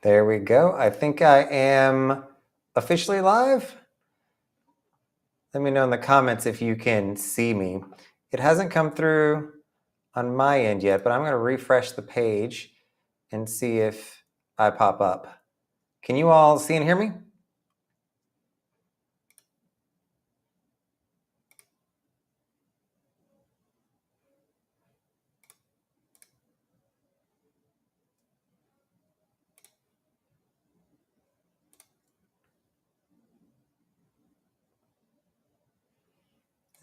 There we go. I think I am officially live. Let me know in the comments if you can see me. It hasn't come through on my end yet, but I'm going to refresh the page and see if I pop up. Can you all see and hear me?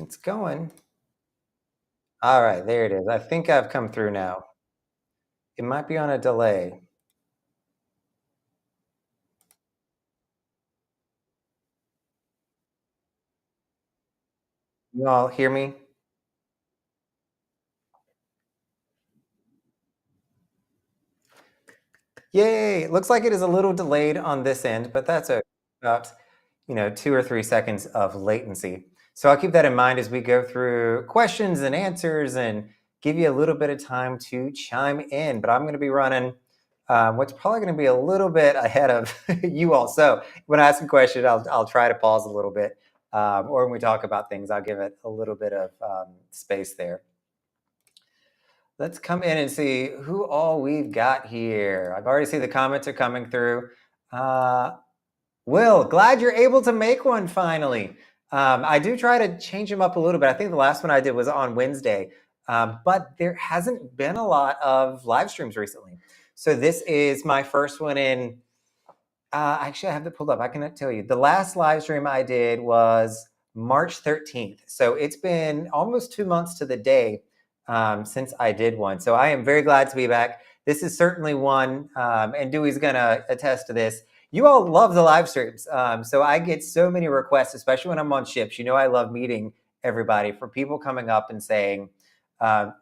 It's going. All right, there it is. I think I've come through now. It might be on a delay. You all hear me? Yay! It looks like it is a little delayed on this end, but that's about 2 or 3 seconds of latency. So I'll keep that in mind as we go through questions and answers and give you a little bit of time to chime in. But I'm going to be running what's probably going to be a little bit ahead of you all. So when I ask a question, I'll try to pause a little bit, or when we talk about things, I'll give it a little bit of space there. Let's come in and see who all we've got here. I've already seen the comments are coming through. Will, glad you're able to make one finally. I do try to change them up a little bit. I think the last one I did was on Wednesday, but there hasn't been a lot of live streams recently. So this is my first one in, actually I have it pulled up. I cannot tell you. The last live stream I did was March 13th. So it's been almost 2 months to the day since I did one. So I am very glad to be back. This is certainly one, and Dewey's going to attest to this. You all love the live streams. So I get so many requests, especially when I'm on ships. I love meeting everybody, for people coming up and saying,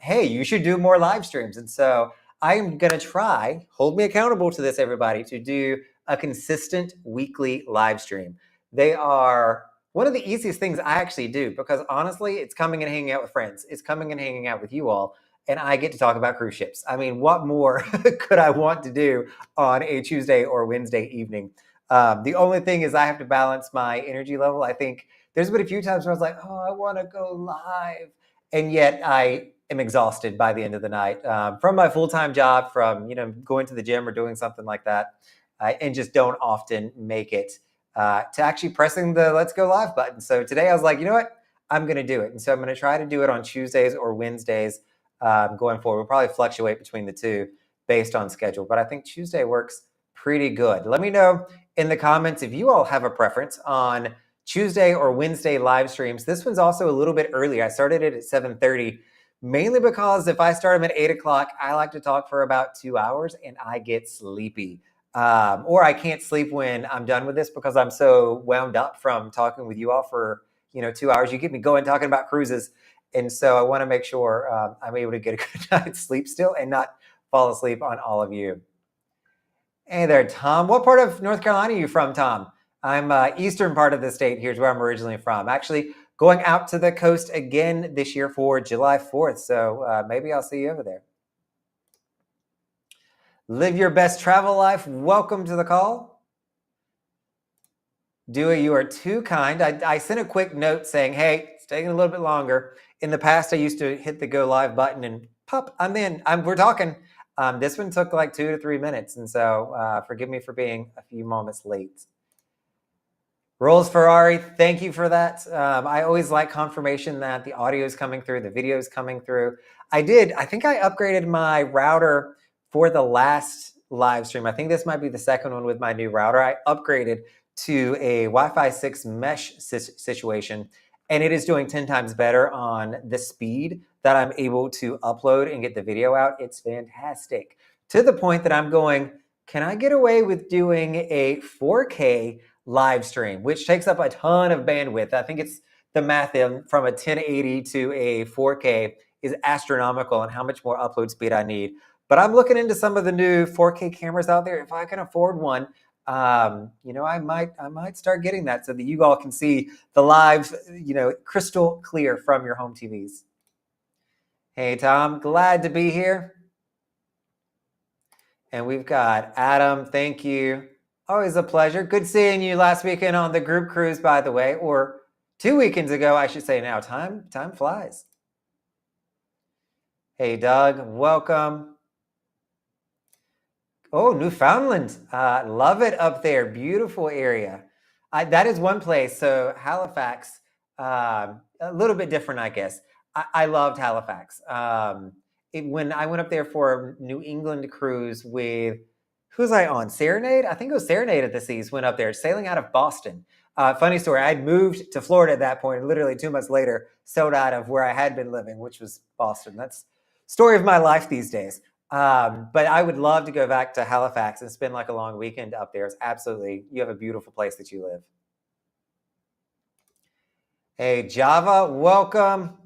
hey, you should do more live streams. And so I am going to try, hold me accountable to this, everybody, to do a consistent weekly live stream. They are one of the easiest things I actually do, because honestly, it's coming and hanging out with friends. It's coming and hanging out with you all. And I get to talk about cruise ships. I mean, what more could I want to do on a Tuesday or Wednesday evening? The only thing is I have to balance my energy level. I think there's been a few times where I was like, oh, I want to go live. And yet I am exhausted by the end of the night from my full-time job, from going to the gym or doing something like that, and just don't often make it to actually pressing the let's go live button. So today I was like, you know what? I'm going to do it. And so I'm going to try to do it on Tuesdays or Wednesdays going forward. We'll probably fluctuate between the two based on schedule, but I think Tuesday works pretty good. Let me know in the comments if you all have a preference on Tuesday or Wednesday live streams. This one's also a little bit earlier. I started it at 7:30, mainly because if I start them at 8 o'clock, I like to talk for about 2 hours and I get sleepy. Or I can't sleep when I'm done with this because I'm so wound up from talking with you all for 2 hours. You get me going talking about cruises, and so I want to make sure I'm able to get a good night's sleep still and not fall asleep on all of you. Hey there, Tom. What part of North Carolina are you from, Tom? I'm eastern part of the state. Here's where I'm originally from. Actually, going out to the coast again this year for July 4th. So maybe I'll see you over there. Live your best travel life. Welcome to the call. Dewey, you are too kind. I sent a quick note saying, hey, it's taking a little bit longer. In the past, I used to hit the go live button and pop, I'm in. We're talking. This one took like 2 to 3 minutes. And so forgive me for being a few moments late. Rolls Ferrari, thank you for that. I always like confirmation that the audio is coming through, the video is coming through. I think I upgraded my router for the last live stream. I think this might be the second one with my new router. I upgraded to a Wi-Fi 6 mesh situation, and it is doing 10 times better on the speed that I'm able to upload and get the video out. It's fantastic, to the point that I'm going, can I get away with doing a 4K live stream, which takes up a ton of bandwidth? I think it's the math from a 1080 to a 4K is astronomical, and how much more upload speed I need. But I'm looking into some of the new 4K cameras out there. If I can afford one, I might start getting that so that you all can see the live, crystal clear from your home TVs. Hey, Tom, glad to be here. And we've got Adam. Thank you. Always a pleasure. Good seeing you last weekend on the group cruise, by the way, or 2 weekends ago, I should say now. Time flies. Hey, Doug, welcome. Oh, Newfoundland. Love it up there. Beautiful area. That is one place. So Halifax, a little bit different, I guess. I loved Halifax. When I went up there for a New England cruise with, who was I on? Serenade? I think it was Serenade at the Seas. Went up there, sailing out of Boston. Funny story. I'd moved to Florida at that point. Literally 2 months later, sailed out of where I had been living, which was Boston. That's story of my life these days. But I would love to go back to Halifax and spend like a long weekend up there. It's absolutely, you have a beautiful place that you live. Hey, Java, welcome.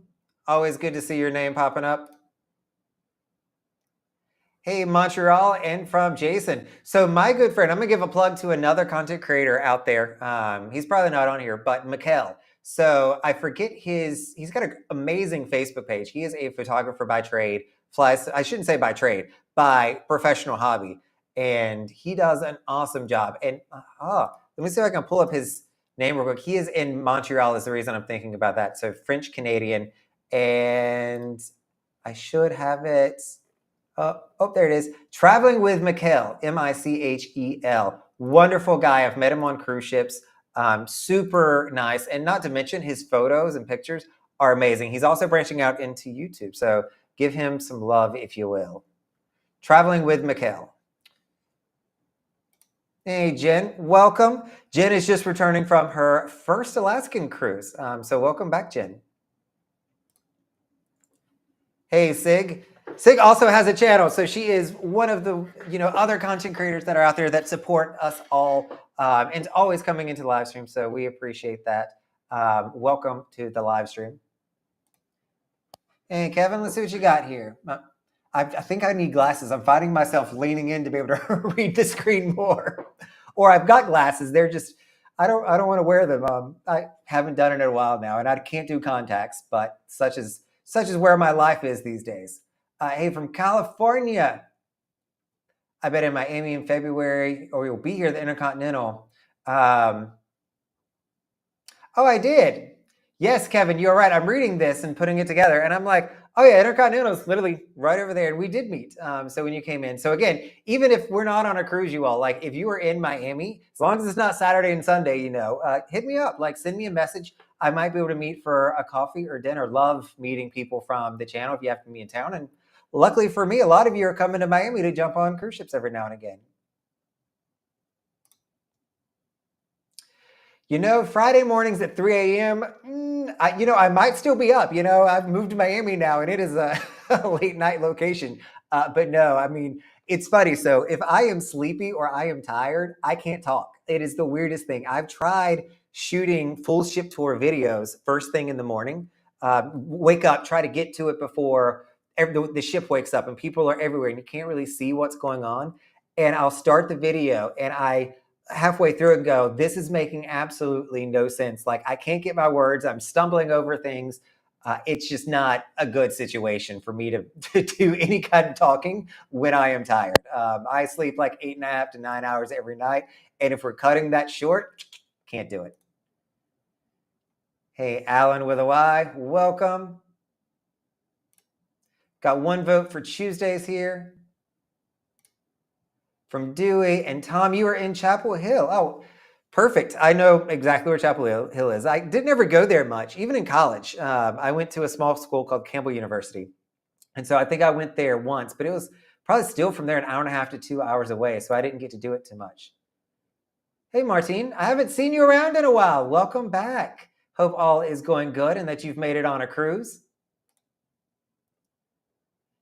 Always good to see your name popping up. Hey, Montreal, and from Jason. So my good friend, I'm going to give a plug to another content creator out there. He's probably not on here, but Mikkel. So I forget he's got an amazing Facebook page. He is a photographer by trade, flies, I shouldn't say by trade, by professional hobby. And he does an awesome job. And let me see if I can pull up his name real quick. He is in Montreal is the reason I'm thinking about that. So French Canadian. And I should have it. Oh, there it is. Traveling with Michael, Michel. Wonderful guy. I've met him on cruise ships. Super nice. And not to mention his photos and pictures are amazing. He's also branching out into YouTube. So give him some love, if you will. Traveling with Michael. Hey, Jen, welcome. Jen is just returning from her first Alaskan cruise. So welcome back, Jen. Hey, Sig. Sig also has a channel, so she is one of the other content creators that are out there that support us all and always coming into the live stream. So we appreciate that. Welcome to the live stream. Hey, Kevin, let's see what you got here. I think I need glasses. I'm finding myself leaning in to be able to read the screen more. Or I've got glasses. They're just I don't want to wear them. I haven't done it in a while now, and I can't do contacts. But such is where my life is these days. Hey, from California. I've been in Miami in February, or you'll be here at the Intercontinental. Oh, I did. Yes, Kevin, you're right. I'm reading this and putting it together, and I'm like, oh yeah, Intercontinental is literally right over there, and we did meet. So when you came in, so again, even if we're not on a cruise, you all, like if you were in Miami, as long as it's not Saturday and Sunday, hit me up, like send me a message. I might be able to meet for a coffee or dinner. Love meeting people from the channel if you have to be in town. And luckily for me, a lot of you are coming to Miami to jump on cruise ships every now and again. Friday mornings at 3 a.m., I might still be up. I've moved to Miami now, and it is a late night location. But no, I mean, it's funny. So if I am sleepy or I am tired, I can't talk. It is the weirdest thing. I've tried shooting full ship tour videos first thing in the morning, wake up, try to get to it before the ship wakes up and people are everywhere and you can't really see what's going on. And I'll start the video and I halfway through and go, this is making absolutely no sense. Like I can't get my words. I'm stumbling over things. It's just not a good situation for me to do any kind of talking when I am tired. I sleep like 8.5 to 9 hours every night. And if we're cutting that short, can't do it. Hey, Alan with a Y, welcome. Got one vote for Tuesdays here. From Dewey and Tom, you are in Chapel Hill. Oh, perfect. I know exactly where Chapel Hill is. I didn't ever go there much, even in college. I went to a small school called Campbell University. And so I think I went there once, but it was probably still from there an hour and a half to 2 hours away. So I didn't get to do it too much. Hey, Martine, I haven't seen you around in a while. Welcome back. Hope all is going good and that you've made it on a cruise.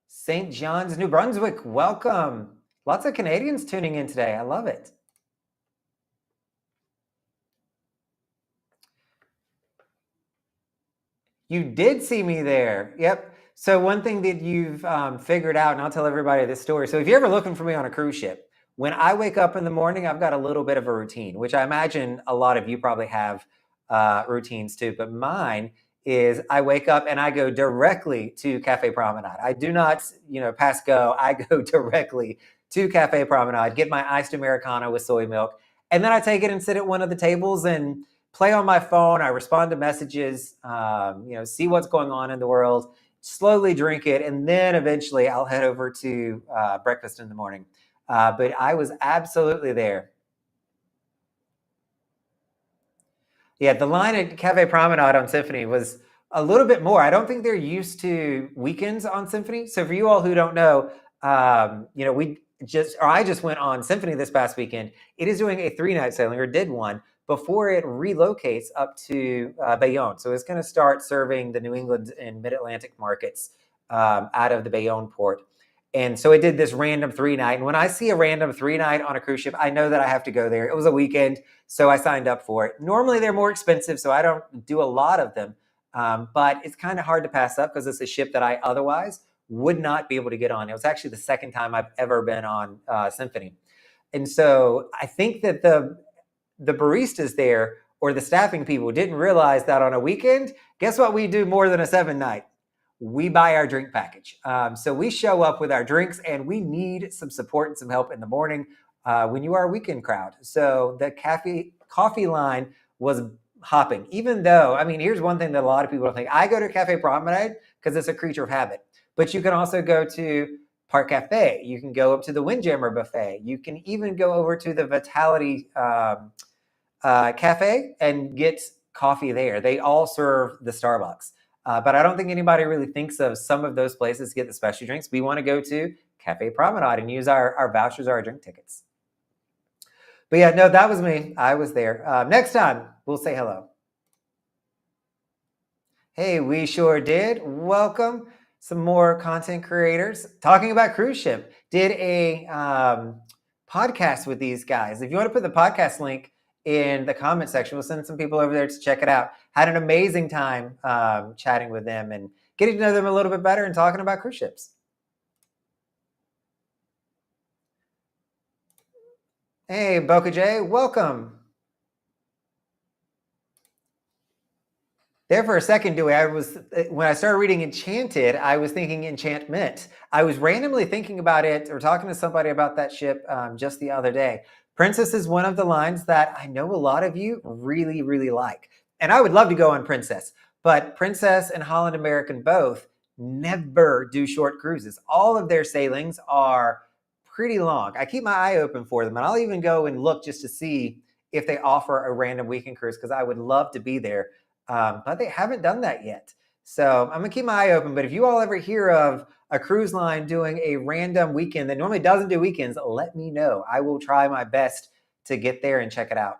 St. John's, New Brunswick, welcome. Lots of Canadians tuning in today. I love it. You did see me there. Yep. So one thing that you've figured out, and I'll tell everybody this story. So if you're ever looking for me on a cruise ship, when I wake up in the morning, I've got a little bit of a routine, which I imagine a lot of you probably have routines too. But mine is I wake up and I go directly to Cafe Promenade. I do not, pass go. I go directly to Cafe Promenade, get my iced Americano with soy milk, and then I take it and sit at one of the tables and play on my phone. I respond to messages, see what's going on in the world, slowly drink it, and then eventually I'll head over to breakfast in the morning. But I was absolutely there. Yeah, the line at Cafe Promenade on Symphony was a little bit more. I don't think they're used to weekends on Symphony. So for you all who don't know, I just went on Symphony this past weekend. It is doing a 3-night sailing, or did one, before it relocates up to Bayonne. So it's going to start serving the New England and Mid-Atlantic markets out of the Bayonne port. And so it did this random 3-night. And when I see a random 3-night on a cruise ship, I know that I have to go there. It was a weekend, so I signed up for it. Normally they're more expensive, so I don't do a lot of them. But it's kind of hard to pass up because it's a ship that I otherwise would not be able to get on. It was actually the second time I've ever been on Symphony. And so I think that the baristas there, or the staffing people, didn't realize that on a weekend, guess what we do more than a 7-night? We buy our drink package. So we show up with our drinks, and we need some support and some help in the morning when you are a weekend crowd. So the coffee line was hopping, even though, here's one thing that a lot of people don't think. I go to Cafe Promenade because it's a creature of habit, but you can also go to Park Cafe. You can go up to the Windjammer Buffet. You can even go over to the Vitality Cafe and get coffee there. They all serve the Starbucks. But I don't think anybody really thinks of some of those places to get the specialty drinks. We want to go to Cafe Promenade and use our vouchers or our drink tickets. But yeah, no, that was me. I was there. Next time, we'll say hello. Hey, we sure did. Welcome. Some more content creators talking about cruise ship. Did a podcast with these guys. If you want to put the podcast link in the comment section, we'll send some people over there to check it out. Had an amazing time chatting with them and getting to know them a little bit better and talking about cruise ships. Hey, Boca J, welcome. There for a second, Dewey, when I started reading Enchanted, I was thinking Enchantment. I was randomly thinking about it or talking to somebody about that ship just the other day. Princess is one of the lines that I know a lot of you really, really like. And I would love to go on Princess, but Princess and Holland American both never do short cruises. All of their sailings are pretty long. I keep my eye open for them, and I'll even go and look just to see if they offer a random weekend cruise because I would love to be there. But they haven't done that yet. So I'm going to keep my eye open. But if you all ever hear of a cruise line doing a random weekend that normally doesn't do weekends, let me know. I will try my best to get there and check it out.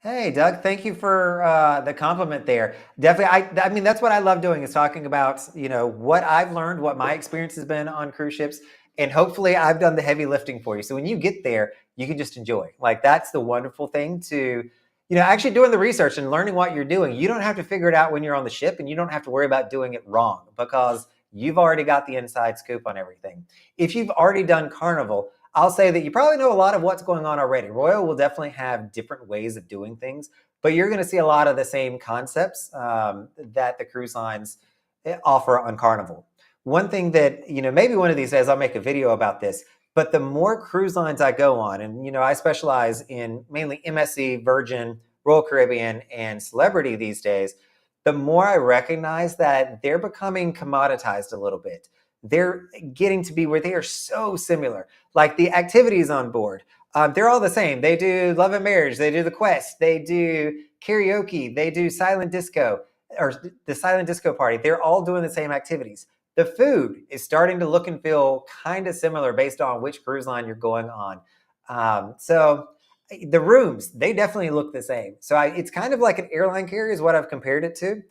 Hey, Doug, thank you for the compliment there. Definitely, I mean, that's what I love doing is talking about, what I've learned, what my experience has been on cruise ships, and hopefully I've done the heavy lifting for you. So when you get there, you can just enjoy. Like, that's the wonderful thing to, actually doing the research and learning what you're doing. You don't have to figure it out when you're on the ship, and you don't have to worry about doing it wrong because you've already got the inside scoop on everything. If you've already done Carnival, I'll say that you probably know a lot of what's going on already. Royal will definitely have different ways of doing things, but you're going to see a lot of the same concepts that the cruise lines offer on Carnival. One thing that, maybe one of these days I'll make a video about this, but the more cruise lines I go on, and, I specialize in mainly MSC, Virgin, Royal Caribbean, and Celebrity these days, the more I recognize that they're becoming commoditized a little bit. They're getting to be where they are so similar. Like the activities on board, they're all the same. They do Love and Marriage, they do the Quest, they do karaoke, they do silent disco, or the silent disco party. They're all doing the same activities. The food is starting to look and feel kind of similar based on which cruise line you're going on. So the rooms, they definitely look the same. So it's kind of like an airline carrier is what I've compared it to.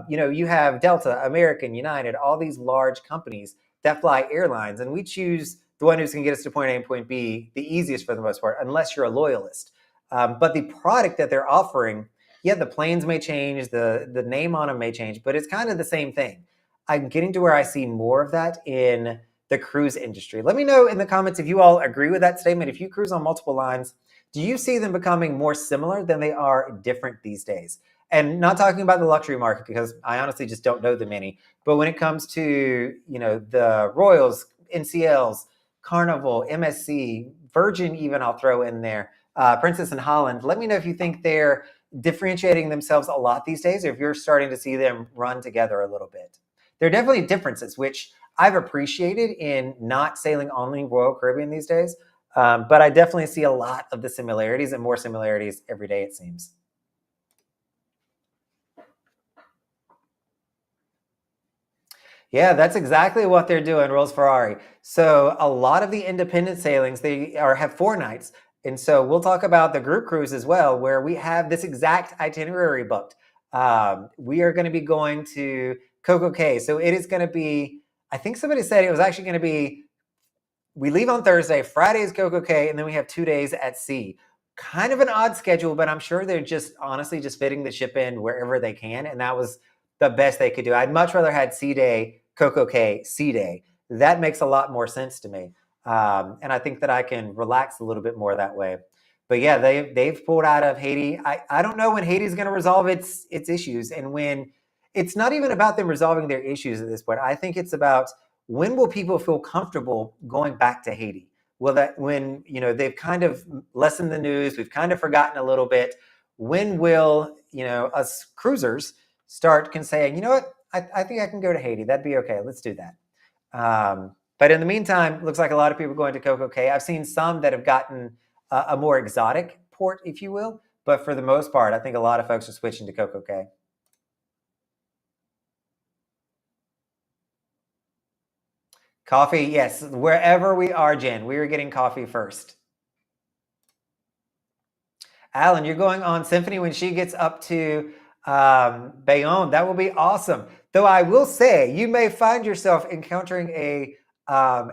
You have Delta, American, United, all these large companies that fly airlines, and we choose the one who's going to get us to point A and point B the easiest for the most part, unless you're a loyalist. But the product that they're offering, the planes may change, the name on them may change, but it's kind of the same thing. I'm getting to where I see more of that in the cruise industry. Let me know in the comments if you all agree with that statement. If you cruise on multiple lines, do you see them becoming more similar than they are different these days? And not talking about the luxury market, because I honestly just don't know them any. But when it comes to, the Royals, NCLs, Carnival, MSC, Virgin, even I'll throw in there, Princess and Holland, let me know if you think they're differentiating themselves a lot these days, or if you're starting to see them run together a little bit. There are definitely differences, which I've appreciated in not sailing only Royal Caribbean these days. But I definitely see a lot of the similarities, and more similarities every day, it seems. Yeah, that's exactly what they're doing, Rolls Ferrari. So a lot of the independent sailings, they have 4 nights. And so we'll talk about the group cruise as well, where we have this exact itinerary booked. We are going to be going to Coco Cay. So it is going to be, I think somebody said it was actually going to be, we leave on Thursday, Friday is Coco Cay, and then we have 2 days at sea. Kind of an odd schedule, but I'm sure they're just honestly just fitting the ship in wherever they can. And that was the best they could do. I'd much rather had Sea Day, Coco Cay, Sea Day. That makes a lot more sense to me. And I think that I can relax a little bit more that way. But yeah, they've pulled out of Haiti. I don't know when Haiti's going to resolve its issues, and when it's not even about them resolving their issues at this point. I think it's about, when will people feel comfortable going back to Haiti? Will that, when they've kind of lessened the news, we've kind of forgotten a little bit. When will us cruisers start saying, you know what, I think I can go to Haiti. That'd be okay. Let's do that. But in the meantime, looks like a lot of people are going to Coco Cay. I've seen some that have gotten a more exotic port, if you will. But for the most part, I think a lot of folks are switching to Coco Cay. Coffee, yes. Wherever we are, Jen, we are getting coffee first. Alan, you're going on Symphony when she gets up to Bayonne. That will be awesome. Though I will say, you may find yourself encountering a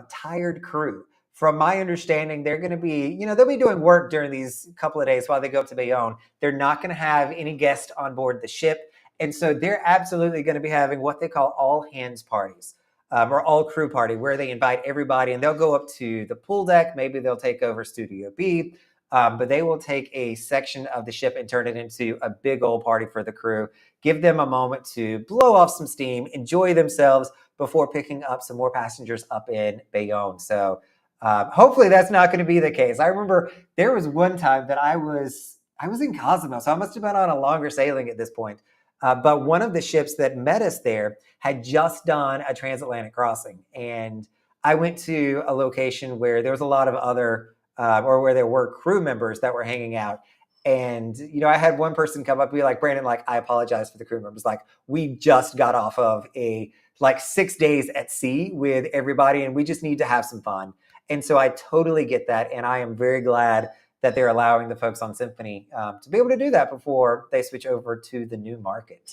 tired crew. From my understanding, they're going to be, they'll be doing work during these couple of days while they go up to Bayonne. They're not going to have any guests on board the ship. And so they're absolutely going to be having what they call all hands parties. Or all crew party, where they invite everybody, and they'll go up to the pool deck. Maybe they'll take over Studio B. But they will take a section of the ship and turn it into a big old party for the crew, give them a moment to blow off some steam, enjoy themselves before picking up some more passengers up in Bayonne. So hopefully that's not going to be the case. I remember there was one time that I was in Cozumel, so I must have been on a longer sailing at this point. But one of the ships that met us there had just done a transatlantic crossing, and I went to a location where there was a lot of other or where there were crew members that were hanging out. And, I had one person come up and be like, Brandon, I apologize for the crew members. We just got off of 6 days at sea with everybody, and we just need to have some fun. And so I totally get that. And I am very glad that they're allowing the folks on Symphony to be able to do that before they switch over to the new market.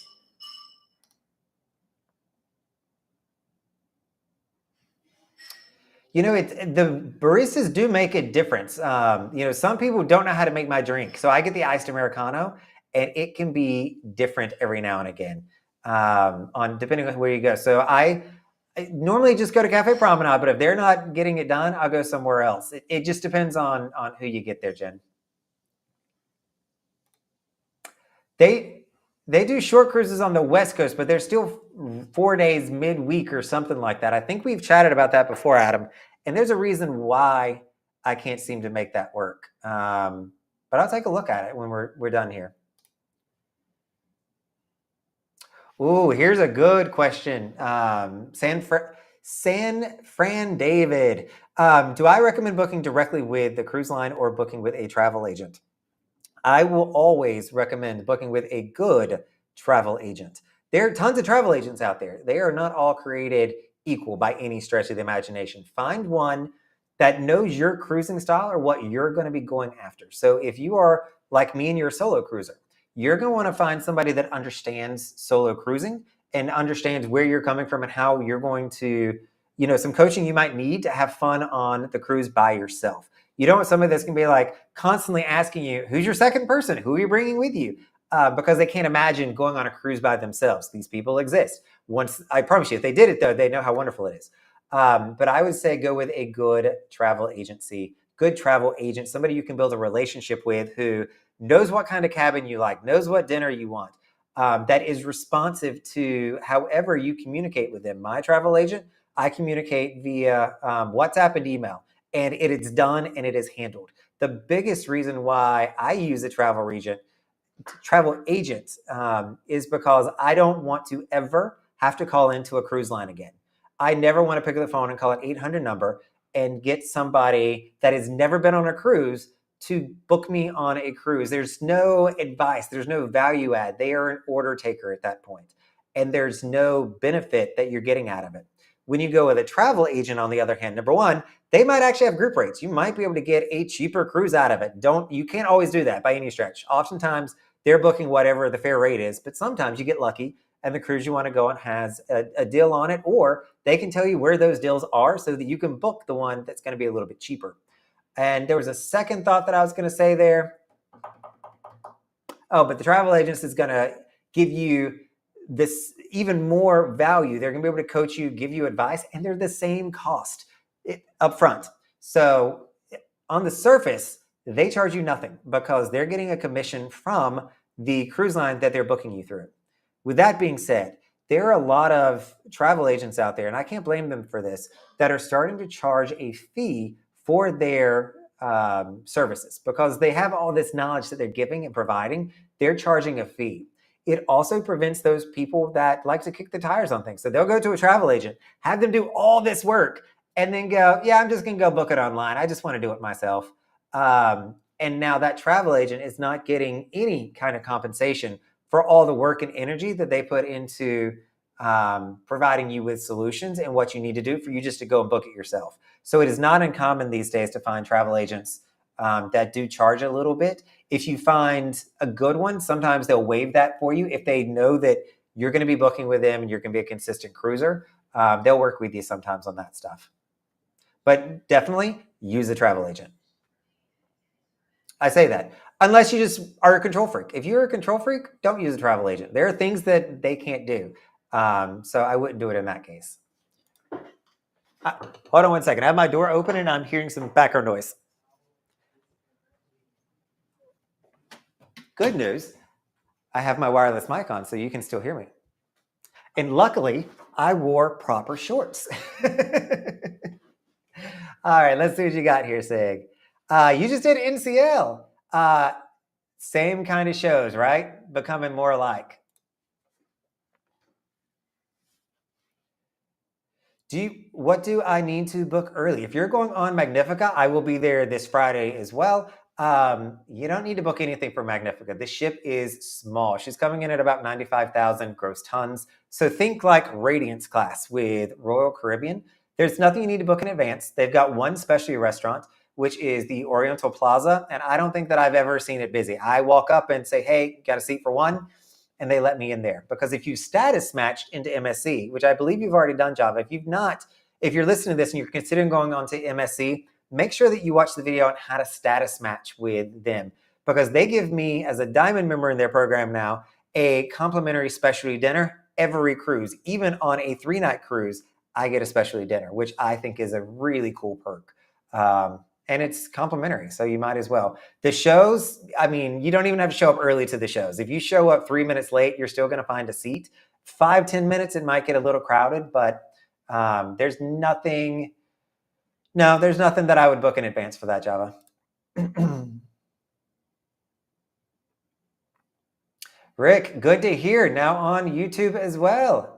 The baristas do make a difference. Some people don't know how to make my drink. So I get the iced Americano, and it can be different every now and again, depending on where you go. So I normally just go to Cafe Promenade, but if they're not getting it done, I'll go somewhere else. It just depends on who you get there, Jen. They do short cruises on the West Coast, but they're still 4 days midweek or something like that. I think we've chatted about that before, Adam. And there's a reason why I can't seem to make that work. But I'll take a look at it when we're done here. Ooh, here's a good question. San Fran David. Do I recommend booking directly with the cruise line or booking with a travel agent? I will always recommend booking with a good travel agent. There are tons of travel agents out there. They are not all created equal by any stretch of the imagination. Find one that knows your cruising style or what you're going to be going after. So if you are like me and you're a solo cruiser, you're going to want to find somebody that understands solo cruising and understands where you're coming from and how you're going to, some coaching you might need to have fun on the cruise by yourself. You don't want somebody that's going to be constantly asking you, who's your second person? Who are you bringing with you? Because they can't imagine going on a cruise by themselves. These people exist. I promise you, if they did it, though, they know how wonderful it is. But I would say go with a good travel agency, good travel agent, somebody you can build a relationship with who knows what kind of cabin you like, knows what dinner you want, that is responsive to however you communicate with them. My travel agent, I communicate via WhatsApp and email, and it is done and it is handled. The biggest reason why I use a travel agent is because I don't want to ever have to call into a cruise line again. I never want to pick up the phone and call an 800 number and get somebody that has never been on a cruise to book me on a cruise. There's no advice, there's no value add. They are an order taker at that point, and there's no benefit that you're getting out of it. When you go with a travel agent, on the other hand, number one, they might actually have group rates. You might be able to get a cheaper cruise out of it. You can't always do that by any stretch. Oftentimes, they're booking whatever the fair rate is, but sometimes you get lucky and the cruise you want to go on has a deal on it, or they can tell you where those deals are so that you can book the one that's going to be a little bit cheaper. And there was a second thought that I was going to say there. Oh, but the travel agent is going to give you this even more value. They're going to be able to coach you, give you advice, and they're the same cost up front. So on the surface, they charge you nothing because they're getting a commission from the cruise line that they're booking you through. With that being said, there are a lot of travel agents out there, and I can't blame them for this, that are starting to charge a fee for their services because they have all this knowledge that they're giving and providing. They're charging a fee. It also prevents those people that like to kick the tires on things. So they'll go to a travel agent, have them do all this work, and then go, yeah, I'm just going to go book it online. I just want to do it myself. And now that travel agent is not getting any kind of compensation for all the work and energy that they put into providing you with solutions and what you need to do for you just to go and book it yourself. So it is not uncommon these days to find travel agents that do charge a little bit. If you find a good one, sometimes they'll waive that for you. If they know that you're going to be booking with them and you're going to be a consistent cruiser, they'll work with you sometimes on that stuff. But definitely use a travel agent. I say that. Unless you just are a control freak. If you're a control freak, don't use a travel agent. There are things that they can't do. So I wouldn't do it in that case. Hold on one second. I have my door open and I'm hearing some background noise. Good news. I have my wireless mic on so you can still hear me. And luckily, I wore proper shorts. All right, let's see what you got here, Sig. You just did NCL. Same kind of shows, right? Becoming more alike. What do I need to book early? If you're going on Magnifica, I will be there this Friday as well. You don't need to book anything for Magnifica. The ship is small. She's coming in at about 95,000 gross tons. So think like Radiance class with Royal Caribbean. There's nothing you need to book in advance. They've got one specialty restaurant, which is the Oriental Plaza. And I don't think that I've ever seen it busy. I walk up and say, hey, got a seat for one? And they let me in there. Because if you status matched into MSC, which I believe you've already done, Java, if you've not, if you're listening to this and you're considering going on to MSC, make sure that you watch the video on how to status match with them. Because they give me, as a diamond member in their program now, a complimentary specialty dinner every cruise. Even on a 3-night cruise, I get a specialty dinner, which I think is a really cool perk. And it's complimentary, so you might as well. The shows, I mean, you don't even have to show up early to the shows. If you show up 3 minutes late, you're still going to find a seat. 5-10 minutes, it might get a little crowded, but there's nothing that I would book in advance for that, Java. Rick, good to hear. Now on YouTube as well.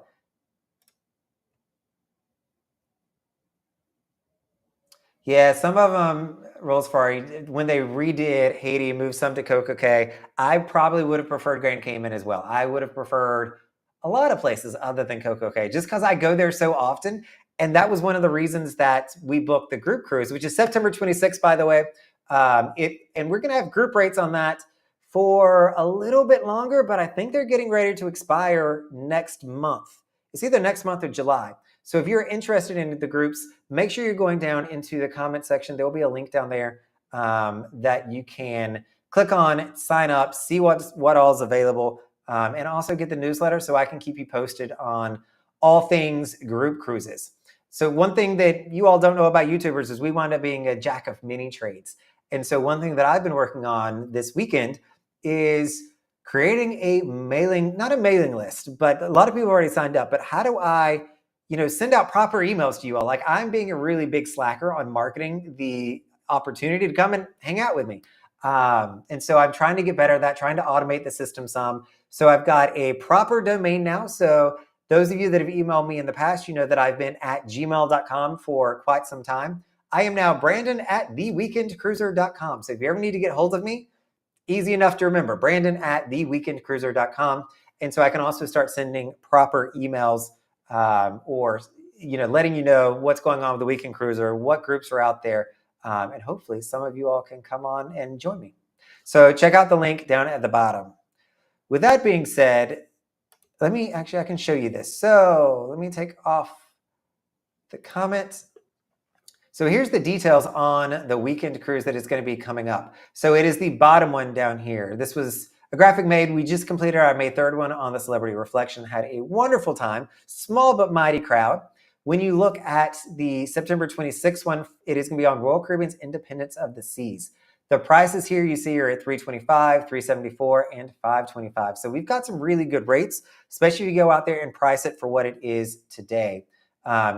Yeah, some of them, Rollsfari, when they redid Haiti, moved some to Coco Cay, I probably would have preferred Grand Cayman as well. I would have preferred a lot of places other than Coco Cay, just because I go there so often. And that was one of the reasons that we booked the group cruise, which is September 26th, by the way. And we're going to have group rates on that for a little bit longer, but I think they're getting ready to expire next month. It's either next month or July. So if you're interested in the groups, make sure you're going down into the comment section. There will be a link down there that you can click on, sign up, see what all is available, and also get the newsletter so I can keep you posted on all things group cruises. So one thing that you all don't know about YouTubers is we wind up being a jack of many trades. And so one thing that I've been working on this weekend is creating a mailing, not a mailing list, but a lot of people already signed up. But how do I, send out proper emails to you all? Like, I'm being a really big slacker on marketing the opportunity to come and hang out with me. And so I'm trying to get better at that, trying to automate the system some. So I've got a proper domain now. So those of you that have emailed me in the past, you know that I've been at gmail.com for quite some time. I am now Brandon at theweekendcruiser.com. So if you ever need to get hold of me, easy enough to remember, Brandon at theweekendcruiser.com. And so I can also start sending proper emails or letting you know what's going on with the Weekend Cruiser, what groups are out there, and hopefully some of you all can come on and join me. So check out the link down at the bottom. With that being said, I can show you this. So let me take off the comment. So here's the details on the weekend cruise that is going to be coming up. So it is the bottom one down here. This was a graphic made. We just completed our May 3rd one on the Celebrity Reflection. Had a wonderful time. Small but mighty crowd. When you look at the September 26th one, it is going to be on Royal Caribbean's Independence of the Seas. The prices here you see are at $325, $374, and $525. So we've got some really good rates, especially if you go out there and price it for what it is today.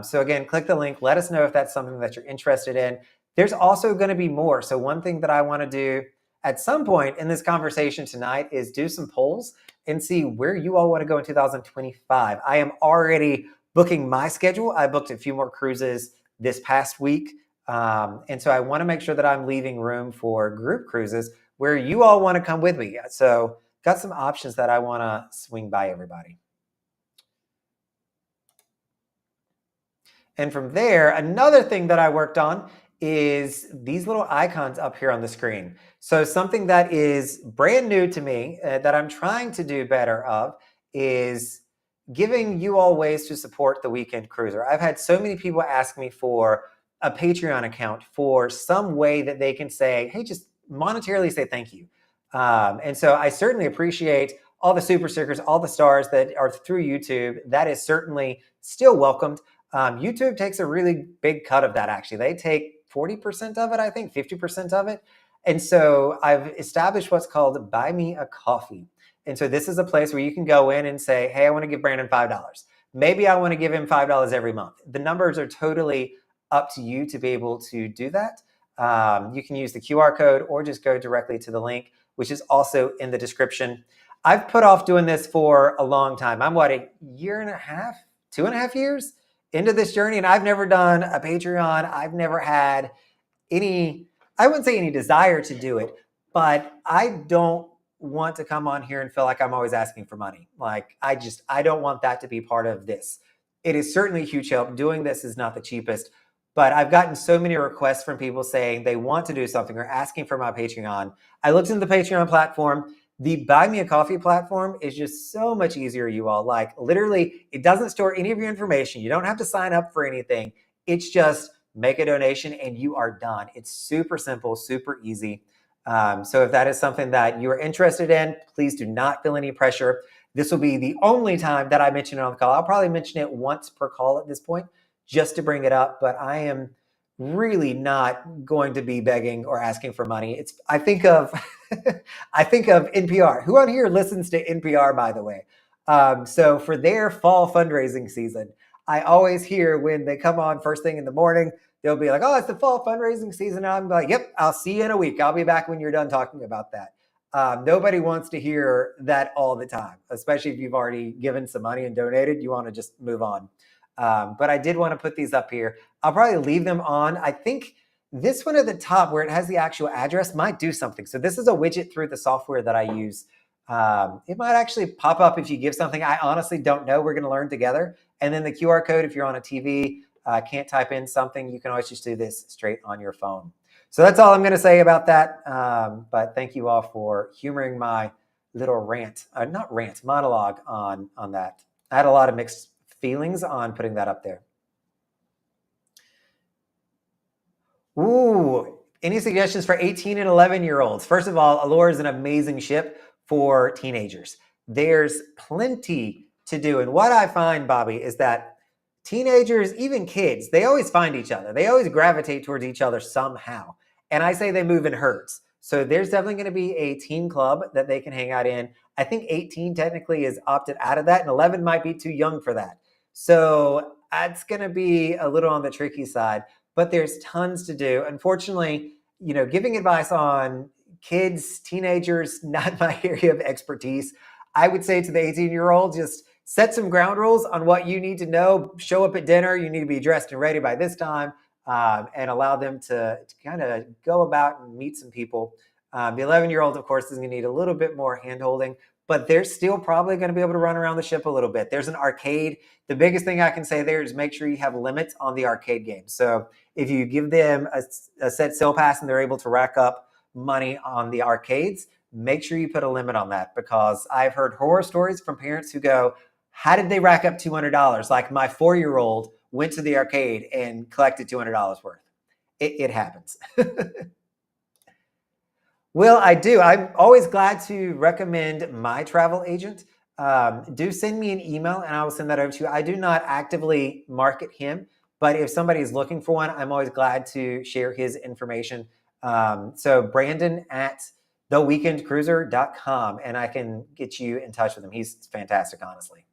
So again, click the link. Let us know if that's something that you're interested in. There's also going to be more. So one thing that I want to do at some point in this conversation tonight is do some polls and see where you all want to go in 2025. I am already booking my schedule. I booked a few more cruises this past week. And so I want to make sure that I'm leaving room for group cruises where you all want to come with me. So got some options that I want to swing by everybody. And from there, another thing that I worked on is these little icons up here on the screen. So something that is brand new to me that I'm trying to do better of is giving you all ways to support the Weekend Cruiser. I've had so many people ask me for a Patreon account for some way that they can say, hey, just monetarily say thank you. And so I certainly appreciate all the super stickers, all the stars that are through YouTube. That is certainly still welcomed. YouTube takes a really big cut of that, actually. They take 40% of it, I think, 50% of it. And so I've established what's called Buy Me a Coffee. And so this is a place where you can go in and say, hey, I want to give Brandon $5. Maybe I want to give him $5 every month. The numbers are totally up to you to be able to do that. You can use the QR code or just go directly to the link, which is also in the description. I've put off doing this for a long time. I'm a year and a half, 2.5 years into this journey, and I've never done a Patreon. I've never had I wouldn't say any desire to do it, but I don't want to come on here and feel like I'm always asking for money. Like, I don't want that to be part of this. It is certainly a huge help. Doing this is not the cheapest, but I've gotten so many requests from people saying they want to do something or asking for my Patreon. I looked into the Patreon platform. The Buy Me a Coffee platform is just so much easier, you all. Like, literally, it doesn't store any of your information. You don't have to sign up for anything. It's just make a donation and you are done. It's super simple, super easy. So if that is something that you are interested in, please do not feel any pressure. This will be the only time that I mention it on the call. I'll probably mention it once per call at this point, just to bring it up. But I am really not going to be begging or asking for money. I think of NPR. Who on here listens to NPR, by the way? So for their fall fundraising season, I always hear when they come on first thing in the morning, they'll be like, oh, it's the fall fundraising season. And I'm like, yep, I'll see you in a week. I'll be back when you're done talking about that. Nobody wants to hear that all the time, especially if you've already given some money and donated. You want to just move on. But I did want to put these up here. I'll probably leave them on. I think this one at the top where it has the actual address might do something. So this is a widget through the software that I use. It might actually pop up if you give something. I honestly don't know. We're going to learn together. And then the QR code, if you're on a TV, can't type in something, you can always just do this straight on your phone. So that's all I'm going to say about that. But thank you all for humoring my little monologue on that. I had a lot of mixed feelings on putting that up there. Ooh, any suggestions for 18 and 11-year-olds? First of all, Allure is an amazing ship for teenagers. There's plenty to do. And what I find, Bobby, is that teenagers, even kids, they always find each other. They always gravitate towards each other somehow. And I say they move in herds. So there's definitely going to be a teen club that they can hang out in. I think 18 technically is opted out of that, and 11 might be too young for that. So that's going to be a little on the tricky side, but there's tons to do. Unfortunately, giving advice on kids, teenagers, not my area of expertise. I would say to the 18-year-old, just set some ground rules on what you need to know. Show up at dinner. You need to be dressed and ready by this time, and allow them to kind of go about and meet some people. The 11-year-old, of course, is going to need a little bit more hand-holding, but they're still probably going to be able to run around the ship a little bit. There's an arcade. The biggest thing I can say there is make sure you have limits on the arcade games. So if you give them a set sale pass and they're able to rack up money on the arcades, make sure you put a limit on that, because I've heard horror stories from parents who go, how did they rack up $200? Like my 4-year-old went to the arcade and collected $200 worth. It happens. Well, I do. I'm always glad to recommend my travel agent. Do send me an email and I will send that over to you. I do not actively market him, but if somebody is looking for one, I'm always glad to share his information. So Brandon at theweekendcruiser.com, and I can get you in touch with him. He's fantastic, honestly.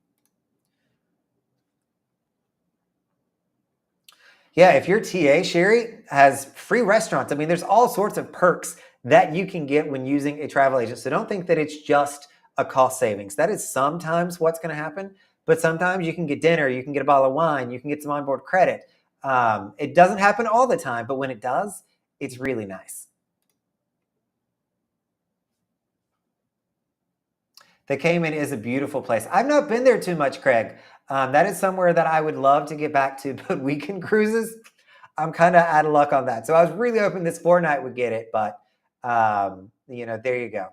Yeah, if your TA, Sherry, has free restaurants, I mean, there's all sorts of perks that you can get when using a travel agent. So don't think that it's just a cost savings. That is sometimes what's going to happen, but sometimes you can get dinner, you can get a bottle of wine, you can get some onboard credit. It doesn't happen all the time, but when it does, it's really nice. The Cayman is a beautiful place. I've not been there too much, Craig. That is somewhere that I would love to get back to, but weekend cruises, I'm kind of out of luck on that. So I was really hoping this 4-night would get it, but there you go.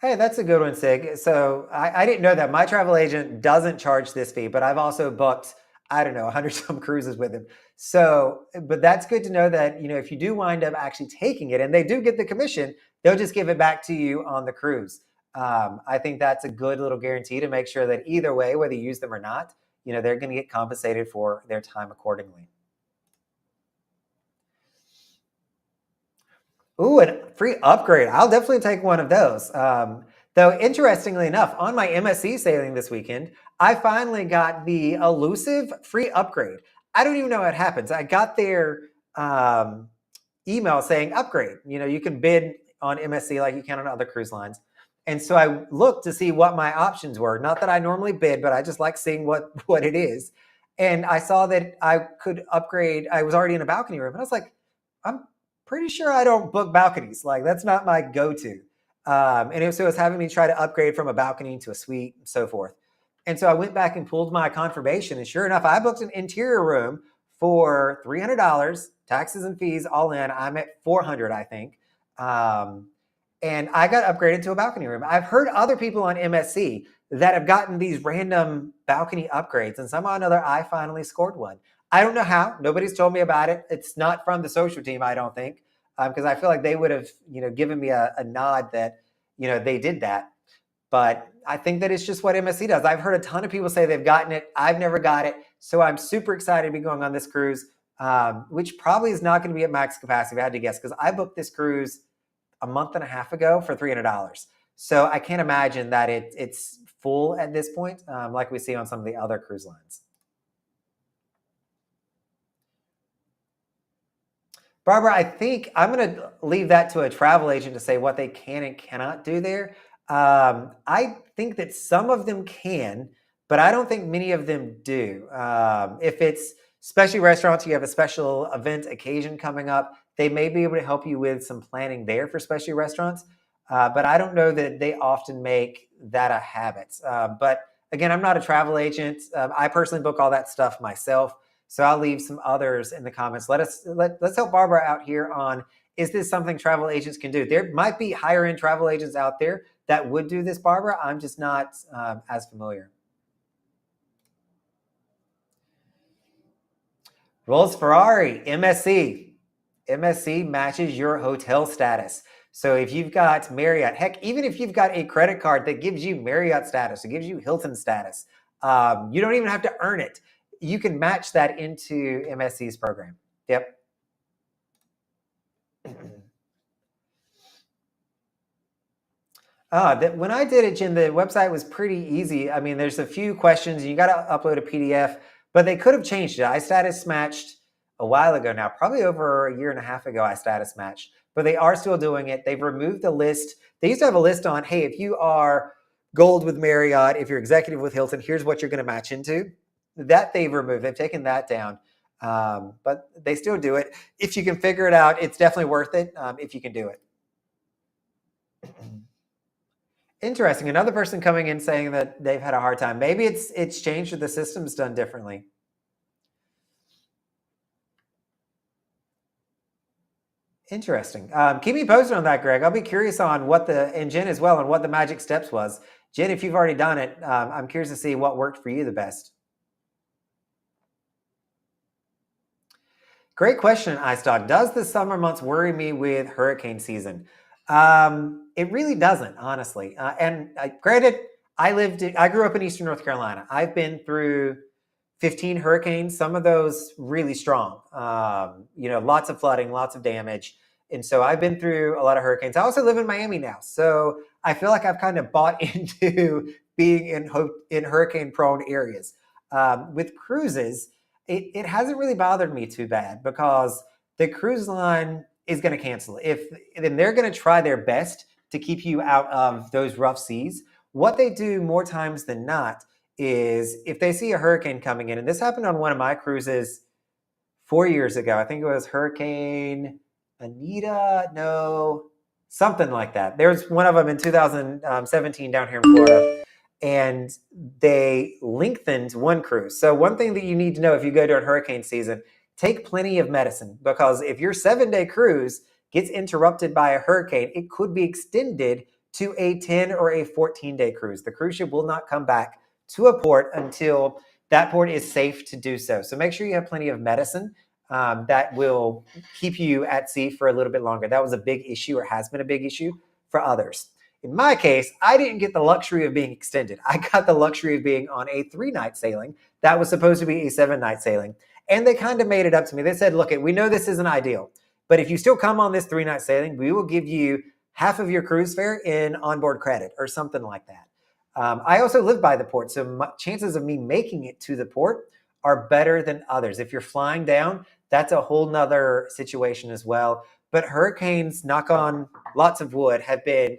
Hey, that's a good one, Sig. So I didn't know that. My travel agent doesn't charge this fee, but I've also booked, I don't know, 100 some cruises with him. So, but that's good to know that, if you do wind up actually taking it and they do get the commission, they'll just give it back to you on the cruise. I think that's a good little guarantee to make sure that either way, whether you use them or not, they're going to get compensated for their time accordingly. Ooh, a free upgrade. I'll definitely take one of those. Though, interestingly enough, on my MSC sailing this weekend, I finally got the elusive free upgrade. I don't even know how it happens. I got their email saying upgrade. You can bid on MSC like you can on other cruise lines. And so I looked to see what my options were. Not that I normally bid, but I just like seeing what it is. And I saw that I could upgrade. I was already in a balcony room. And I was like, I'm pretty sure I don't book balconies. Like, that's not my go-to. And so it was having me try to upgrade from a balcony to a suite and so forth. And so I went back and pulled my confirmation. And sure enough, I booked an interior room for $300, taxes and fees all in. I'm at $400, I think. And I got upgraded to a balcony room. I've heard other people on MSC that have gotten these random balcony upgrades, and somehow or another, I finally scored one. I don't know how. Nobody's told me about it. It's not from the social team, I don't think, because I feel like they would have, given me a nod that, they did that. But I think that it's just what MSC does. I've heard a ton of people say they've gotten it. I've never got it. So I'm super excited to be going on this cruise, which probably is not going to be at max capacity, if I had to guess, because I booked this cruise a month and a half ago for $300. So I can't imagine that it's full at this point, like we see on some of the other cruise lines. Barbara, I think I'm going to leave that to a travel agent to say what they can and cannot do there. I think that some of them can, but I don't think many of them do. If it's especially restaurants, you have a special event occasion coming up, they may be able to help you with some planning there for specialty restaurants. But I don't know that they often make that a habit. But again, I'm not a travel agent. I personally book all that stuff myself. So I'll leave some others in the comments. Let's help Barbara out here on, is this something travel agents can do? There might be higher end travel agents out there that would do this, Barbara. I'm just not as familiar. Rolls Ferrari, MSC. MSC matches your hotel status. So if you've got Marriott, heck, even if you've got a credit card that gives you Marriott status, it gives you Hilton status, you don't even have to earn it. You can match that into MSC's program. Yep. When I did it, Jen, the website was pretty easy. I mean, there's a few questions. You got to upload a PDF, but they could have changed it. I status matched a while ago now, probably over a year and a half ago, I status matched, but they are still doing it. They've removed the list. They used to have a list on, hey, if you are gold with Marriott, if you're executive with Hilton, here's what you're going to match into. That they've removed. They've taken that down. But they still do it. If you can figure it out, it's definitely worth it if you can do it. Interesting. Another person coming in saying that they've had a hard time. Maybe it's changed or the system's done differently. Interesting. Keep me posted on that, Greg. I'll be curious on and Jen as well, on what the magic steps was. Jen, if you've already done it, I'm curious to see what worked for you the best. Great question, iStock. Does the summer months worry me with hurricane season? It really doesn't, honestly. Granted, I grew up in Eastern North Carolina. I've been through 15 hurricanes, some of those really strong. Lots of flooding, lots of damage. And so I've been through a lot of hurricanes. I also live in Miami now. So I feel like I've kind of bought into being in hurricane-prone areas. With cruises, it hasn't really bothered me too bad because the cruise line is going to cancel. Then they're going to try their best to keep you out of those rough seas. What they do more times than not is if they see a hurricane coming in, and this happened on one of my cruises 4 years ago. I think it was Hurricane Anita, no, something like that. There's one of them in 2017 down here in Florida, and they lengthened one cruise. So one thing that you need to know if you go during hurricane season, take plenty of medicine, because if your 7-day cruise gets interrupted by a hurricane, it could be extended to a 10 or a 14-day cruise. The cruise ship will not come back to a port until that port is safe to do so. So make sure you have plenty of medicine that will keep you at sea for a little bit longer. That was a big issue, or has been a big issue for others. In my case, I didn't get the luxury of being extended. I got the luxury of being on a 3-night sailing that was supposed to be a 7-night sailing. And they kind of made it up to me. They said, look, we know this isn't ideal, but if you still come on this 3-night sailing, we will give you half of your cruise fare in onboard credit or something like that. I also live by the port, so chances of me making it to the port are better than others. If you're flying down, that's a whole nother situation as well. But hurricanes, knock on lots of wood, have been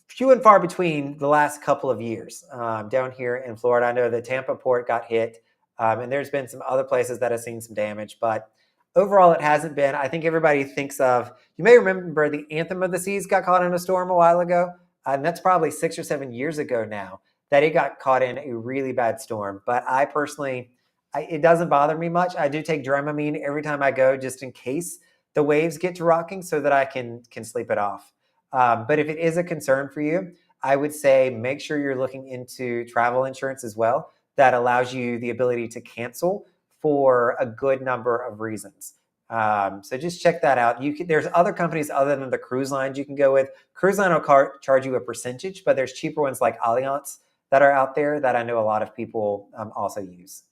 few and far between the last couple of years. Down here in Florida, I know the Tampa port got hit, and there's been some other places that have seen some damage, but overall it hasn't been. I think everybody thinks of, you may remember the Anthem of the Seas got caught in a storm a while ago, and that's probably 6 or 7 years ago now that it got caught in a really bad storm. But I personally, it doesn't bother me much. I do take Dramamine every time I go, just in case the waves get to rocking, so that I can sleep it off. But if it is a concern for you, I would say make sure you're looking into travel insurance as well. That allows you the ability to cancel for a good number of reasons. So just check that out. There's other companies other than the cruise lines you can go with. Cruise line will charge you a percentage, but there's cheaper ones like Allianz that are out there that I know a lot of people also use.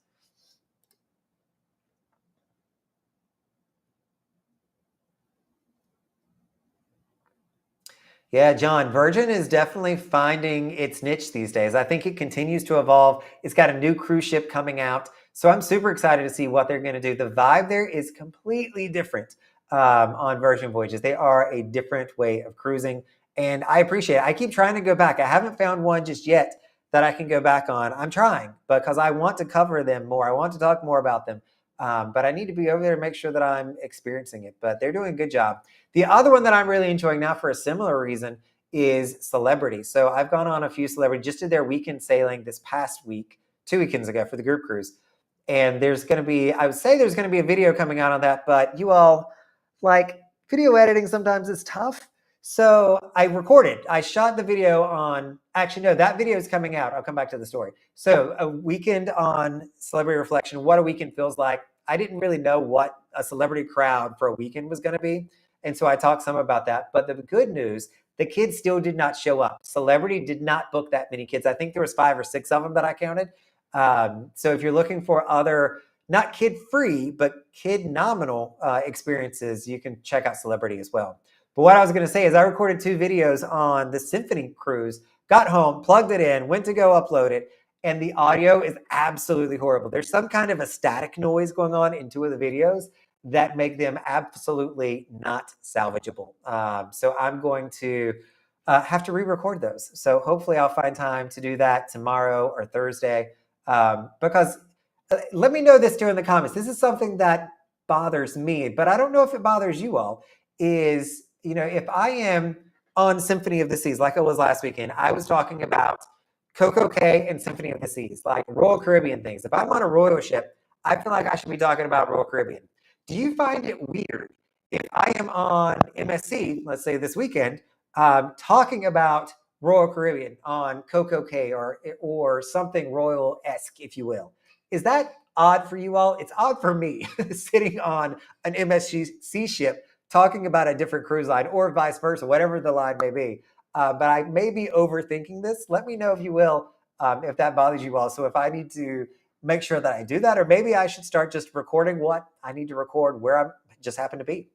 Yeah, John, Virgin is definitely finding its niche these days. I think it continues to evolve. It's got a new cruise ship coming out. So I'm super excited to see what they're going to do. The vibe there is completely different on Virgin Voyages. They are a different way of cruising, and I appreciate it. I keep trying to go back. I haven't found one just yet that I can go back on. I'm trying because I want to cover them more. I want to talk more about them. But I need to be over there to make sure that I'm experiencing it. But they're doing a good job. The other one that I'm really enjoying now for a similar reason is Celebrity. So I've gone on a few Celebrity, just did their weekend sailing this past week, 2 weekends ago for the group cruise. And there's going to be, I would say there's going to be a video coming out on that, but you all, like, video editing sometimes is tough. So I shot the video on, actually, no, that video is coming out. I'll come back to the story. So a weekend on Celebrity Reflection, what a weekend feels like. I didn't really know what a celebrity crowd for a weekend was going to be. And so I talked some about that. But the good news, the kids still did not show up. Celebrity did not book that many kids. I think there was 5 or 6 of them that I counted. So if you're looking for other, not kid free, but kid nominal experiences, you can check out Celebrity as well. But what I was going to say is I recorded 2 videos on the Symphony cruise, got home, plugged it in, went to go upload it, and the audio is absolutely horrible. There's some kind of a static noise going on in 2 of the videos that make them absolutely not salvageable. So I'm going to have to re-record those. So hopefully I'll find time to do that tomorrow or Thursday. Because let me know this too in the comments. This is something that bothers me, but I don't know if it bothers you all. Is, if I am on Symphony of the Seas, like I was last weekend, I was talking about Coco Cay and Symphony of the Seas, like Royal Caribbean things. If I'm on a royal ship, I feel like I should be talking about Royal Caribbean. Do you find it weird if I am on MSC, let's say this weekend, talking about Royal Caribbean on Coco Cay or something royal-esque, if you will? Is that odd for you all? It's odd for me sitting on an MSC ship talking about a different cruise line or vice versa, whatever the line may be. But I may be overthinking this. Let me know if you will, if that bothers you all. So if I need to make sure that I do that, or maybe I should start just recording what I need to record where I just happen to be.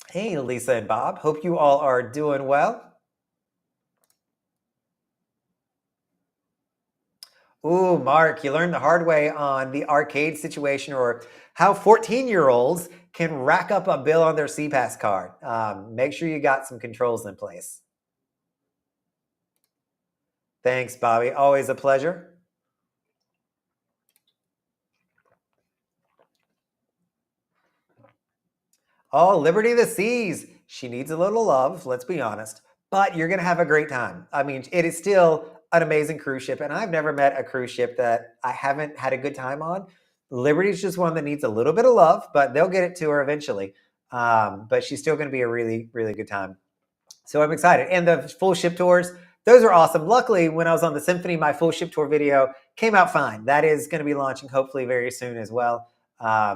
Hey, Lisa and Bob. Hope you all are doing well. Ooh, Mark, you learned the hard way on the arcade situation, or how 14-year-olds can rack up a bill on their CPAS card. Make sure you got some controls in place. Thanks, Bobby. Always a pleasure. Oh, Liberty of the Seas. She needs a little love, let's be honest. But you're going to have a great time. I mean, it is still an amazing cruise ship. And I've never met a cruise ship that I haven't had a good time on. Liberty's just one that needs a little bit of love, but they'll get it to her eventually. But she's still going to be a really, really good time. So I'm excited. And the full ship tours, those are awesome. Luckily, when I was on the Symphony, my full ship tour video came out fine. That is going to be launching hopefully very soon as well.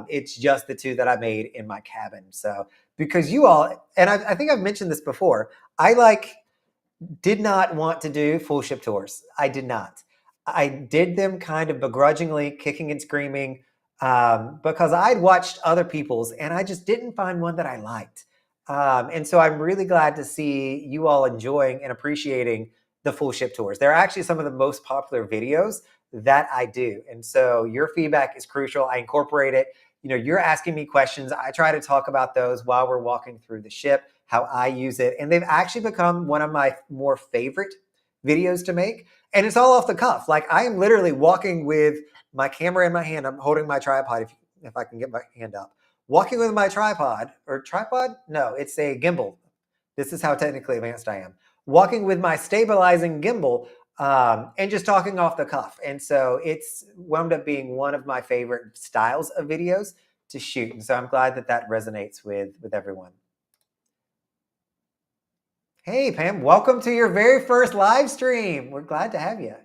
It's just the 2 that I made in my cabin. So because you all, and I think I've mentioned this before, I did not want to do full ship tours. I did not. I did them kind of begrudgingly, kicking and screaming, because I'd watched other people's and I just didn't find one that I liked. And so I'm really glad to see you all enjoying and appreciating the full ship tours. They're actually some of the most popular videos that I do. And so your feedback is crucial. I incorporate it. You're asking me questions. I try to talk about those while we're walking through the ship, how I use it. And they've actually become one of my more favorite videos to make. And it's all off the cuff. Like I am literally walking with my camera in my hand. I'm holding my tripod if I can get my hand up. Walking with my tripod. No, it's a gimbal. This is how technically advanced I am. Walking with my stabilizing gimbal and just talking off the cuff. And so it's wound up being one of my favorite styles of videos to shoot. And so I'm glad that that resonates with everyone. Hey, Pam, welcome to your very first live stream. We're glad to have you.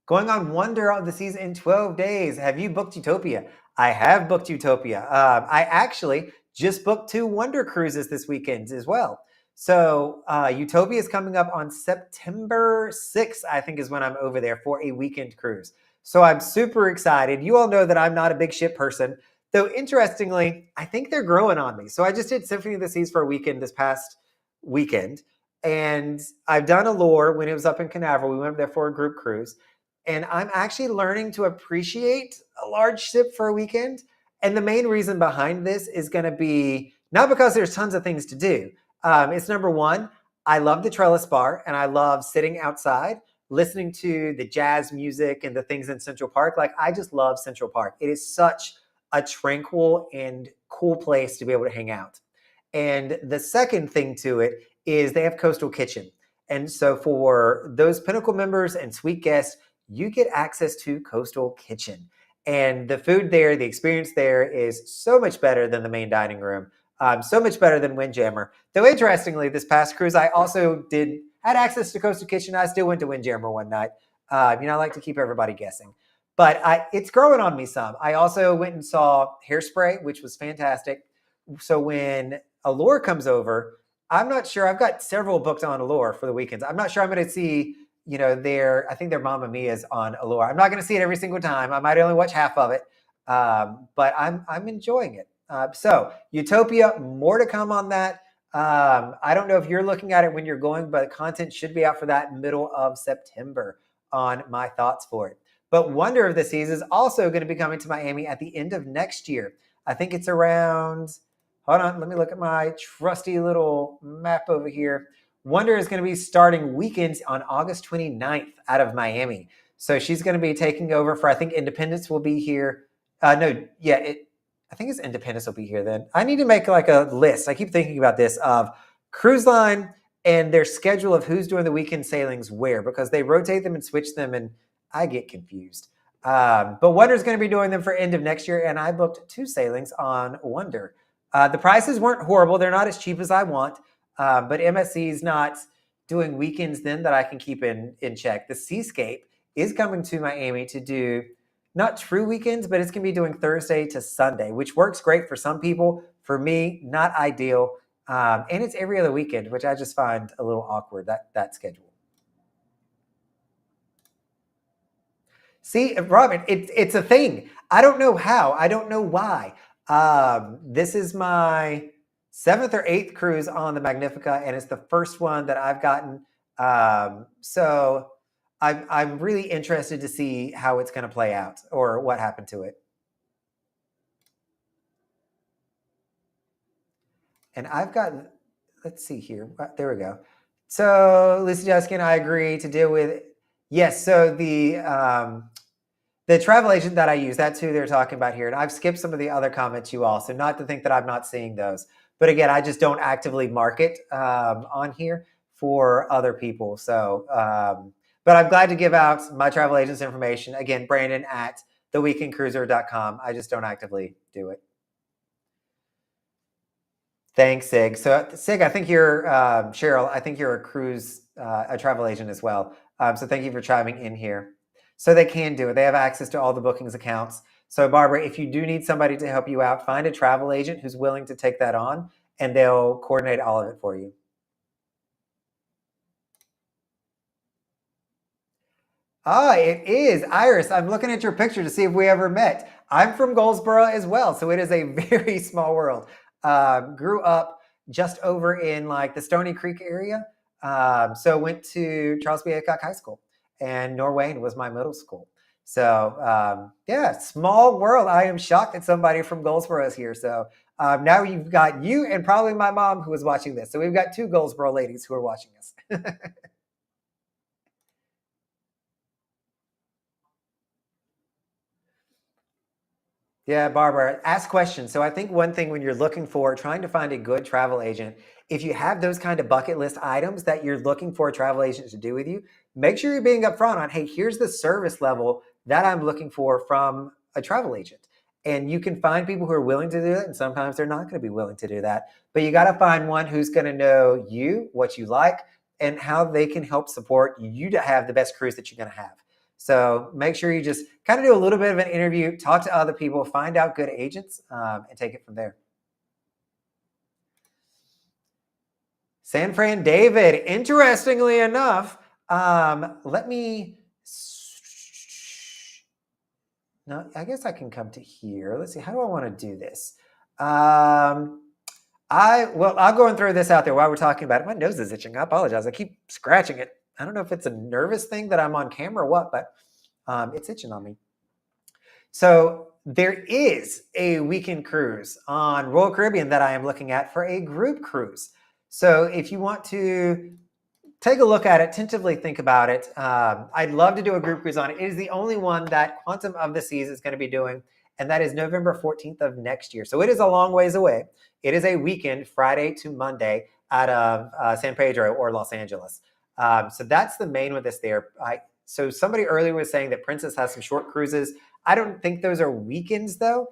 Going on Wonder of the Seas in 12 days. Have you booked Utopia? I have booked Utopia. I actually just booked 2 Wonder cruises this weekend as well. So Utopia is coming up on September 6th, I think is when I'm over there for a weekend cruise. So I'm super excited. You all know that I'm not a big ship person, though interestingly, I think they're growing on me. So I just did Symphony of the Seas for a weekend this past weekend. And I've done Allure when it was up in Canaveral. We went there for a group cruise. And I'm actually learning to appreciate a large ship for a weekend. And the main reason behind this is going to be not because there's tons of things to do. It's number one, I love the trellis bar and I love sitting outside, listening to the jazz music and the things in Central Park. Like I just love Central Park. It is such a tranquil and cool place to be able to hang out. And the second thing to it is they have Coastal Kitchen. And so for those Pinnacle members and suite guests, you get access to Coastal Kitchen. And the food there, the experience there is so much better than the main dining room. So much better than Windjammer. Though interestingly, this past cruise, I also had access to Coastal Kitchen. I still went to Windjammer one night. I like to keep everybody guessing. But it's growing on me some. I also went and saw Hairspray, which was fantastic. So when Allure comes over, I'm not sure. I've got several booked on Allure for the weekends. I'm not sure I'm going to see, I think their Mamma Mia's on Allure. I'm not going to see it every single time. I might only watch half of it, but I'm enjoying it. So Utopia, more to come on that. I don't know if you're looking at it when you're going, but content should be out for that middle of September on my thoughts for it. But Wonder of the Seas is also going to be coming to Miami at the end of next year. I think it's around, hold on, let me look at my trusty little map over here. Wonder is going to be starting weekends on August 29th out of Miami. So she's going to be taking over for, I think Independence will be here. I think it's Independence will be here then. I need to make like a list. I keep thinking about this of cruise line and their schedule of who's doing the weekend sailings where, because they rotate them and switch them and I get confused. But Wonder's going to be doing them for end of next year, and I booked 2 sailings on Wonder. The prices weren't horrible. They're not as cheap as I want, but MSC is not doing weekends then that I can keep in check. The Seascape is coming to Miami to do not true weekends, but it's going to be doing Thursday to Sunday, which works great for some people. For me, not ideal. And it's every other weekend, which I just find a little awkward, that schedule. See, Robin, it's a thing. I don't know how. I don't know why. This is my 7th or 8th cruise on the Magnifica, and it's the first one that I've gotten. So I'm really interested to see how it's going to play out or what happened to it. And I've got, let's see here. There we go. So Lisa Juskin, I agree to deal with. Yes. So the travel agent that I use, that's who they're talking about here. And I've skipped some of the other comments you all, so not to think that I'm not seeing those. But again, I just don't actively market on here for other people. So, but I'm glad to give out my travel agent's information. Again, Brandon at theweekendcruiser.com. I just don't actively do it. Thanks, Sig. So, Sig, I think you're, Cheryl, I think you're a travel agent as well. So thank you for chiming in here. So they can do it. They have access to all the bookings accounts. So Barbara, if you do need somebody to help you out, find a travel agent who's willing to take that on, and they'll coordinate all of it for you. It is. Iris, I'm looking at your picture to see if we ever met. I'm from Goldsboro as well, so it is a very small world. Grew up just over in like the Stony Creek area. So went to Charles B. Aycock High School, and Norwayne was my middle school. So yeah, small world. I am shocked that somebody from Goldsboro is here. So now you've got you and probably my mom who is watching this. So we've got 2 Goldsboro ladies who are watching us. Yeah, Barbara, ask questions. So I think one thing when you're looking for trying to find a good travel agent, if you have those kind of bucket list items that you're looking for a travel agent to do with you, make sure you're being upfront on, hey, here's the service level that I'm looking for from a travel agent. And you can find people who are willing to do that, and sometimes they're not going to be willing to do that. But you got to find one who's going to know you, what you like, and how they can help support you to have the best cruise that you're going to have. So make sure you just kind of do a little bit of an interview, talk to other people, find out good agents, and take it from there. San Fran David, interestingly enough, let me, no, I guess I can come to here. Let's see, how do I want to do this? I'll go and throw this out there while we're talking about it. My nose is itching. I apologize. I keep scratching it. I don't know if it's a nervous thing that I'm on camera or what, but it's itching on me. So there is a weekend cruise on Royal Caribbean that I am looking at for a group cruise. So if you want to take a look at it, tentatively think about it. I'd love to do a group cruise on it. It is the only one that Quantum of the Seas is going to be doing, and that is November 14th of next year. So it is a long ways away. It is a weekend, Friday to Monday, out of San Pedro or Los Angeles. So that's the main one that's there. So somebody earlier was saying that Princess has some short cruises. I don't think those are weekends, though.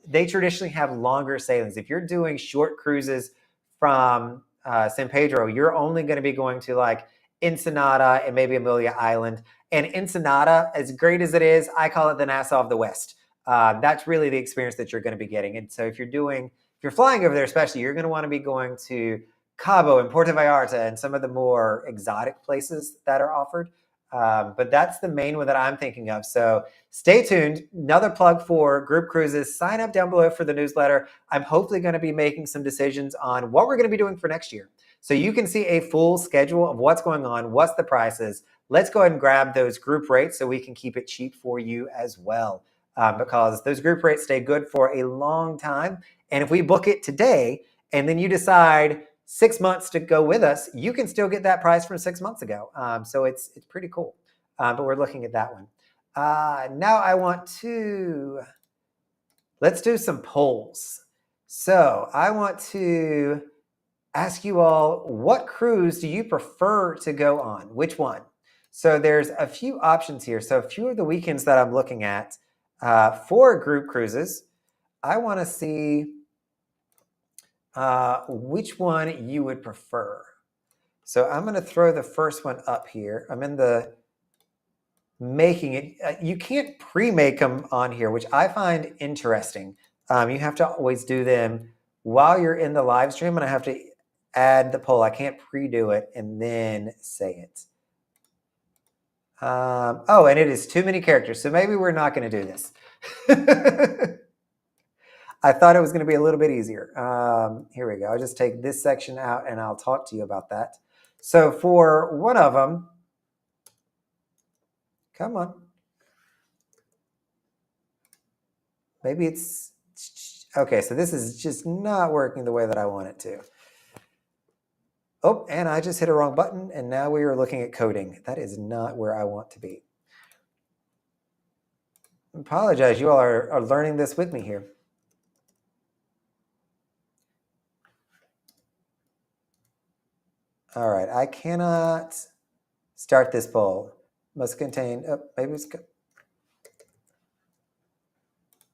They traditionally have longer sailings. If you're doing short cruises from San Pedro, you're only going to be going to like Ensenada and maybe Amelia Island. And Ensenada, as great as it is, I call it the Nassau of the West. That's really the experience that you're going to be getting. And so if you're doing if you're flying over there, especially, you're going to want to be going to Cabo and Puerto Vallarta and some of the more exotic places that are offered. But that's the main one that I'm thinking of. So stay tuned. Another plug for group cruises. Sign up down below for the newsletter. I'm hopefully going to be making some decisions on what we're going to be doing for next year. So you can see a full schedule of what's going on, what's the prices. Let's go ahead and grab those group rates so we can keep it cheap for you as well. Because those group rates stay good for a long time. And if we book it today and then you decide 6 months to go with us, you can still get that price from 6 months ago. So it's pretty cool. But we're looking at that one. Now let's do some polls. So I want to ask you all, what cruise do you prefer to go on? Which one? So there's a few options here. So a few of the weekends that I'm looking at for group cruises, I want to see which one you would prefer. So I'm going to throw the first one up here. I'm in the making it. You can't pre-make them on here, which I find interesting. You have to always do them while you're in the live stream, and I have to add the poll. I can't pre-do it and then say it. Oh, and it is too many characters, so maybe we're not going to do this. I thought it was going to be a little bit easier. Here we go. I'll just take this section out and I'll talk to you about that. So for one of them, come on. Maybe it's, okay, so this is just not working the way that I want it to. Oh, and I just hit a wrong button, and now we are looking at coding. That is not where I want to be. I apologize, you all are learning this with me here. All right, I cannot start this poll. Must contain, oh, maybe it's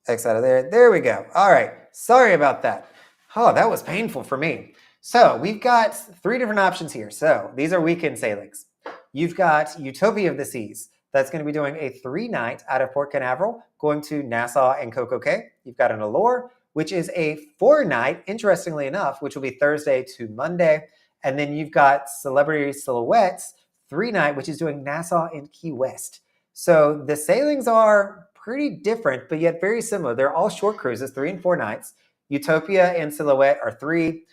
X out of there. There we go. All right, sorry about that. Oh, that was painful for me. So we've got 3 different options here. So these are weekend sailings. You've got Utopia of the Seas. That's going to be doing a 3-night out of Port Canaveral, going to Nassau and Coco Cay. You've got an Allure, which is a 4-night, interestingly enough, which will be Thursday to Monday. And then you've got Celebrity Silhouettes, 3-night, which is doing Nassau and Key West. So the sailings are pretty different, but yet very similar. They're all short cruises, 3 and 4 nights. Utopia and Silhouette are 3.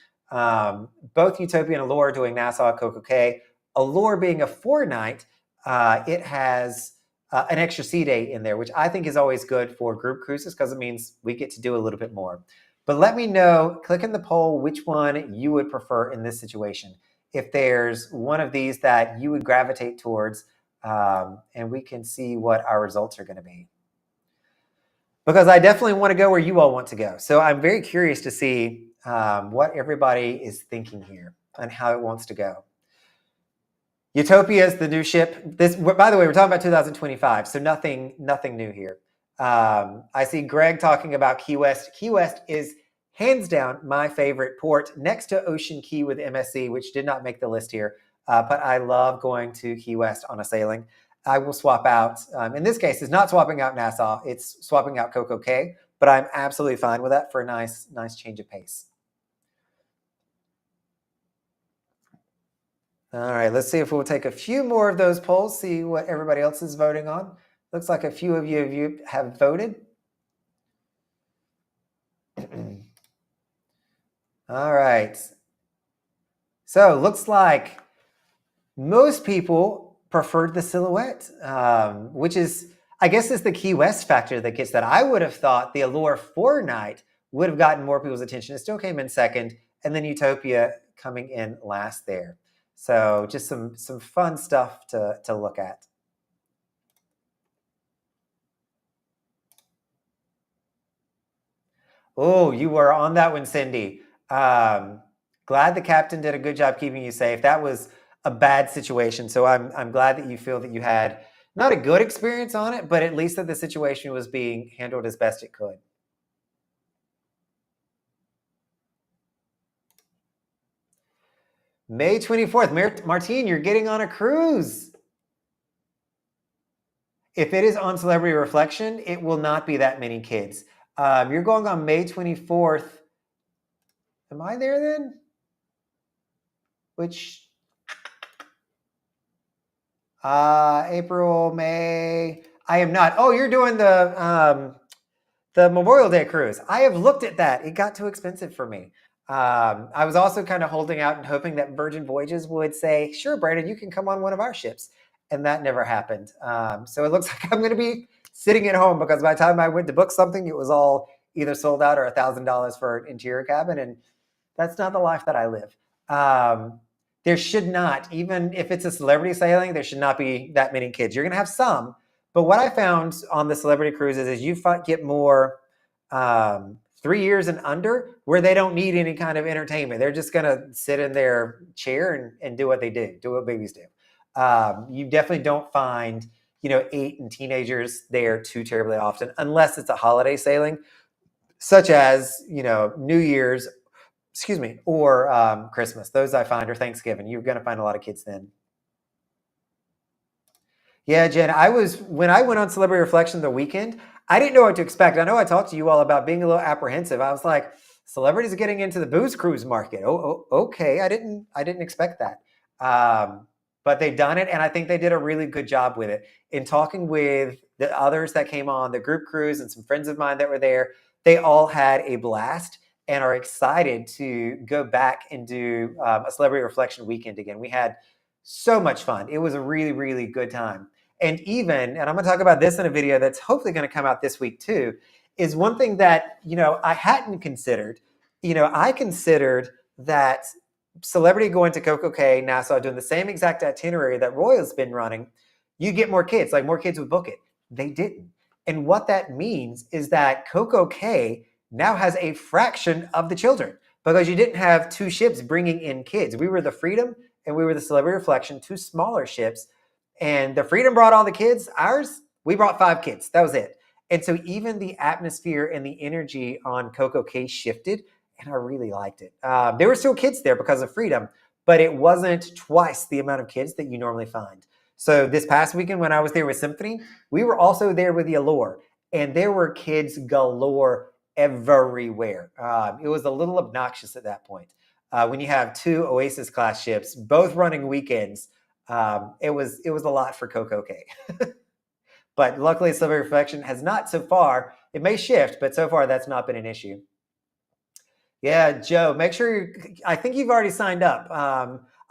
Both Utopia and Allure are doing Nassau, Coco Cay. Allure being a 4-night, it has an extra sea day in there, which I think is always good for group cruises because it means we get to do a little bit more. But let me know, click in the poll, which one you would prefer in this situation. If there's one of these that you would gravitate towards, and we can see what our results are going to be. Because I definitely want to go where you all want to go. So I'm very curious to see what everybody is thinking here and how it wants to go. Utopia is the new ship. This, by the way, we're talking about 2025, so nothing new here. I see Greg talking about Key West. Key West is hands down my favorite port, next to Ocean Key with MSC, which did not make the list here. But I love going to Key West on a sailing. I will swap out, in this case, it's not swapping out Nassau, it's swapping out Coco Cay, but I'm absolutely fine with that for a nice change of pace. All right, let's see if we'll take a few more of those polls, see what everybody else is voting on. Looks like a few of you have voted. All right. So looks like most people preferred the Silhouette, which is, I guess, is the Key West factor that gets that. I would have thought the Allure 4-night would have gotten more people's attention. It still came in second, and then Utopia coming in last there. So just some fun stuff to look at. Oh, you were on that one, Cindy. Glad the captain did a good job keeping you safe. That was a bad situation. So I'm glad that you feel that you had not a good experience on it, but at least that the situation was being handled as best it could. May 24th, Martine, you're getting on a cruise. If it is on Celebrity Reflection, it will not be that many kids. You're going on May 24th. Am I there then? Which April, May. I am not. Oh, you're doing the Memorial Day cruise. I have looked at that. It got too expensive for me. I was also kind of holding out and hoping that Virgin Voyages would say, "Sure, Brandon, you can come on one of our ships," and that never happened. So it looks like I'm going to be sitting at home because by the time I went to book something, it was all either sold out or $1,000 for an interior cabin, and that's not the life that I live. There should not, even if it's a celebrity sailing, there should not be that many kids. You're going to have some, but what I found on the celebrity cruises is you get more 3 years and under where they don't need any kind of entertainment. They're just going to sit in their chair and do what they do what babies do. You definitely don't find 8 and teenagers there too terribly often, unless it's a holiday sailing, such as New Year's, or Christmas. Those I find, or Thanksgiving. You're going to find a lot of kids then. Yeah, Jen, when I went on Celebrity Reflection the weekend, I didn't know what to expect. I know I talked to you all about being a little apprehensive. I was like, celebrities are getting into the booze cruise market. Okay. I didn't expect that. But they've done it, and I think they did a really good job with it. In talking with the others that came on the group cruise and some friends of mine that were there, they all had a blast and are excited to go back and do a Celebrity Reflection weekend again. We had so much fun. It was a really, really good time. And I'm going to talk about this in a video that's hopefully going to come out this week too, is one thing that, I hadn't considered. I considered that Celebrity going to Coco Cay, Nassau, doing the same exact itinerary that Royal's been running, you get more kids, like more kids would book it. They didn't. And what that means is that Coco Cay now has a fraction of the children because you didn't have 2 ships bringing in kids. We were the Freedom and we were the Celebrity Reflection, 2 smaller ships. And the Freedom brought all the kids. Ours, we brought 5 kids. That was it. And so even the atmosphere and the energy on Coco Cay shifted, and I really liked it. There were still kids there because of Freedom, but it wasn't twice the amount of kids that you normally find. So this past weekend when I was there with Symphony, we were also there with the Allure, and there were kids galore everywhere. It was a little obnoxious at that point. When you have 2 Oasis class ships, both running weekends, it was a lot for Coco Cay. But luckily, Celebrity Reflection has not so far. It may shift, but so far that's not been an issue. Yeah, Joe, make sure I think you've already signed up.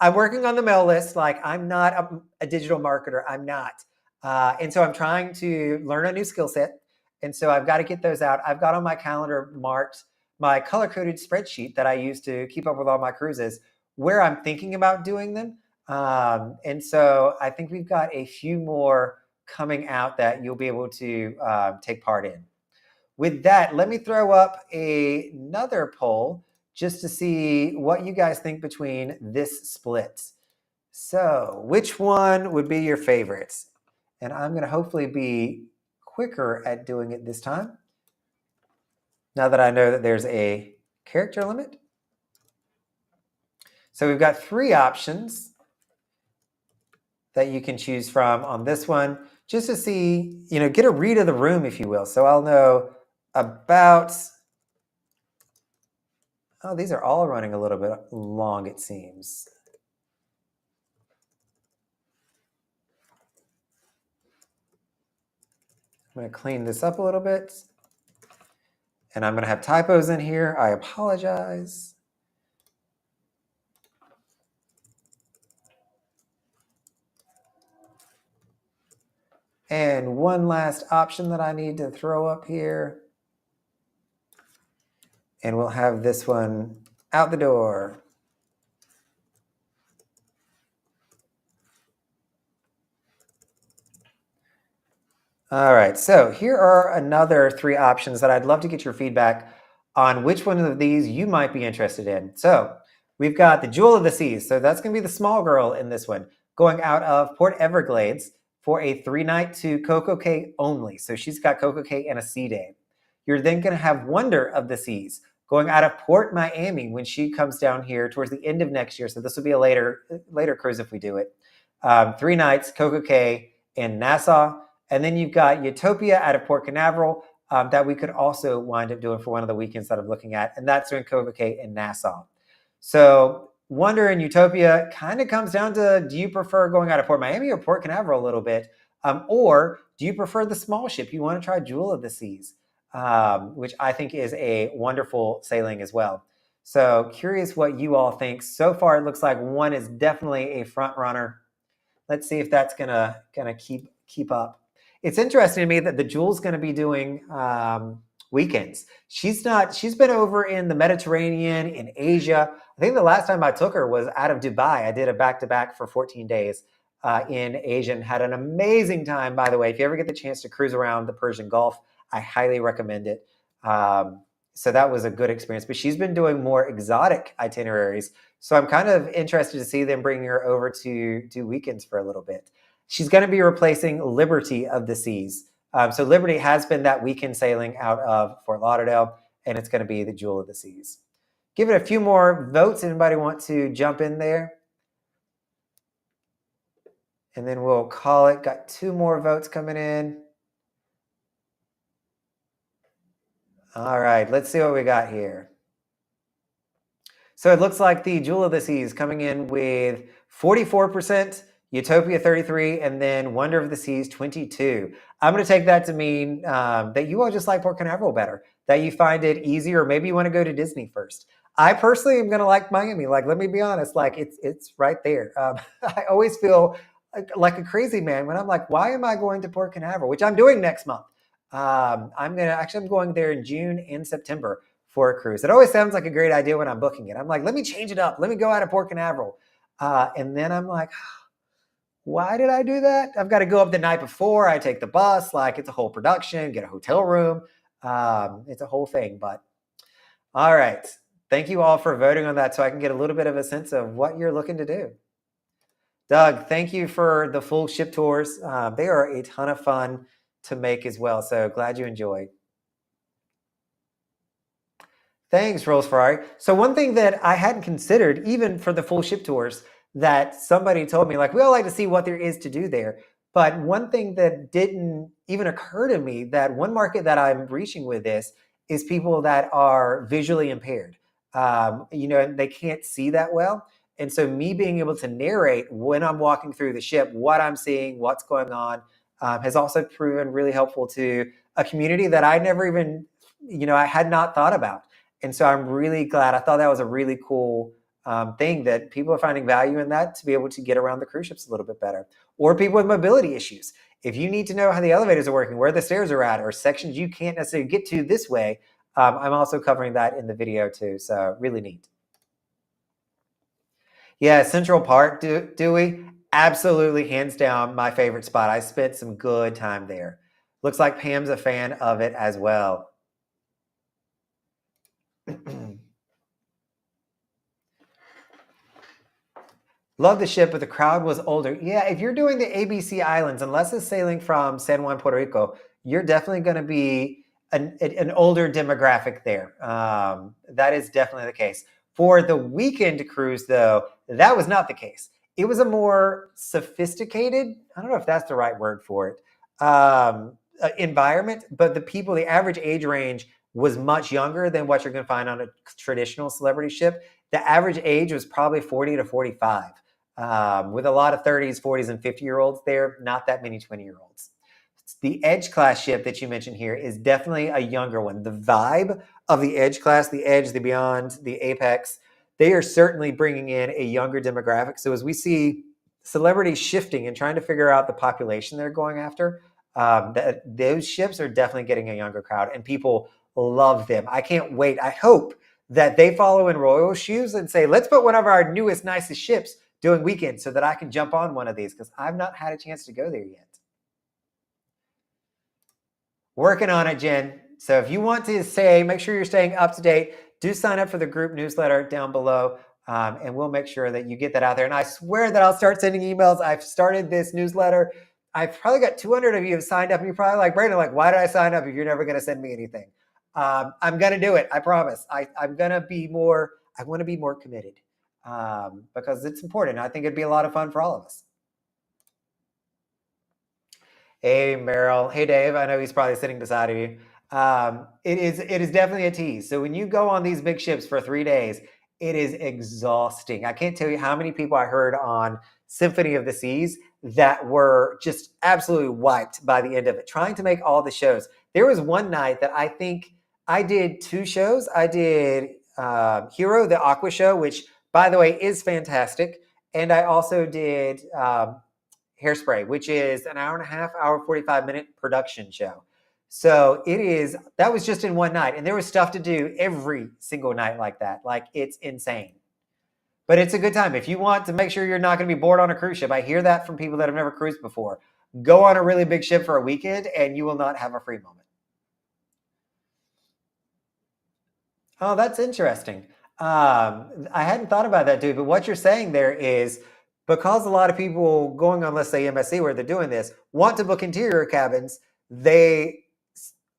I'm working on the mail list. Like, I'm not a digital marketer. I'm not. And so I'm trying to learn a new skill set. And so I've got to get those out. I've got on my calendar marked my color-coded spreadsheet that I use to keep up with all my cruises where I'm thinking about doing them. And so I think we've got a few more coming out that you'll be able to take part in. With that, let me throw up another poll just to see what you guys think between this split. So which one would be your favorites? And I'm going to hopefully be quicker at doing it this time, now that I know that there's a character limit. So we've got 3 options that you can choose from on this one, just to see, get a read of the room, if you will. So I'll know about, these are all running a little bit long, it seems. I'm going to clean this up a little bit. And I'm going to have typos in here. I apologize. And one last option that I need to throw up here. And we'll have this one out the door. All right, so here are another 3 options that I'd love to get your feedback on which one of these you might be interested in. So we've got the Jewel of the Seas. So that's going to be the small girl in this one, going out of Port Everglades for a 3-night to Coco Cay only. So she's got Coco Cay and a sea day. You're then going to have Wonder of the Seas going out of Port Miami when she comes down here towards the end of next year. So this will be a later cruise if we do it. 3 nights, Coco Cay and Nassau. And then you've got Utopia out of Port Canaveral, that we could also wind up doing for one of the weekends that I'm looking at, and that's doing Covacate in Nassau. So Wonder and Utopia kind of comes down to, do you prefer going out of Port Miami or Port Canaveral a little bit? Or do you prefer the small ship? You want to try Jewel of the Seas, which I think is a wonderful sailing as well. So curious what you all think. So far, it looks like one is definitely a front runner. Let's see if that's gonna keep up. It's interesting to me that the Jewel's going to be doing weekends. She's been over in the Mediterranean, in Asia. I think the last time I took her was out of Dubai. I did a back-to-back for 14 days in Asia and had an amazing time, by the way. If you ever get the chance to cruise around the Persian Gulf, I highly recommend it. So that was a good experience. But she's been doing more exotic itineraries. So I'm kind of interested to see them bring her over to do weekends for a little bit. She's going to be replacing Liberty of the Seas. So Liberty has been that weekend sailing out of Fort Lauderdale, and it's going to be the Jewel of the Seas. Give it a few more votes. Anybody want to jump in there? And then we'll call it. Got 2 more votes coming in. All right, let's see what we got here. So it looks like the Jewel of the Seas coming in with 44%, Utopia 33%, and then Wonder of the Seas 22%. I'm going to take that to mean that you all just like Port Canaveral better, that you find it easier, or maybe you want to go to Disney first. I personally am going to like Miami. Like, let me be honest, like it's right there. I always feel like a crazy man when I'm like, why am I going to Port Canaveral, which I'm doing next month. I'm going there in June and September for a cruise. It always sounds like a great idea when I'm booking it. I'm like, let me change it up. Let me go out of Port Canaveral. And then I'm like, why did I do that? I've got to go up the night before. I take the bus. Like, it's a whole production, get a hotel room. It's a whole thing. But all right. Thank you all for voting on that so I can get a little bit of a sense of what you're looking to do. Doug, thank you for the full ship tours. They are a ton of fun to make as well. So glad you enjoyed. Thanks, Rolls Ferrari. So one thing that I hadn't considered, even for the full ship tours, that somebody told me, like, we all like to see what there is to do there. But one thing that didn't even occur to me, that one market that I'm reaching with this is people that are visually impaired. They can't see that well. And so me being able to narrate when I'm walking through the ship, what I'm seeing, what's going on, has also proven really helpful to a community that I never even, I had not thought about. And so I'm really glad. I thought that was a really cool thing, that people are finding value in that, to be able to get around the cruise ships a little bit better. Or people with mobility issues. If you need to know how the elevators are working, where the stairs are at, or sections you can't necessarily get to this way, I'm also covering that in the video too. So really neat. Yeah, Central Park, Dewey, absolutely hands down my favorite spot. I spent some good time there. Looks like Pam's a fan of it as well. Love the ship, but the crowd was older. Yeah, if you're doing the ABC Islands, unless it's sailing from San Juan, Puerto Rico, you're definitely going to be an older demographic there. That is definitely the case. For the weekend cruise, though, that was not the case. It was a more sophisticated, I don't know if that's the right word for it, environment, but the average age range was much younger than what you're going to find on a traditional celebrity ship. The average age was probably 40 to 45. With a lot of 30s, 40s, and 50-year-olds there, not that many 20-year-olds. The Edge class ship that you mentioned here is definitely a younger one. The vibe of the Edge class, the Edge, the Beyond, the Apex, they are certainly bringing in a younger demographic. So as we see celebrities shifting and trying to figure out the population they're going after, those ships are definitely getting a younger crowd, and people love them. I can't wait. I hope that they follow in Royal's shoes and say, let's put one of our newest, nicest ships doing weekends so that I can jump on one of these, because I've not had a chance to go there yet. Working on it, Jen. So if you want to make sure you're staying up to date, do sign up for the group newsletter down below, and we'll make sure that you get that out there. And I swear that I'll start sending emails. I've started this newsletter. I've probably got 200 of you have signed up. And you're probably like, Brandon, why did I sign up if you're never going to send me anything? I'm going to do it. I promise. I'm going to be more, I want to be more committed. Because it's important. I think it'd be a lot of fun for all of us. Hey, Meryl. Hey, Dave. I know he's probably sitting beside of you. It is definitely a tease. So when you go on these big ships for 3 days, it is exhausting. I can't tell you how many people I heard on Symphony of the Seas that were just absolutely wiped by the end of it, trying to make all the shows. There was one night that I think I did 2 shows. I did Hero, the Aqua show, which, by the way, is fantastic. And I also did Hairspray, which is an hour and a half, hour 45-minute production show. So that was just in one night. And there was stuff to do every single night like that. Like, it's insane. But it's a good time. If you want to make sure you're not going to be bored on a cruise ship, I hear that from people that have never cruised before. Go on a really big ship for a weekend and you will not have a free moment. Oh, that's interesting. I hadn't thought about that, dude. But what you're saying there is, because a lot of people going on, let's say MSC, where they're doing this, want to book interior cabins, they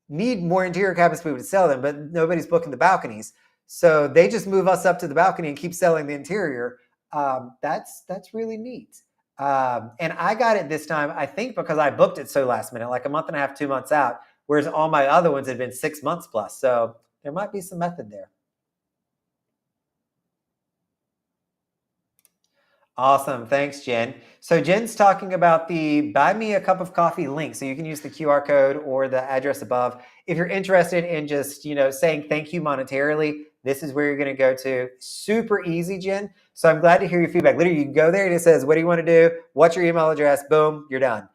need more interior cabins to be able to sell them, but nobody's booking the balconies. So they just move us up to the balcony and keep selling the interior. That's really neat. And I got it this time, I think, because I booked it so last minute, like a month and a half, 2 months out, whereas all my other ones had been 6 months plus. So there might be some method there. Awesome. Thanks, Jen. So Jen's talking about the Buy Me a Cup of Coffee link. So you can use the QR code or the address above. If you're interested in just, saying thank you monetarily, this is where you're going to go to. Super easy, Jen. So I'm glad to hear your feedback. Literally, you can go there and it says, what do you want to do? What's your email address? Boom, you're done.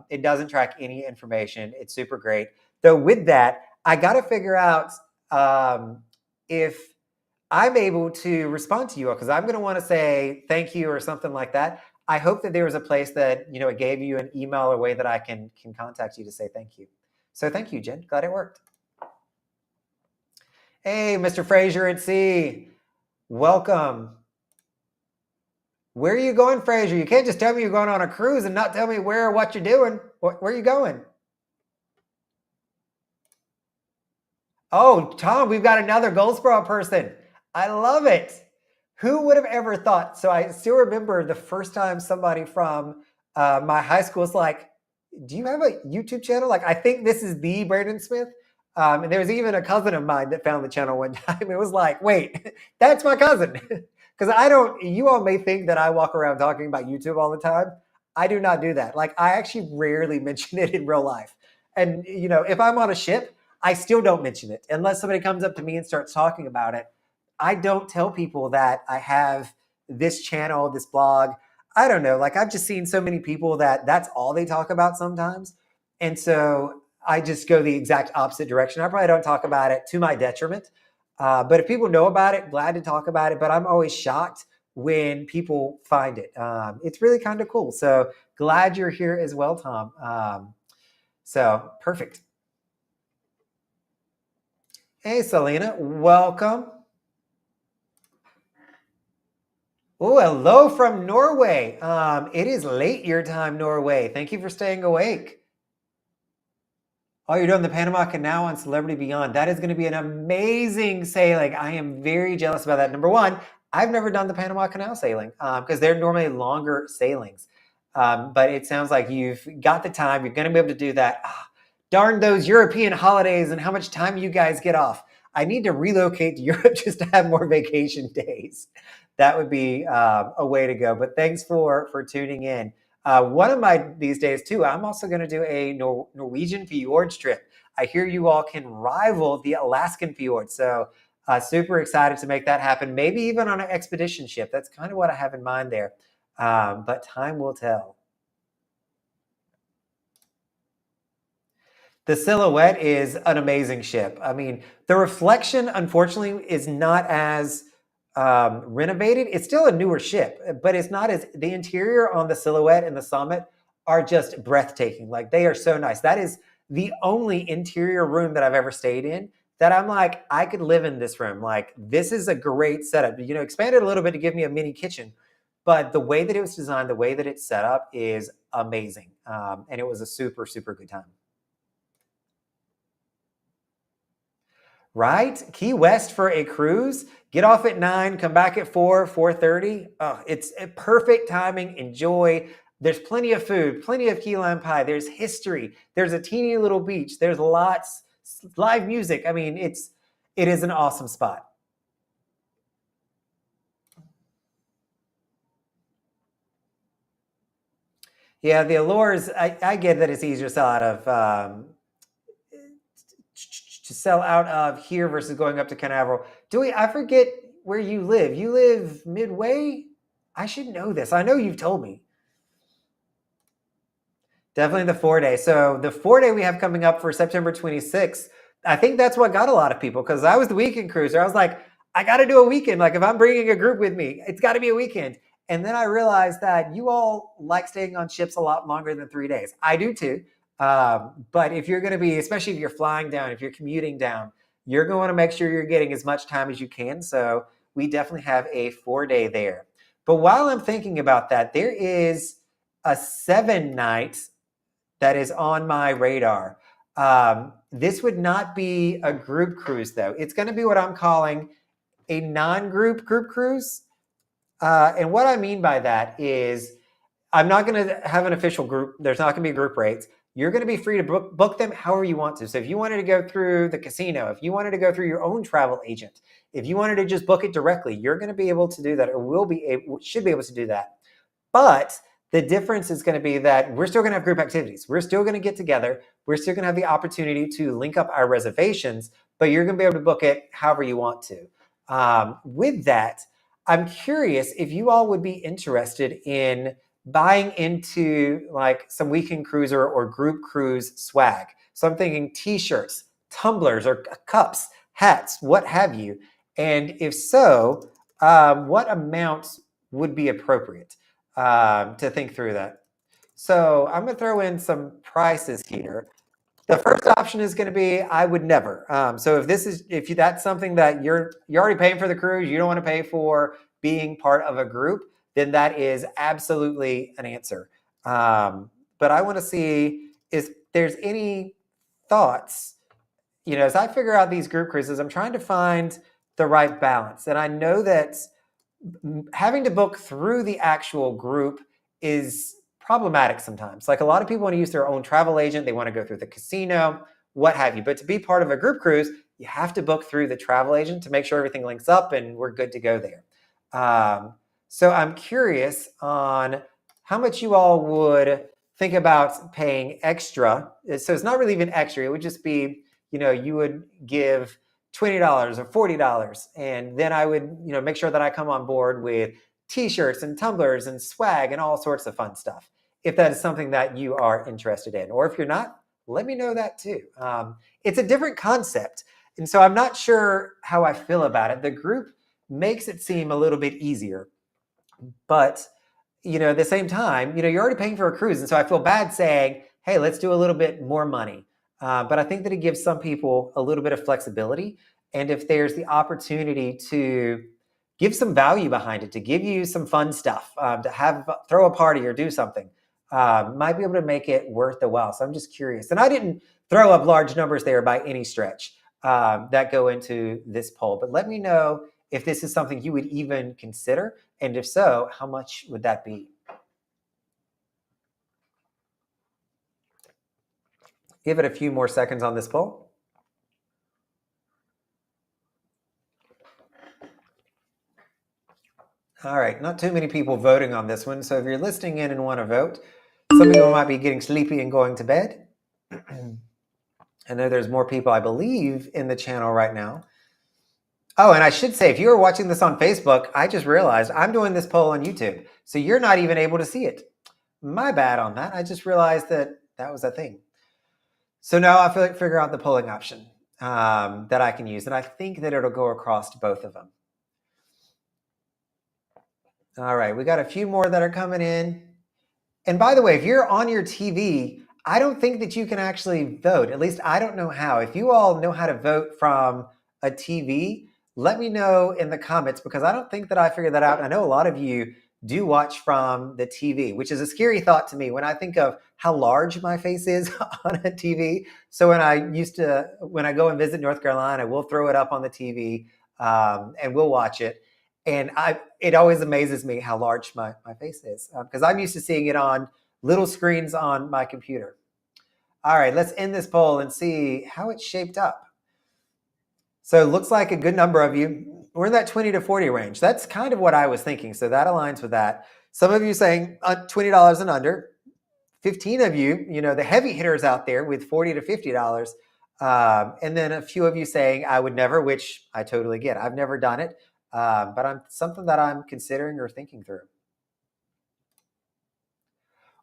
It doesn't track any information. It's super great. Though with that, I got to figure out if I'm able to respond to you because I'm going to want to say thank you or something like that. I hope that there was a place that, it gave you an email or way that I can contact you to say thank you. So thank you, Jen. Glad it worked. Hey, Mr. Fraser at Sea. Welcome. Where are you going, Fraser? You can't just tell me you're going on a cruise and not tell me where or what you're doing. Where are you going? Oh, Tom, we've got another Goldsboro person. I love it. Who would have ever thought? So I still remember the first time somebody from my high school was like, do you have a YouTube channel? Like, I think this is the Brandon Smith. And there was even a cousin of mine that found the channel one time. It was like, wait, that's my cousin. Because you all may think that I walk around talking about YouTube all the time. I do not do that. Like, I actually rarely mention it in real life. And, if I'm on a ship, I still don't mention it unless somebody comes up to me and starts talking about it. I don't tell people that I have this channel, this blog. I don't know. Like, I've just seen so many people that's all they talk about sometimes. And so I just go the exact opposite direction. I probably don't talk about it to my detriment. But if people know about it, glad to talk about it. But I'm always shocked when people find it. It's really kind of cool. So glad you're here as well, Tom. So perfect. Hey, Selena, welcome. Oh, hello from Norway. It is late your time, Norway. Thank you for staying awake. Oh, you're doing the Panama Canal on Celebrity Beyond. That is going to be an amazing sailing. I am very jealous about that. Number one, I've never done the Panama Canal sailing because they're normally longer sailings. But it sounds like you've got the time. You're going to be able to do that. Darn those European holidays and how much time you guys get off. I need to relocate to Europe just to have more vacation days. That would be a way to go. But thanks for tuning in. One of these days too, I'm also going to do a Norwegian fjords trip. I hear you all can rival the Alaskan fjords. So super excited to make that happen. Maybe even on an expedition ship. That's kind of what I have in mind there. But time will tell. The Silhouette is an amazing ship. I mean, the Reflection, unfortunately, is not as renovated. It's still a newer ship, but it's not as the interior on the Silhouette and the Summit are just breathtaking. Like, they are so nice. That is the only interior room that I've ever stayed in that I'm like, I could live in this room. Like, this is a great setup. Expanded a little bit to give me a mini kitchen, but the way that it was designed, the way that it's set up is amazing. And it was a super, super good time. Right? Key West for a cruise. Get off at 9, come back at 4, 4:30. Oh, it's a perfect timing. Enjoy. There's plenty of food, plenty of key lime pie. There's history. There's a teeny little beach. There's lots live music. I mean, it is an awesome spot. Yeah, the Allures, I get that it's easier to sell out of here versus going up to Canaveral. I forget where you live. You live midway? I should know this. I know you've told me. Definitely the 4-day. So the 4-day we have coming up for September 26th, I think that's what got a lot of people, because I was the weekend cruiser. I was like, I got to do a weekend. Like, if I'm bringing a group with me, it's got to be a weekend. And then I realized that you all like staying on ships a lot longer than 3 days. I do too. But if you're going to be, especially if you're flying down, if you're commuting down, you're going to make sure you're getting as much time as you can. So we definitely have a 4-day there. But while I'm thinking about that, there is a 7-night that is on my radar. This would not be a group cruise, though. It's going to be what I'm calling a non-group group cruise. And what I mean by that is I'm not going to have an official group. There's not going to be group rates. You're going to be free to book them however you want to. So if you wanted to go through the casino, if you wanted to go through your own travel agent, if you wanted to just book it directly, you're going to be able to do that, or should be able to do that. But the difference is going to be that we're still going to have group activities. We're still going to get together. We're still going to have the opportunity to link up our reservations, but you're going to be able to book it however you want to. With that, I'm curious if you all would be interested in buying into like some weekend cruiser or group cruise swag. So I'm thinking t-shirts, tumblers, or cups, hats, what have you. And if so, what amounts would be appropriate? To think through that. So I'm going to throw in some prices here. The first option is going to be I would never. So if that's something that you're already paying for the cruise, you don't want to pay for being part of a group, then that is absolutely an answer. But I want to see if there's any thoughts. As I figure out these group cruises, I'm trying to find the right balance, and I know that having to book through the actual group is problematic sometimes. Like, a lot of people want to use their own travel agent. They want to go through the casino, what have you. But to be part of a group cruise, you have to book through the travel agent to make sure everything links up and we're good to go there. So I'm curious on how much you all would think about paying extra. So it's not really even extra. It would just be, you would give $20 or $40, and then I would make sure that I come on board with t-shirts and tumblers and swag and all sorts of fun stuff, if that is something that you are interested in. Or if you're not, let me know that too. It's a different concept, and so I'm not sure how I feel about it. The group makes it seem a little bit easier, but at the same time, you're already paying for a cruise, and so I feel bad saying, hey, let's do a little bit more money. But I think that it gives some people a little bit of flexibility. And if there's the opportunity to give some value behind it, to give you some fun stuff, to throw a party or do something, might be able to make it worth the while. So I'm just curious. And I didn't throw up large numbers there by any stretch that go into this poll. But let me know if this is something you would even consider. And if so, how much would that be? Give it a few more seconds on this poll. All right, not too many people voting on this one. So if you're listening in and want to vote, some of you might be getting sleepy and going to bed. I know there's more people, I believe, in the channel right now. Oh, and I should say, if you are watching this on Facebook, I just realized I'm doing this poll on YouTube. So you're not even able to see it. My bad on that. I just realized that was a thing. So now I figure out the polling option that I can use. And I think that it'll go across to both of them. All right, we got a few more that are coming in. And by the way, if you're on your TV, I don't think that you can actually vote. At least I don't know how. If you all know how to vote from a TV, let me know in the comments, because I don't think that I figured that out. I know a lot of you do watch from the TV, which is a scary thought to me when I think of how large my face is on a TV. So when I go and visit North Carolina, we'll throw it up on the TV and we'll watch it. And it always amazes me how large my face is, because I'm used to seeing it on little screens on my computer. All right, let's end this poll and see how it's shaped up. So it looks like a good number of you, we're in that 20 to 40 range. That's kind of what I was thinking. So that aligns with that. Some of you saying $20 and under. 15 of you, the heavy hitters out there with $40 to $50. And then a few of you saying I would never, which I totally get. I've never done it, but something that I'm considering or thinking through.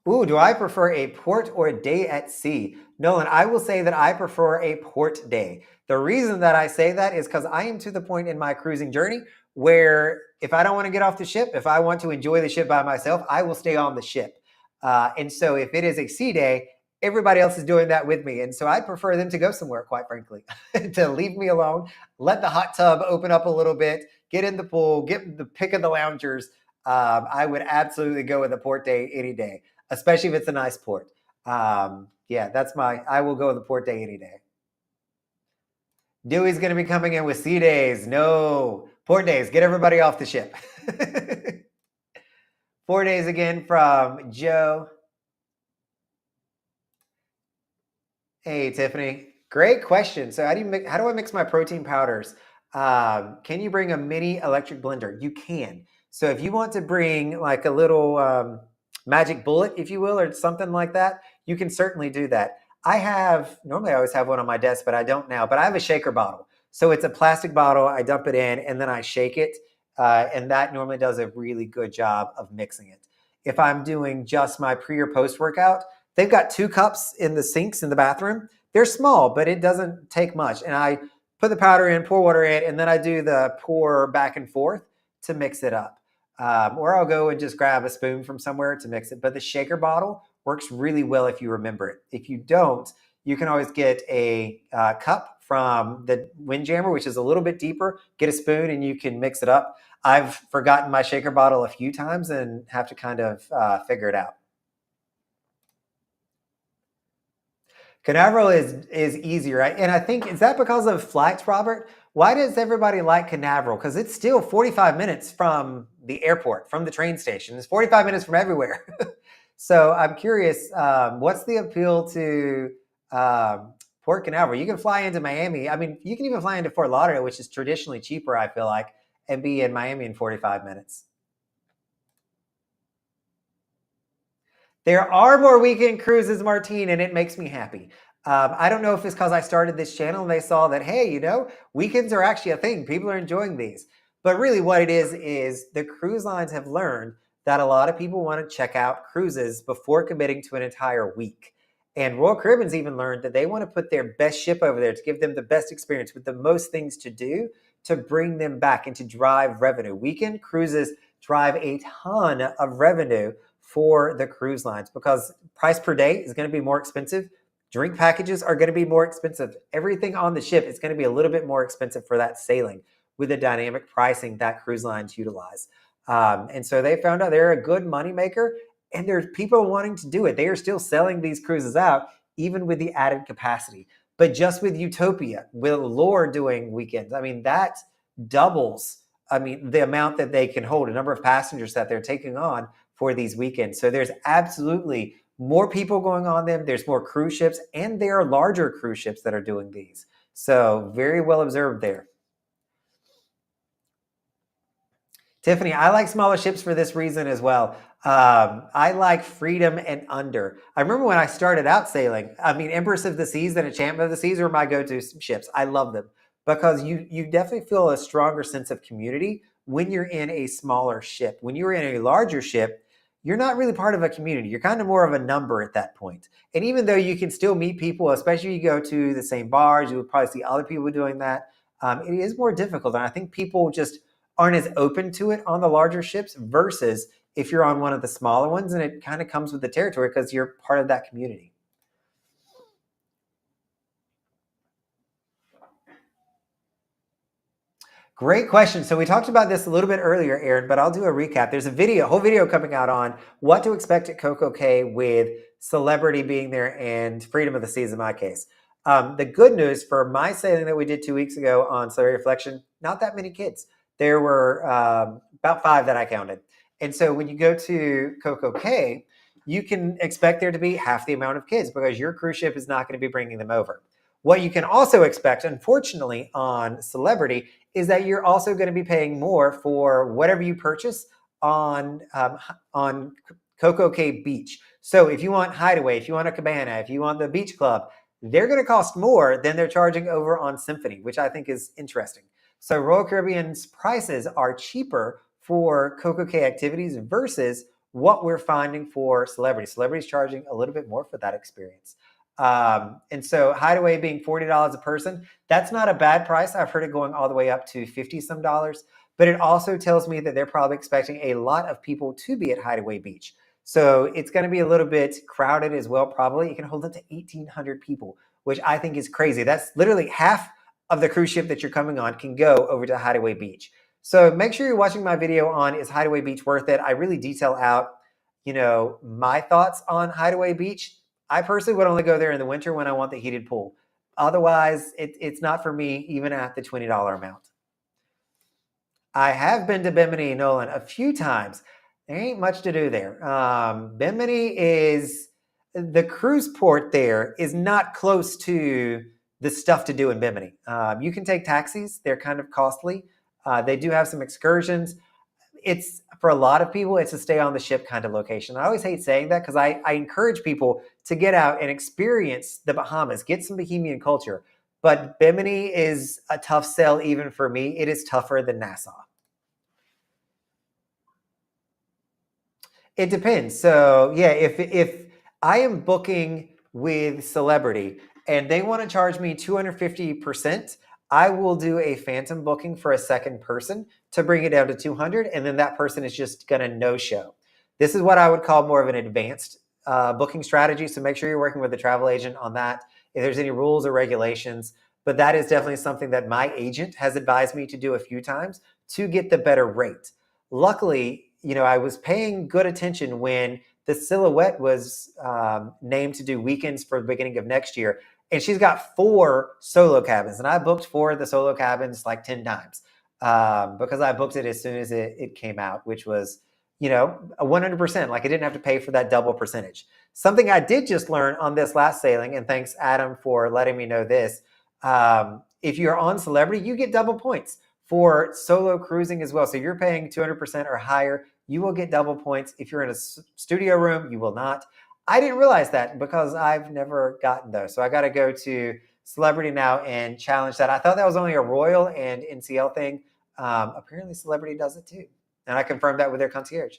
Ooh, do I prefer a port or a day at sea? Nolan, I will say that I prefer a port day. The reason that I say that is because I am to the point in my cruising journey where if I don't want to get off the ship, if I want to enjoy the ship by myself, I will stay on the ship. And so if it is a sea day, everybody else is doing that with me. And so I'd prefer them to go somewhere, quite frankly, to leave me alone, let the hot tub open up a little bit, get in the pool, get the pick of the loungers. I would absolutely go with a port day any day, especially if it's a nice port. Yeah, I will go with the port day any day. Dewey's going to be coming in with sea days. No, port days. Get everybody off the ship. 4 days again from Joe. Hey, Tiffany. Great question. So how do I mix my protein powders? Can you bring a mini electric blender? You can. So if you want to bring like a little magic bullet, if you will, or something like that, you can certainly do that. Normally I always have one on my desk, but I don't now, but I have a shaker bottle. So it's a plastic bottle. I dump it in and then I shake it. And that normally does a really good job of mixing it. If I'm doing just my pre or post workout, they've got 2 cups in the sinks in the bathroom. They're small, but it doesn't take much. And I put the powder in, pour water in, and then I do the pour back and forth to mix it up. Or I'll go and just grab a spoon from somewhere to mix it. But the shaker bottle works really well if you remember it. If you don't, you can always get a cup from the Windjammer, which is a little bit deeper. Get a spoon and you can mix it up. I've forgotten my shaker bottle a few times and have to kind of figure it out. Canaveral is easier, right? And I think, is that because of flights, Robert? Why does everybody like Canaveral? Because it's still 45 minutes from the airport, from the train station. It's 45 minutes from everywhere. So I'm curious, what's the appeal to Port Canaveral? You can fly into Miami. I mean, you can even fly into Fort Lauderdale, which is traditionally cheaper, I feel like, and be in Miami in 45 minutes. There are more weekend cruises, Martine, and it makes me happy. I don't know if it's because I started this channel and they saw that, hey, weekends are actually a thing. People are enjoying these. But really what it is the cruise lines have learned that a lot of people want to check out cruises before committing to an entire week. And Royal Caribbean's even learned that they want to put their best ship over there to give them the best experience with the most things to do to bring them back and to drive revenue. Weekend cruises drive a ton of revenue for the cruise lines because price per day is going to be more expensive. Drink packages are going to be more expensive. Everything on the ship is going to be a little bit more expensive for that sailing with the dynamic pricing that cruise lines utilize. And so they found out they're a good moneymaker and there's people wanting to do it. They are still selling these cruises out, even with the added capacity. But just with Utopia, with Allure doing weekends, I mean, that doubles, the amount that they can hold, a number of passengers that they're taking on for these weekends. So there's absolutely more people going on them. There's more cruise ships, and there are larger cruise ships that are doing these. So very well observed there. Tiffany, I like smaller ships for this reason as well. I like freedom and under. I remember when I started out sailing, Empress of the Seas and Enchantment of the Seas were my go-to ships. I love them because you definitely feel a stronger sense of community when you're in a smaller ship. When you're in a larger ship, you're not really part of a community. You're kind of more of a number at that point. And even though you can still meet people, especially if you go to the same bars, you would probably see other people doing that. It is more difficult. And I think people just aren't as open to it on the larger ships versus if you're on one of the smaller ones, and it kind of comes with the territory because you're part of that community. Great question. So we talked about this a little bit earlier, Aaron, but I'll do a recap. There's a whole video coming out on what to expect at Coco Cay with celebrity being there and freedom of the seas in my case. The good news for my sailing that we did 2 weeks ago on Celebrity Reflection, not that many kids. There were about 5 that I counted. And so when you go to Coco Cay, you can expect there to be half the amount of kids because your cruise ship is not going to be bringing them over. What you can also expect, unfortunately, on Celebrity is that you're also going to be paying more for whatever you purchase on Coco Cay Beach. So if you want Hideaway, if you want a cabana, if you want the beach club, they're going to cost more than they're charging over on Symphony, which I think is interesting. So Royal Caribbean's prices are cheaper for Coco Cay activities versus what we're finding for Celebrity. Celebrity's charging a little bit more for that experience. And so Hideaway being $40 a person, that's not a bad price. I've heard it going all the way up to 50 some dollars, but it also tells me that they're probably expecting a lot of people to be at Hideaway Beach. So it's going to be a little bit crowded as well. Probably it can hold up to 1,800 people, which I think is crazy. That's literally half of the cruise ship that you're coming on can go over to Hideaway Beach. So make sure you're watching my video on Is Hideaway Beach Worth It? I really detail out, my thoughts on Hideaway Beach. I personally would only go there in the winter when I want the heated pool. Otherwise, it's not for me, even at the $20 amount. I have been to Bimini, Nolan, a few times. There ain't much to do there. Bimini is, the cruise port there is not close to the stuff to do in Bimini. You can take taxis. They're kind of costly. They do have some excursions. It's, for a lot of people, it's a stay on the ship kind of location. I always hate saying that because I encourage people to get out and experience the Bahamas, get some Bahamian culture. But Bimini is a tough sell even for me. It is tougher than Nassau. It depends. So yeah, if I am booking with Celebrity and they want to charge me 250%, I will do a phantom booking for a second person to bring it down to 200, and then that person is just going to no-show. This is what I would call more of an advanced booking strategy, so make sure you're working with a travel agent on that, if there's any rules or regulations. But that is definitely something that my agent has advised me to do a few times to get the better rate. Luckily, I was paying good attention when the Silhouette was named to do weekends for the beginning of next year. And she's got 4 solo cabins. And I booked 4 of the solo cabins like 10 times because I booked it as soon as it came out, which was, a 100%. Like I didn't have to pay for that double percentage. Something I did just learn on this last sailing, and thanks, Adam, for letting me know this. If you're on Celebrity, you get double points for solo cruising as well. So you're paying 200% or higher, you will get double points. If you're in a studio room, you will not. I didn't realize that because I've never gotten those. So I got to go to Celebrity now and challenge that. I thought that was only a Royal and NCL thing. Apparently Celebrity does it too. And I confirmed that with their concierge.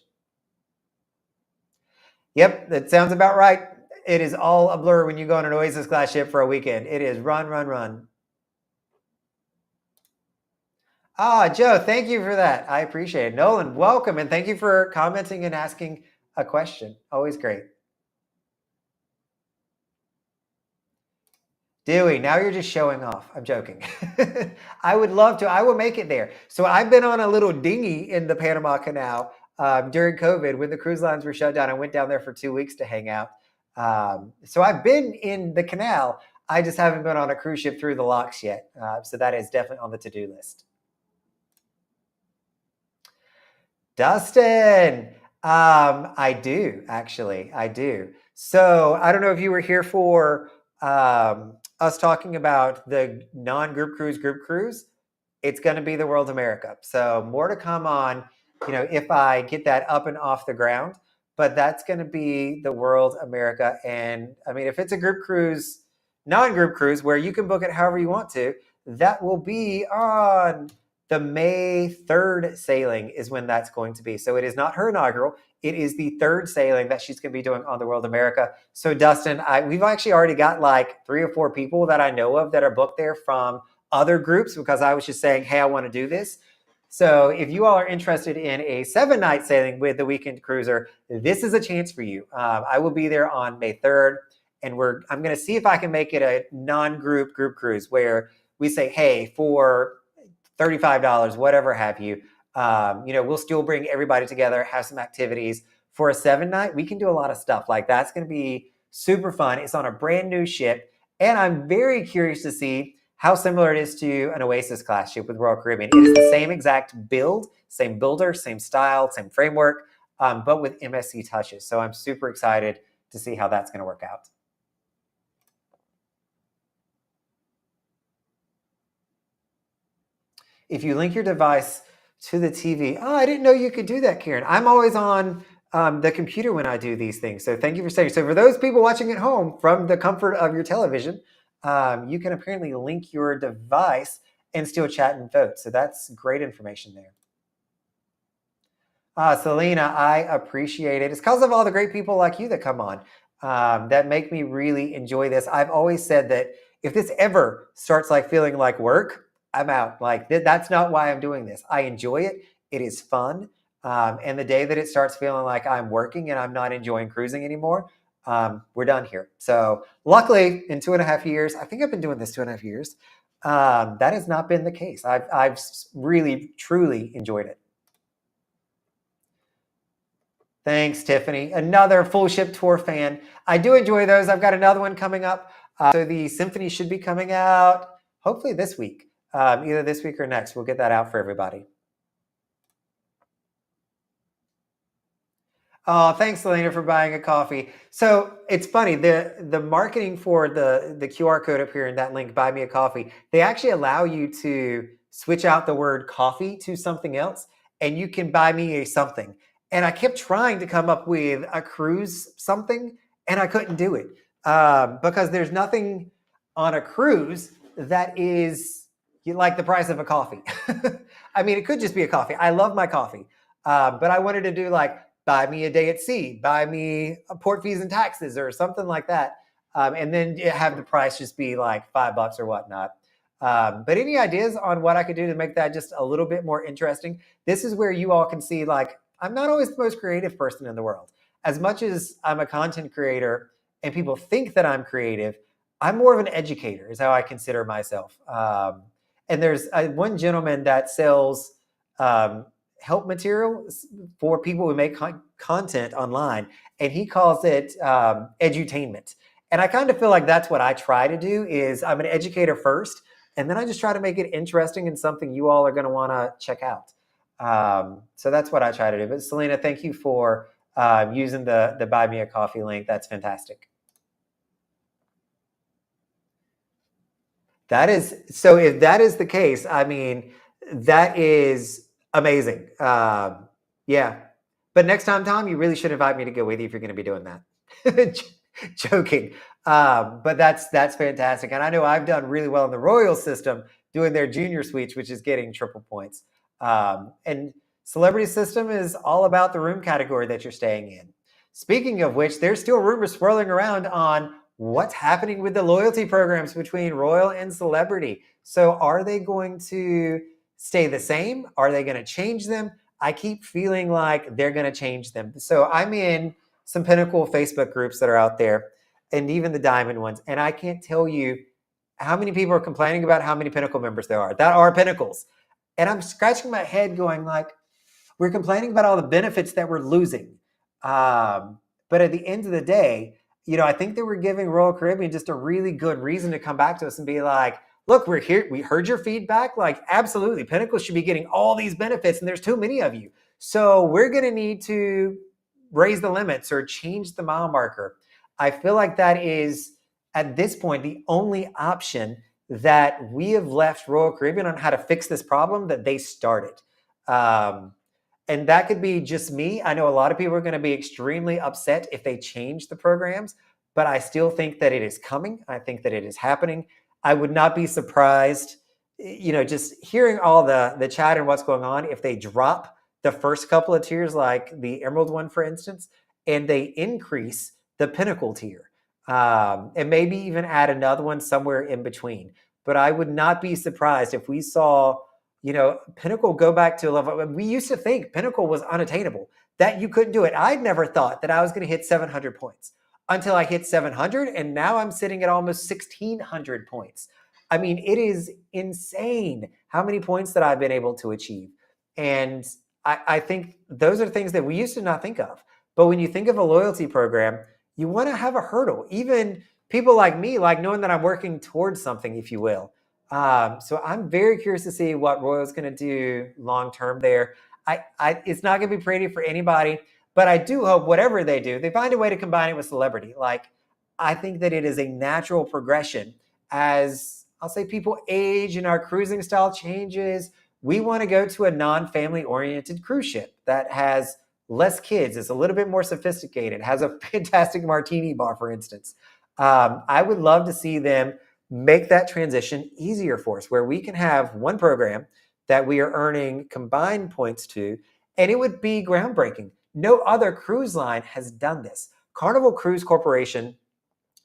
Yep, that sounds about right. It is all a blur when you go on an Oasis class ship for a weekend. It is run, run, run. Joe, thank you for that. I appreciate it. Nolan, welcome. And thank you for commenting and asking a question. Always great. Dewey, now you're just showing off. I'm joking. I would love to. I will make it there. So I've been on a little dinghy in the Panama Canal during COVID when the cruise lines were shut down. I went down there for 2 weeks to hang out. So I've been in the canal. I just haven't been on a cruise ship through the locks yet. So that is definitely on the to-do list. Dustin, I do, actually. I do. So I don't know if you were here for us talking about the non-group cruise, group cruise. It's going to be the World America. So more to come on, if I get that up and off the ground. But that's going to be the World America. And I mean, if it's a group cruise, non-group cruise, where you can book it however you want to, that will be on the May 3rd sailing is when that's going to be. So it is not her inaugural. It is the 3rd sailing that she's going to be doing on the World America. So Dustin, we've actually already got like 3 or 4 people that I know of that are booked there from other groups because I was just saying, hey, I want to do this. So if you all are interested in a 7-night sailing with the Weekend Cruiser, this is a chance for you. I will be there on May 3rd, and I'm going to see if I can make it a non-group group cruise where we say, hey, for $35, whatever have you, we'll still bring everybody together, have some activities. For a 7-night, we can do a lot of stuff. Like that's going to be super fun. It's on a brand new ship, and I'm very curious to see how similar it is to an Oasis class ship with Royal Caribbean. It is the same exact build, same builder, same style, same framework. but with MSC touches. So I'm super excited to see how that's going to work out. If you link your device to the TV, oh, I didn't know you could do that, Karen. I'm always on the computer when I do these things. So thank you for saying. So for those people watching at home from the comfort of your television, you can apparently link your device and still chat and vote. So that's great information there. Selena, I appreciate it. It's because of all the great people like you that come on that make me really enjoy this. I've always said that if this ever starts like feeling like work, I'm out. Like that's not why I'm doing this. I enjoy it. It is fun. And the day that it starts feeling like I'm working and I'm not enjoying cruising anymore, we're done here. So luckily, in 2.5 years, I think I've been doing this 2.5 years. That has not been the case. I've really, truly enjoyed it. Thanks, Tiffany. Another full ship tour fan. I do enjoy those. I've got another one coming up. So the Symphony should be coming out hopefully this week, either this week or next. We'll get that out for everybody. Oh, thanks, Selena, for buying a coffee. So it's funny, the marketing for the QR code up here in that link, buy me a coffee, they actually allow you to switch out the word coffee to something else, and you can buy me a something. And I kept trying to come up with a cruise something, and I couldn't do it because there's nothing on a cruise that is like the price of a coffee. I mean, it could just be a coffee. I love my coffee, but I wanted to do like, buy me a day at sea, buy me port fees and taxes or something like that. And then have the price just be like $5 or whatnot. But any ideas on what I could do to make that just a little bit more interesting? This is where you all can see, like, I'm not always the most creative person in the world. As much as I'm a content creator and people think that I'm creative, I'm more of an educator is how I consider myself. And there's one gentleman that sells help material for people who make content online, and he calls it edutainment. And I kind of feel like that's what I try to do is I'm an educator first, and then I just try to make it interesting and something you all are going to want to check out. So that's what I try to do. But Selena, thank you for using the Buy Me a Coffee link. That's fantastic. That is, so if that is the case, I mean, that is amazing. Yeah. But next time, Tom, you really should invite me to go with you if you're going to be doing that. Joking. But that's fantastic. And I know I've done really well in the Royal system doing their junior suites, which is getting triple points. And Celebrity System is all about the room category that you're staying in. Speaking of which, there's still rumors swirling around on what's happening with the loyalty programs between Royal and Celebrity. So are they going to stay the same? Are they going to change them? I keep feeling like they're going to change them. So I'm in some Pinnacle Facebook groups that are out there, and even the Diamond ones. And I can't tell you how many people are complaining about how many Pinnacle members there are that are Pinnacles. And I'm scratching my head going like, we're complaining about all the benefits that we're losing. But at the end of the day, I think that we're giving Royal Caribbean just a really good reason to come back to us and be like, look, we're here. We heard your feedback. Like, absolutely, Pinnacle should be getting all these benefits, and there's too many of you. So we're going to need to raise the limits or change the mile marker. I feel like that is, at this point, the only option that we have left Royal Caribbean on how to fix this problem that they started. And that could be just me. I know a lot of people are going to be extremely upset if they change the programs, but I still think that it is coming. I think that it is happening. I would not be surprised, just hearing all the chat and what's going on, if they drop the first couple of tiers, like the Emerald one, for instance, and they increase the Pinnacle tier, and maybe even add another one somewhere in between. But I would not be surprised if we saw Pinnacle go back to a level. We used to think Pinnacle was unattainable, that you couldn't do it. I'd never thought that I was going to hit 700 points until I hit 700, and now I'm sitting at almost 1,600 points. I mean, it is insane how many points that I've been able to achieve. And I think those are things that we used to not think of. But when you think of a loyalty program, you want to have a hurdle. Even people like me, like knowing that I'm working towards something, if you will. So I'm very curious to see what Royal's going to do long term there. It's not going to be pretty for anybody. But I do hope whatever they do, they find a way to combine it with celebrity. Like, I think that it is a natural progression as I'll say people age and our cruising style changes. We want to go to a non-family oriented cruise ship that has less kids, is a little bit more sophisticated, has a fantastic martini bar, for instance. I would love to see them make that transition easier for us, where we can have one program that we are earning combined points to, and it would be groundbreaking. No other cruise line has done this. Carnival Cruise Corporation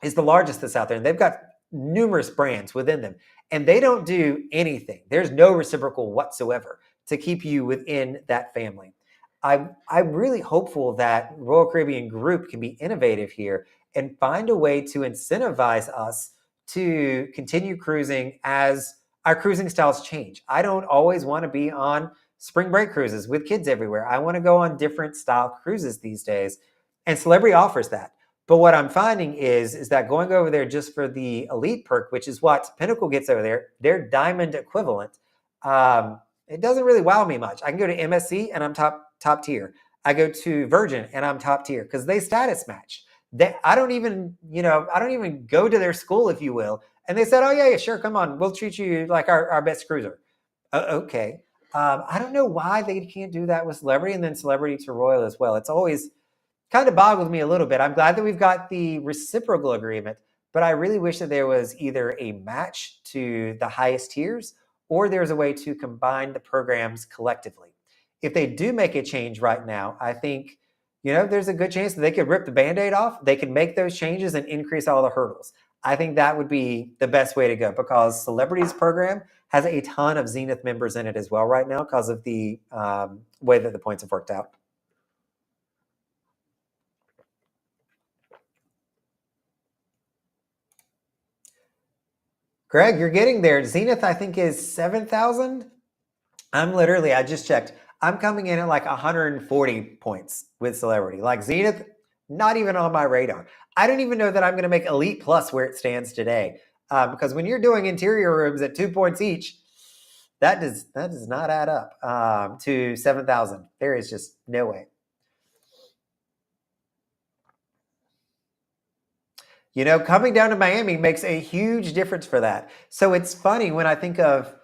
is the largest that's out there, and they've got numerous brands within them, and they don't do anything. There's no reciprocal whatsoever to keep you within that family. I'm really hopeful that Royal Caribbean Group can be innovative here and find a way to incentivize us to continue cruising as our cruising styles change. I don't always want to be on spring break cruises with kids everywhere. I want to go on different style cruises these days, and Celebrity offers that. But what I'm finding is that going over there just for the elite perk, which is what Pinnacle gets over there, their diamond equivalent, it doesn't really wow me much. I can go to MSC and I'm top tier. I go to Virgin and I'm top tier because they status match. I don't even go to their school, if you will. And they said, oh yeah, sure, come on, we'll treat you like our best cruiser. Okay. I don't know why they can't do that with Celebrity and then Celebrity to Royal as well. It's always kind of boggles me a little bit. I'm glad that we've got the reciprocal agreement, but I really wish that there was either a match to the highest tiers or there's a way to combine the programs collectively. If they do make a change right now, I think, there's a good chance that they could rip the Band-Aid off. They can make those changes and increase all the hurdles. I think that would be the best way to go because Celebrity's program has a ton of Zenith members in it as well right now because of the way that the points have worked out. Greg, you're getting there. Zenith, I think, is 7,000. I just checked. I'm coming in at like 140 points with Celebrity. Like Zenith, not even on my radar. I don't even know that I'm going to make Elite Plus where it stands today. Because when you're doing interior rooms at 2 points each, that does not add up to 7,000. There is just no way. Coming down to Miami makes a huge difference for that. So it's funny when I think of,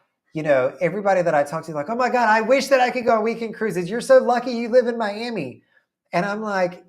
everybody that I talk to, like, oh my God, I wish that I could go on weekend cruises. You're so lucky you live in Miami. And I'm like,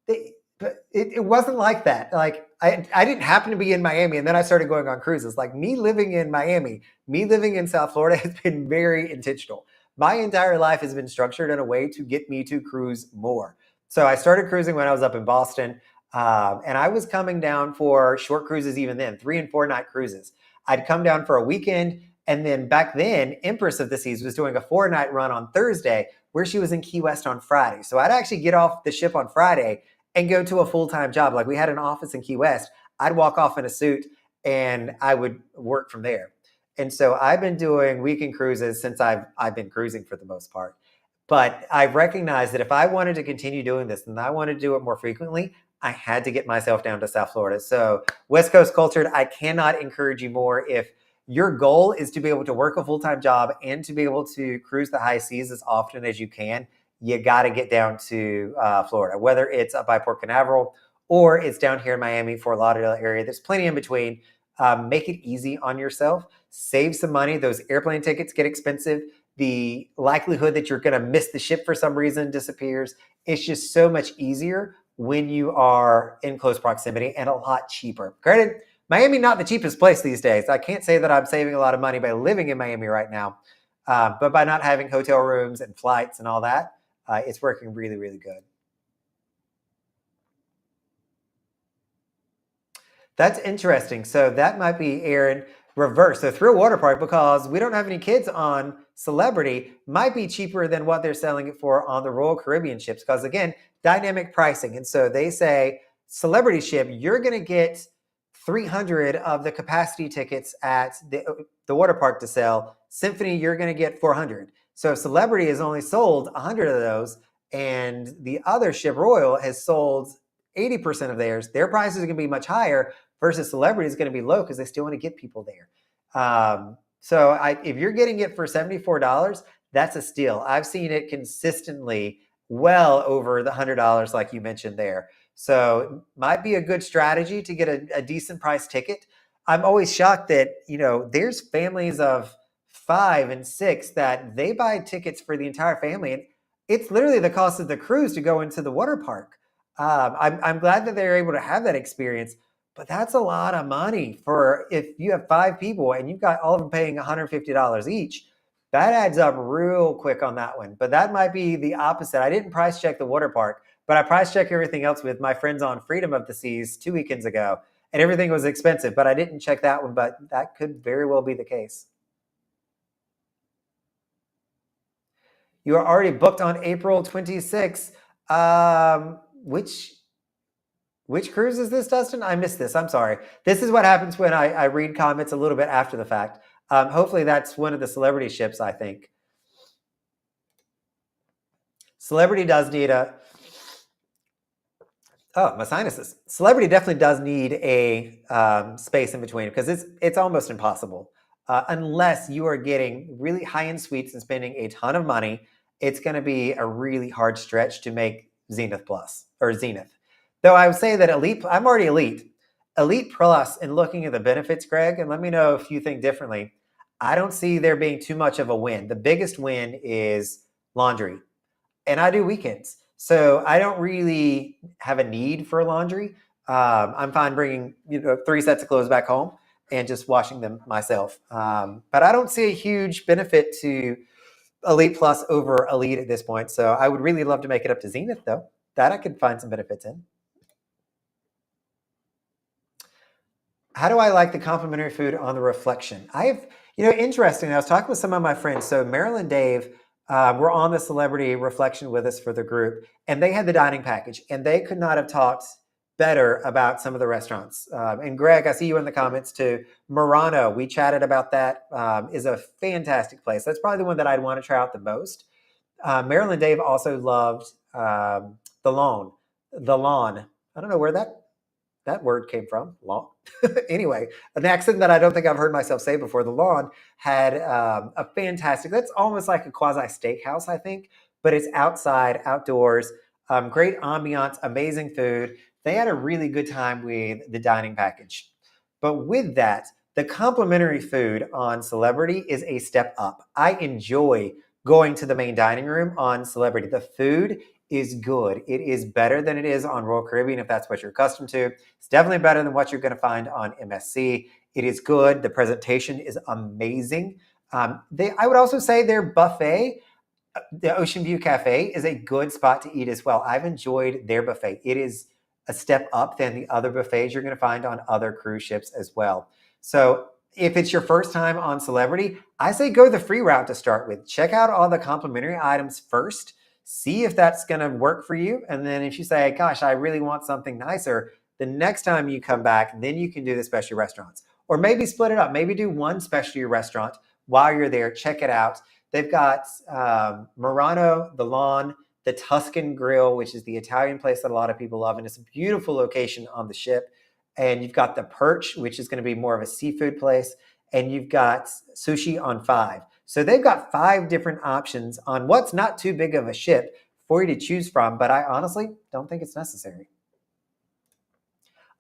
but it wasn't like that. Like, I didn't happen to be in Miami and then I started going on cruises. Like me living in Miami, me living in South Florida has been very intentional. My entire life has been structured in a way to get me to cruise more. So I started cruising when I was up in Boston. And I was coming down for short cruises even then, 3 and 4 night cruises. I'd come down for a weekend. And then back then, Empress of the Seas was doing a 4-night run on Thursday where she was in Key West on Friday. So I'd actually get off the ship on Friday and go to a full-time job. Like we had an office in Key West. I'd walk off in a suit and I would work from there. And so I've been doing weekend cruises since I've been cruising for the most part. But I recognized that if I wanted to continue doing this and I wanted to do it more frequently, I had to get myself down to South Florida. So West Coast cultured, I cannot encourage you more. If your goal is to be able to work a full-time job and to be able to cruise the high seas as often as you can, you got to get down to Florida, whether it's up by Port Canaveral or it's down here in Miami, Fort Lauderdale area. There's plenty in between. Make it easy on yourself. Save some money. Those airplane tickets get expensive. The likelihood that you're going to miss the ship for some reason disappears. It's just so much easier when you are in close proximity and a lot cheaper. Granted, Miami, not the cheapest place these days. I can't say that I'm saving a lot of money by living in Miami right now, but by not having hotel rooms and flights and all that, it's working really, really good. That's interesting. So that might be, Aaron, reverse. So Thrill Water Park, because we don't have any kids on Celebrity, might be cheaper than what they're selling it for on the Royal Caribbean ships. Because again, dynamic pricing. And so they say, Celebrity ship, you're going to get 300 of the capacity tickets at the water park to sell. Symphony, you're going to get 400. So Celebrity has only sold 100 of those, and the other ship, Royal, has sold 80% of theirs. Their prices are going to be much higher versus Celebrity is going to be low because they still want to get people there. So if you're getting it for $74, that's a steal. I've seen it consistently well over the $100 like you mentioned there. So might be a good strategy to get a decent price ticket. I'm always shocked that, there's families of 5 and 6 that they buy tickets for the entire family. And it's literally the cost of the cruise to go into the water park. I'm glad that they're able to have that experience, but that's a lot of money for if you have 5 people and you've got all of them paying $150 each. That adds up real quick on that one. But that might be the opposite. I didn't price check the water park, but I price checked everything else with my friends on Freedom of the Seas 2 weekends ago, and everything was expensive. But I didn't check that one. But that could very well be the case. You are already booked on April 26th. Which cruise is this, Dustin? I missed this. I'm sorry. This is what happens when I read comments a little bit after the fact. Hopefully that's one of the celebrity ships, I think. Celebrity does need my sinuses. Celebrity definitely does need a space in between because it's almost impossible. Unless you are getting really high-end suites and spending a ton of money, it's going to be a really hard stretch to make Zenith Plus or Zenith. Though I would say that Elite, I'm already Elite. Elite Plus, and looking at the benefits, Greg, and let me know if you think differently, I don't see there being too much of a win. The biggest win is laundry. And I do weekends. So I don't really have a need for laundry. I'm fine bringing 3 sets of clothes back home and just washing them myself. But I don't see a huge benefit to Elite Plus over Elite at this point. So I would really love to make it up to Zenith, though. That I could find some benefits in. How do I like the complimentary food on the Reflection? Interesting. I was talking with some of my friends. So Marilyn Dave were on the Celebrity Reflection with us for the group, and they had the dining package, and they could not have talked better about some of the restaurants. And Greg, I see you in the comments too. Murano, we chatted about that. Is a fantastic place. That's probably the one that I'd want to try out the most. Marilyn Dave also loved the Lawn. The Lawn. I don't know where that word came from. Lawn. Anyway, an accent that I don't think I've heard myself say before. The Lawn had a fantastic, that's almost like a quasi steakhouse, I think, but it's outside, outdoors, great ambiance, amazing food. They had a really good time with the dining package. But with that, the complimentary food on Celebrity is a step up. I enjoy going to the main dining room on Celebrity. The food is good. It is better than it is on Royal Caribbean if that's what you're accustomed to. It's definitely better than what you're going to find on MSC. It is good. The presentation is amazing. I would also say their buffet, the Ocean View Cafe, is a good spot to eat as well. I've enjoyed their buffet. It is a step up than the other buffets you're going to find on other cruise ships as well. So if it's your first time on Celebrity, I say go the free route to start with. Check out all the complimentary items first. See if that's going to work for you. And then if you say, gosh, I really want something nicer, the next time you come back, then you can do the specialty restaurants. Or maybe split it up. Maybe do one specialty restaurant while you're there. Check it out. They've got Murano, the Lawn, the Tuscan Grill, which is the Italian place that a lot of people love. And it's a beautiful location on the ship. And you've got the Perch, which is going to be more of a seafood place. And you've got Sushi on 5. So they've got 5 different options on what's not too big of a ship for you to choose from. But I honestly don't think it's necessary.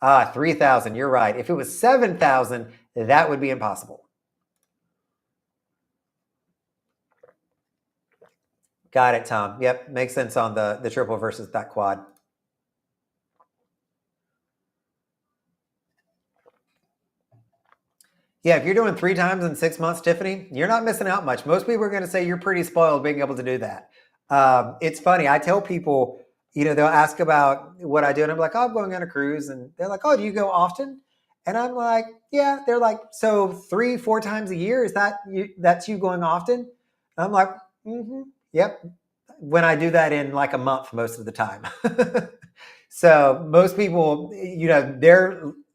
3,000. You're right. If it was 7,000, that would be impossible. Got it, Tom. Yep, makes sense on the triple versus that quad. Yeah, if you're doing 3 times in 6 months, Tiffany, you're not missing out much. Most people are going to say you're pretty spoiled being able to do that. It's funny. I tell people, they'll ask about what I do, and I'm like, oh, I'm going on a cruise. And they're like, oh, do you go often? And I'm like, yeah. They're like, so 3-4 times a year, is that's you going often? And I'm like, yep. When I do that in like a month most of the time. So most people,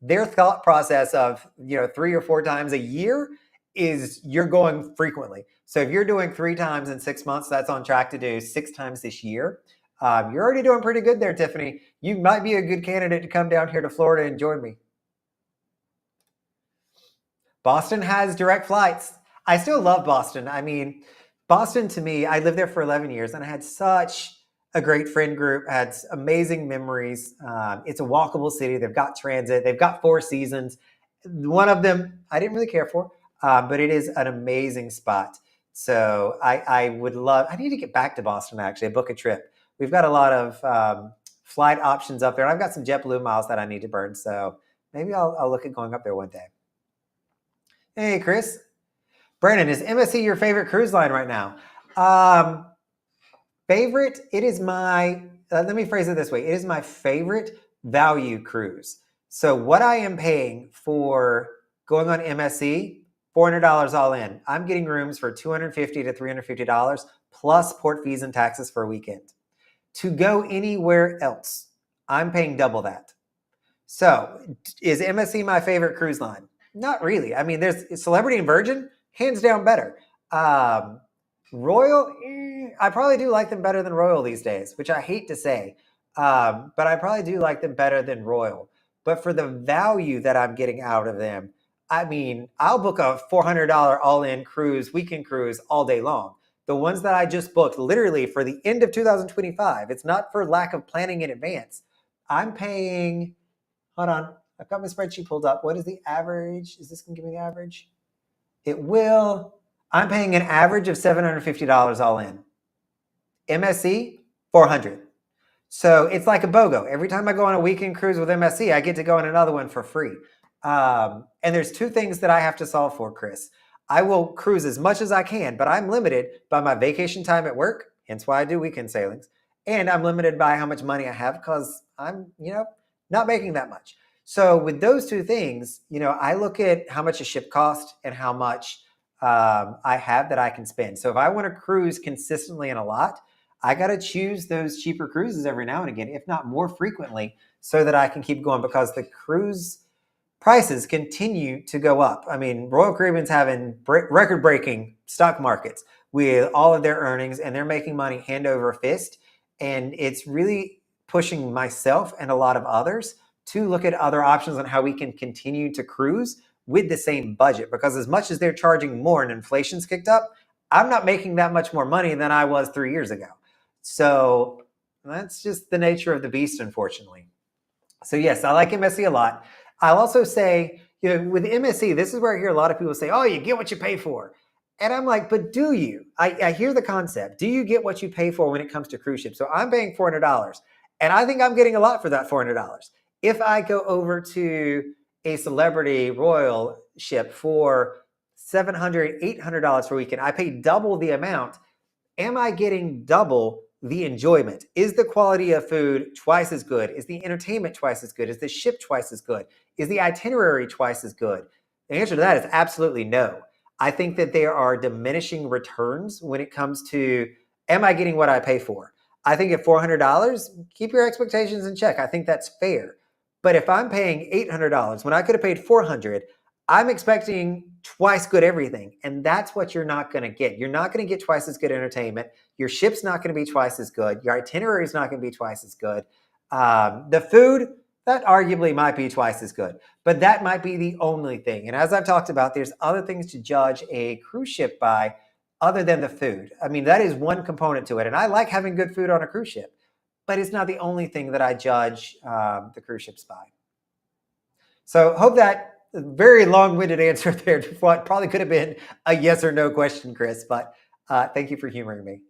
their thought process of 3 or 4 times a year is you're going frequently. So if you're doing 3 times in 6 months, that's on track to do 6 times this year. You're already doing pretty good there, Tiffany. You might be a good candidate to come down here to Florida and join me. Boston has direct flights. I still love Boston. I mean, Boston to me, I lived there for 11 years and I had such a great friend group, had amazing memories. It's a walkable city. They've got transit. They've got Four Seasons. One of them I didn't really care for, but it is an amazing spot. So I would love. I need to get back to Boston actually. Book a trip. We've got a lot of flight options up there, and I've got some JetBlue miles that I need to burn. So maybe I'll look at going up there one day. Hey, Chris. Brandon, is MSC your favorite cruise line right now? Favorite? It is my, let me phrase it this way. It is my favorite value cruise. So what I am paying for going on MSC, $400 all in. I'm getting rooms for $250 to $350 plus port fees and taxes for a weekend. To go anywhere else, I'm paying double that. So is MSC my favorite cruise line? Not really. I mean, there's Celebrity and Virgin, hands down better. Royal, I probably do like them better than Royal these days, which I hate to say. But I probably do like them better than Royal. But for the value that I'm getting out of them, I mean, I'll book a $400 all-in cruise, weekend cruise all day long. The ones that I just booked literally for the end of 2025, it's not for lack of planning in advance. I'm paying, hold on, I've got my spreadsheet pulled up. What is the average? Is this going to give me the average? It will. I'm paying an average of $750 all in. MSC, $400. So it's like a BOGO. Every time I go on a weekend cruise with MSC, I get to go on another one for free. And there's two things that I have to solve for, Chris. I will cruise as much as I can, but I'm limited by my vacation time at work, hence why I do weekend sailings. And I'm limited by how much money I have because I'm, not making that much. So with those two things, I look at how much a ship costs and how much I have that I can spend. So if I want to cruise consistently and a lot, I got to choose those cheaper cruises every now and again, if not more frequently, so that I can keep going because the cruise prices continue to go up. I mean, Royal Caribbean's having record-breaking stock markets with all of their earnings, and they're making money hand over fist. And it's really pushing myself and a lot of others to look at other options on how we can continue to cruise with the same budget. Because as much as they're charging more and inflation's kicked up, I'm not making that much more money than I was 3 years ago. So that's just the nature of the beast, unfortunately. So yes, I like MSC a lot. I'll also say, with MSC, this is where I hear a lot of people say, oh, you get what you pay for. And I'm like, but do you? I hear the concept. Do you get what you pay for when it comes to cruise ships? So I'm paying $400. And I think I'm getting a lot for that $400. If I go over to a Celebrity Royal ship for $700, $800 per weekend, I pay double the amount. Am I getting double the enjoyment? Is the quality of food twice as good? Is the entertainment twice as good? Is the ship twice as good? Is the itinerary twice as good? The answer to that is absolutely no. I think that there are diminishing returns when it comes to, am I getting what I pay for? I think at $400, keep your expectations in check. I think that's fair. But if I'm paying $800 when I could have paid $400, I'm expecting twice good everything. And that's what you're not going to get. You're not going to get twice as good entertainment. Your ship's not going to be twice as good. Your itinerary is not going to be twice as good. The food, that arguably might be twice as good. But that might be the only thing. And as I've talked about, there's other things to judge a cruise ship by other than the food. I mean, that is one component to it. And I like having good food on a cruise ship. But it's not the only thing that I judge the cruise ships by. So hope that very long-winded answer there to what probably could have been a yes or no question, Chris, but thank you for humoring me.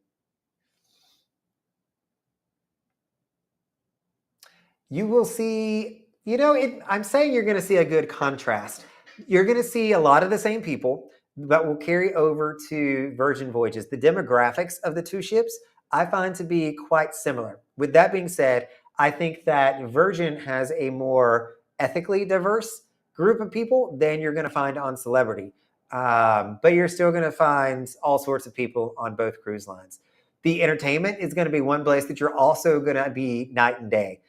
You will see, I'm saying you're going to see a good contrast. You're going to see a lot of the same people that will carry over to Virgin Voyages. The demographics of the two ships I find to be quite similar. With that being said, I think that Virgin has a more ethically diverse group of people than you're going to find on Celebrity. But you're still going to find all sorts of people on both cruise lines. The entertainment is going to be one place that you're also going to be night and day.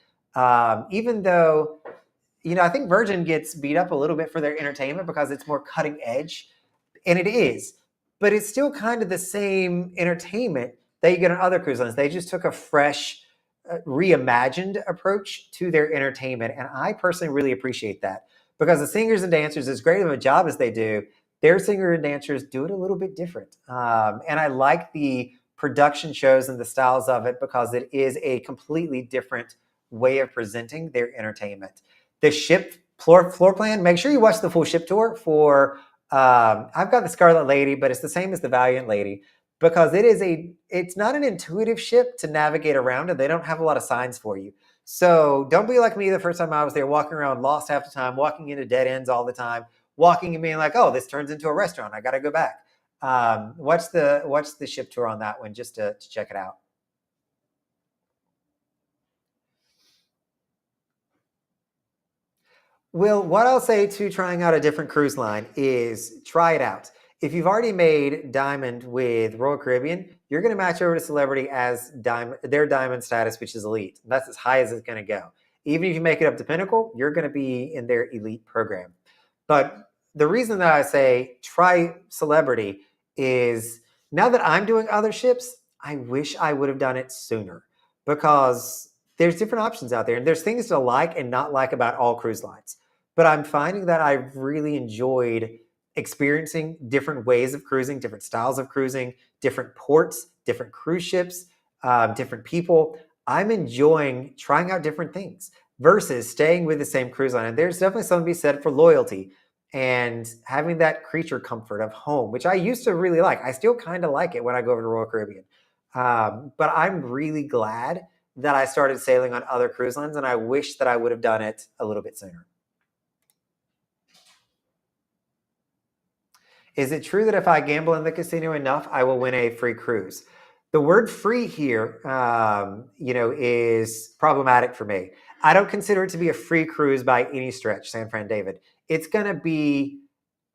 Even though, I think Virgin gets beat up a little bit for their entertainment because it's more cutting edge. And it is. But it's still kind of the same entertainment that you get on other cruise lines. They just took a fresh, reimagined approach to their entertainment. And I personally really appreciate that because the singers and dancers, as great of a job as they do, their singers and dancers do it a little bit different. And I like the production shows and the styles of it because it is a completely different way of presenting their entertainment. The ship floor plan, make sure you watch the full ship tour for, I've got the Scarlet Lady, but it's the same as the Valiant Lady because it's not an intuitive ship to navigate around and they don't have a lot of signs for you. So don't be like me the first time I was there, walking around lost half the time, walking into dead ends all the time, walking and being like, oh, this turns into a restaurant. I got to go back. Watch the ship tour on that one just to check it out. Well, what I'll say to trying out a different cruise line is try it out. If you've already made Diamond with Royal Caribbean, you're going to match over to Celebrity as their Diamond status, which is Elite. That's as high as it's going to go. Even if you make it up to Pinnacle, you're going to be in their Elite program. But the reason that I say try Celebrity is now that I'm doing other ships, I wish I would have done it sooner because there's different options out there and there's things to like and not like about all cruise lines. But I'm finding that I've really enjoyed experiencing different ways of cruising, different styles of cruising, different ports, different cruise ships, different people. I'm enjoying trying out different things versus staying with the same cruise line. And there's definitely something to be said for loyalty and having that creature comfort of home, which I used to really like. I still kind of like it when I go over to Royal Caribbean. But I'm really glad that I started sailing on other cruise lines, and I wish that I would have done it a little bit sooner. Is it true that if I gamble in the casino enough, I will win a free cruise? The word free here, is problematic for me. I don't consider it to be a free cruise by any stretch, San Fran David. It's going to be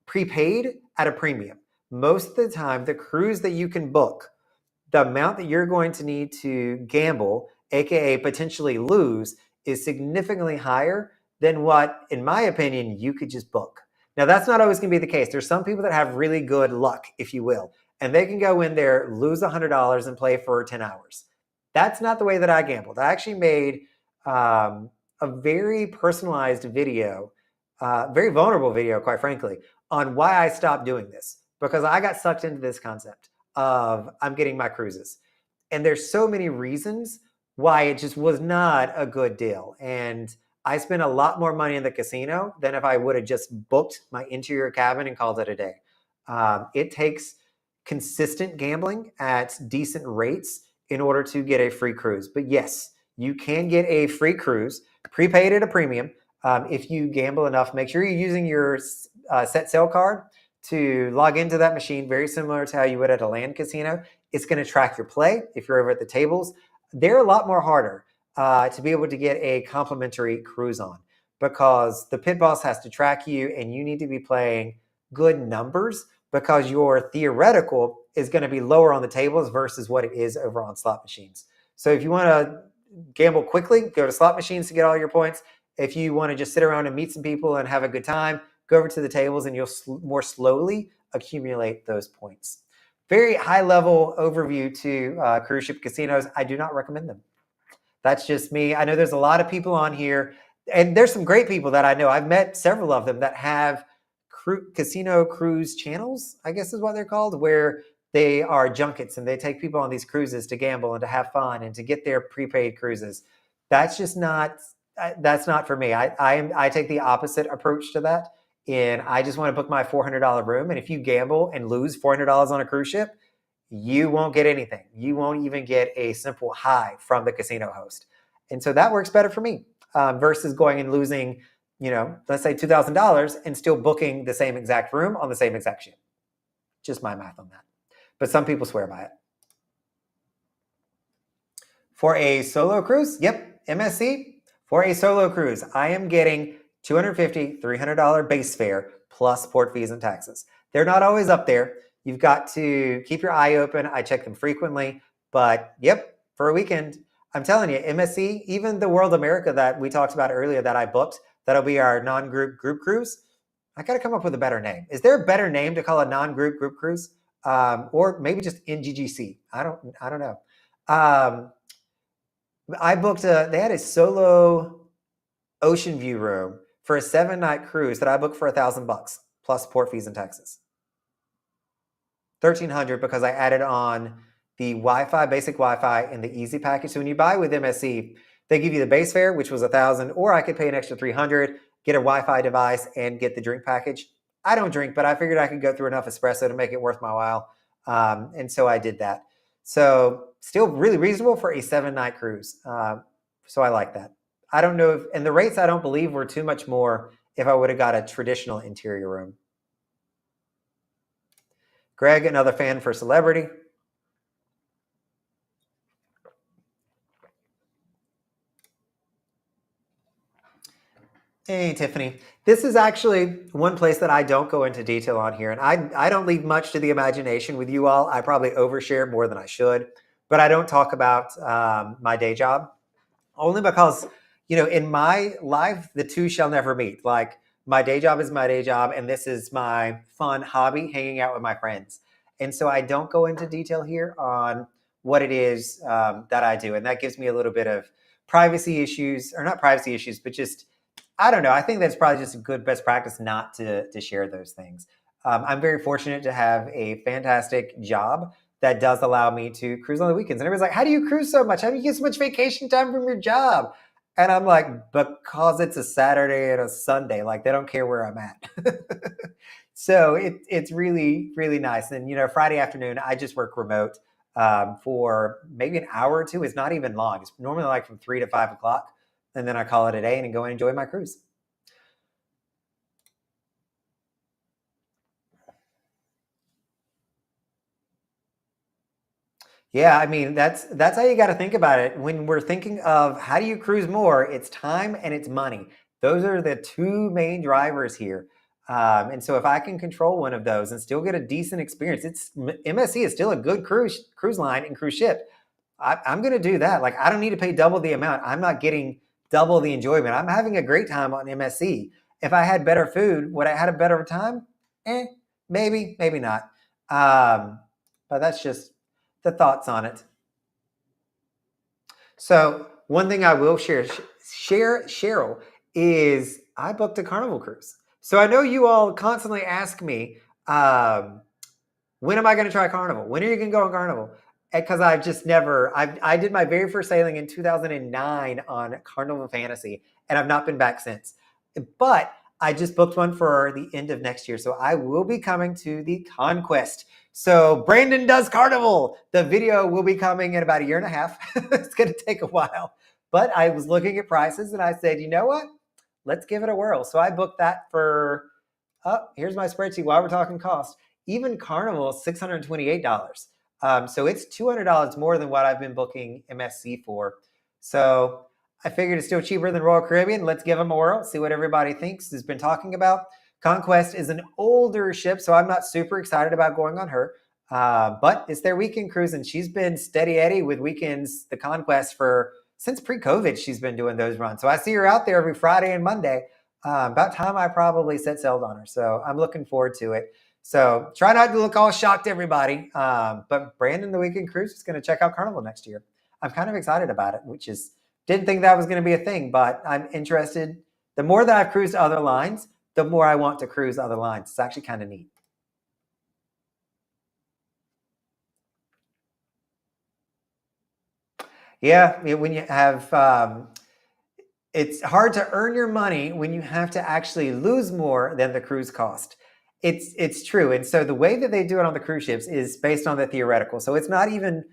prepaid at a premium. Most of the time, the cruise that you can book, the amount that you're going to need to gamble, aka potentially lose, is significantly higher than what, in my opinion, you could just book. Now, that's not always going to be the case. There's some people that have really good luck, if you will, and they can go in there, lose $100 and play for 10 hours. That's not the way that I gambled. I actually made a very personalized video, very vulnerable video, quite frankly, on why I stopped doing this, because I got sucked into this concept of I'm getting my cruises. And there's so many reasons why it just was not a good deal. And I spent a lot more money in the casino than if I would have just booked my interior cabin and called it a day. It takes consistent gambling at decent rates in order to get a free cruise. But yes, you can get a free cruise prepaid at a premium. If you gamble enough, make sure you're using your set sail card to log into that machine, very similar to how you would at a land casino. It's going to track your play if you're over at the tables. They're a lot more harder to be able to get a complimentary cruise on because the pit boss has to track you and you need to be playing good numbers because your theoretical is going to be lower on the tables versus what it is over on slot machines. So if you want to gamble quickly, go to slot machines to get all your points. If you want to just sit around and meet some people and have a good time, go over to the tables and you'll more slowly accumulate those points. Very high level overview to cruise ship casinos. I do not recommend them. That's just me. I know there's a lot of people on here, and there's some great people that I know. I've met several of them that have casino cruise channels, I guess is what they're called, where they are junkets and they take people on these cruises to gamble and to have fun and to get their prepaid cruises. That's just not, that's not for me. I take the opposite approach to that. And I just want to book my $400 room. And if you gamble and lose $400 on a cruise ship, you won't get anything. You won't even get a simple hi from the casino host. And so that works better for me versus going and losing, let's say $2,000 and still booking the same exact room on the same exact ship. Just my math on that. But some people swear by it. For a solo cruise, yep, MSC. For a solo cruise, I am getting $250, $300 base fare plus port fees and taxes. They're not always up there. You've got to keep your eye open. I check them frequently. But yep, for a weekend, I'm telling you, MSC, even the World America that we talked about earlier that I booked, that'll be our non-group group cruise. I got to come up with a better name. Is there a better name to call a non-group group cruise? Or maybe just NGGC? I don't know. I booked they had a solo ocean view room for a 7-night cruise that I booked for $1,000 plus port fees and taxes. $1,300 because I added on the Wi-Fi, basic Wi-Fi, and the Easy package. So when you buy with MSC, they give you the base fare, which was $1,000, or I could pay an extra $300, get a Wi-Fi device, and get the drink package. I don't drink, but I figured I could go through enough espresso to make it worth my while. And so I did that. So still really reasonable for a 7-night cruise. So I like that. I don't know if, and the rates I don't believe were too much more if I would have got a traditional interior room. Greg, another fan for Celebrity. Hey, Tiffany. This is actually one place that I don't go into detail on here, and I don't leave much to the imagination with you all. I probably overshare more than I should, but I don't talk about my day job, only because, in my life, the two shall never meet. Like, my day job is my day job, and this is my fun hobby, hanging out with my friends. And so I don't go into detail here on what it is that I do, and that gives me a little bit of privacy issues, or not privacy issues, but just, I don't know. I think that's probably just a good best practice not to share those things. I'm very fortunate to have a fantastic job that does allow me to cruise on the weekends. And everybody's like, how do you cruise so much? How do you get so much vacation time from your job? And I'm like, because it's a Saturday and a Sunday. Like, they don't care where I'm at. So it's really, really nice. And, Friday afternoon, I just work remote for maybe an hour or two. It's not even long. It's normally like from 3 to 5 o'clock. And then I call it a day and go and enjoy my cruise. Yeah, I mean, that's how you got to think about it. When we're thinking of how do you cruise more, it's time and it's money. Those are the two main drivers here. And so if I can control one of those and still get a decent experience, MSC is still a good cruise line and cruise ship. I'm going to do that. Like, I don't need to pay double the amount. I'm not getting double the enjoyment. I'm having a great time on MSC. If I had better food, would I had a better time? Maybe, maybe not. But that's just the thoughts on it. So one thing I will share, Cheryl, is I booked a Carnival cruise. So I know you all constantly ask me, when am I going to try Carnival? When are you going to go on Carnival? Because I've just never, I did my very first sailing in 2009 on Carnival Fantasy, and I've not been back since. But I just booked one for the end of next year. So I will be coming to the Conquest. So Brandon does Carnival. The video will be coming in about a year and a half. It's going to take a while. But I was looking at prices and I said, you know what? Let's give it a whirl. So I booked that for, here's my spreadsheet while we're talking cost. Even Carnival, $628. So it's $200 more than what I've been booking MSC for. So I figured it's still cheaper than Royal Caribbean. Let's give them a whirl, see what everybody thinks, has been talking about. Conquest is an older ship, so I'm not super excited about going on her. But it's their weekend cruise, and she's been steady Eddie with weekends, the Conquest, since pre-COVID. She's been doing those runs. So I see her out there every Friday and Monday. About time I probably set sail on her. So I'm looking forward to it. So try not to look all shocked, everybody. But Brandon, the weekend cruise, is going to check out Carnival next year. I'm kind of excited about it, which is, didn't think that was going to be a thing, but I'm interested. The more that I've cruised other lines, the more I want to cruise other lines. It's actually kind of neat. Yeah, when you have, it's hard to earn your money when you have to actually lose more than the cruise cost. It's true. And so the way that they do it on the cruise ships is based on the theoretical. So it's not even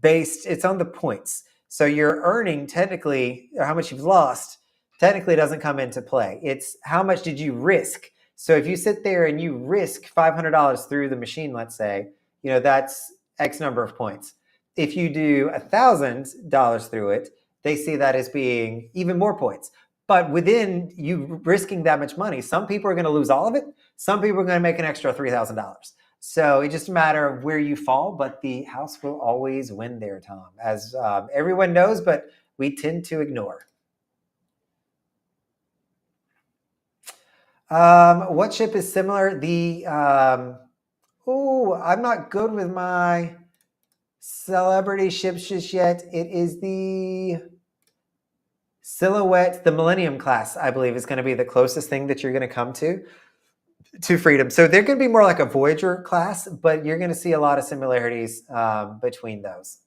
it's on the points. So you're earning technically, or how much you've lost, technically doesn't come into play. It's how much did you risk. So if you sit there and you risk $500 through the machine, let's say, that's X number of points. If you do $1,000 through it, they see that as being even more points. But within you risking that much money, some people are going to lose all of it. Some people are going to make an extra $3,000. So it's just a matter of where you fall, but the house will always win there, Tom, as everyone knows, but we tend to ignore. What ship is similar? I'm not good with my celebrity ships just yet. It is the Silhouette, the Millennium class, I believe, is going to be the closest thing that you're going to come to. to freedom. So they're going to be more like a Voyager class, but you're going to see a lot of similarities between those.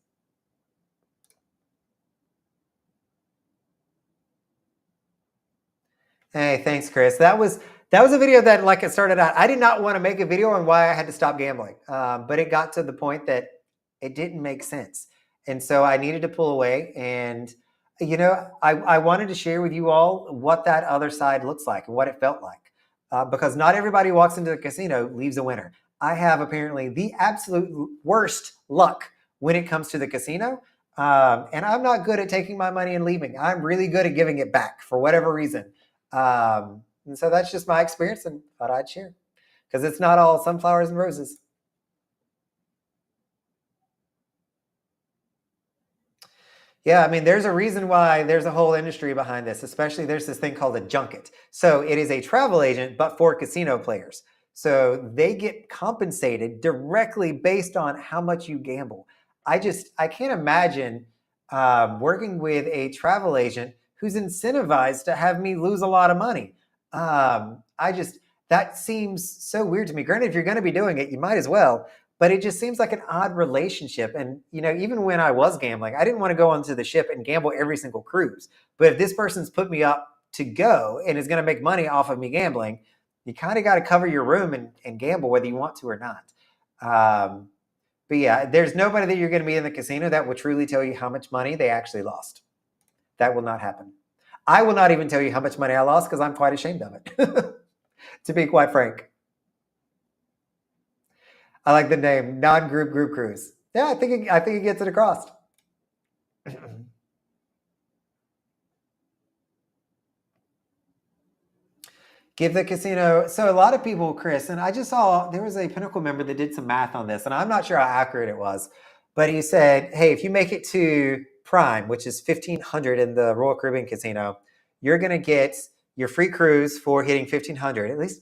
Hey, thanks, Chris. That was a video that, like, it started out. I did not want to make a video on why I had to stop gambling, but it got to the point that it didn't make sense, and so I needed to pull away. And I wanted to share with you all what that other side looks like and what it felt like, because not everybody walks into the casino leaves a winner. I have apparently the absolute worst luck when it comes to the casino, and I'm not good at taking my money and leaving. I'm really good at giving it back for whatever reason. And so that's just my experience, and thought I'd share, because it's not all sunflowers and roses. Yeah, I mean, there's a reason why there's a whole industry behind this, especially there's this thing called a junket. So it is a travel agent, but for casino players. So they get compensated directly based on how much you gamble. I can't imagine working with a travel agent who's incentivized to have me lose a lot of money. That seems so weird to me. Granted, if you're going to be doing it, you might as well. But it just seems like an odd relationship. And, even when I was gambling, I didn't want to go onto the ship and gamble every single cruise. But if this person's put me up to go and is going to make money off of me gambling, you kind of got to cover your room and gamble whether you want to or not. But yeah, there's nobody that you're going to meet in the casino that will truly tell you how much money they actually lost. That will not happen. I will not even tell you how much money I lost because I'm quite ashamed of it, to be quite frank. I like the name non-group group cruise. Yeah, I think it gets it across. Give the casino. So a lot of people, Chris, and I just saw there was a Pinnacle member that did some math on this, and I'm not sure how accurate it was, but he said, hey, if you make it to Prime, which is 1,500 in the Royal Caribbean Casino, you're going to get your free cruise for hitting 1,500. At least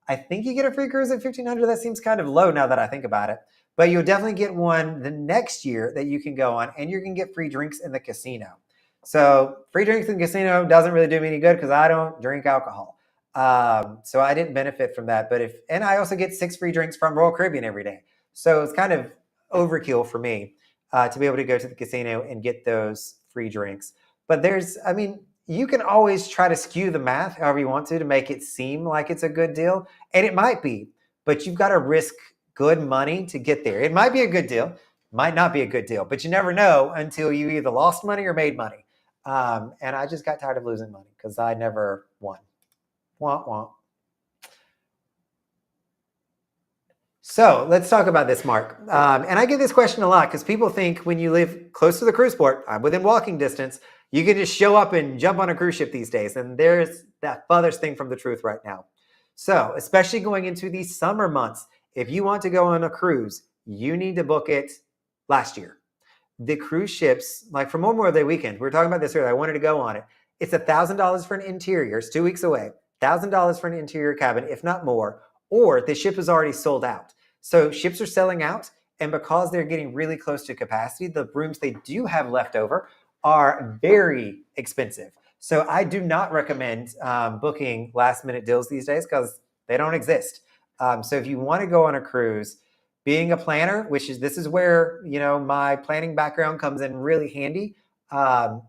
I think you get a free cruise at 1,500. That seems kind of low now that I think about it. But you'll definitely get one the next year that you can go on, and you're going to get free drinks in the casino. So free drinks in the casino doesn't really do me any good because I don't drink alcohol. So I didn't benefit from that. And I also get 6 free drinks from Royal Caribbean every day. So it's kind of overkill for me to be able to go to the casino and get those free drinks. But you can always try to skew the math however you want to make it seem like it's a good deal. And it might be, but you've got to risk good money to get there. It might be a good deal, might not be a good deal, but you never know until you either lost money or made money. And I just got tired of losing money because I never won. Womp womp. So let's talk about this, Mark. And I get this question a lot because people think when you live close to the cruise port, I'm within walking distance, you can just show up and jump on a cruise ship these days. And there's that farthest thing from the truth right now. So especially going into these summer months, if you want to go on a cruise, you need to book it last year. The cruise ships, like for Memorial Day weekend, we were talking about this earlier, I wanted to go on it. It's $1,000 for an interior. It's 2 weeks away. $1,000 for an interior cabin, if not more, or the ship is already sold out. So ships are selling out, and because they're getting really close to capacity, the rooms they do have left over are very expensive. So I do not recommend booking last minute deals these days because they don't exist. So if you want to go on a cruise, being a planner, this is where my planning background comes in really handy,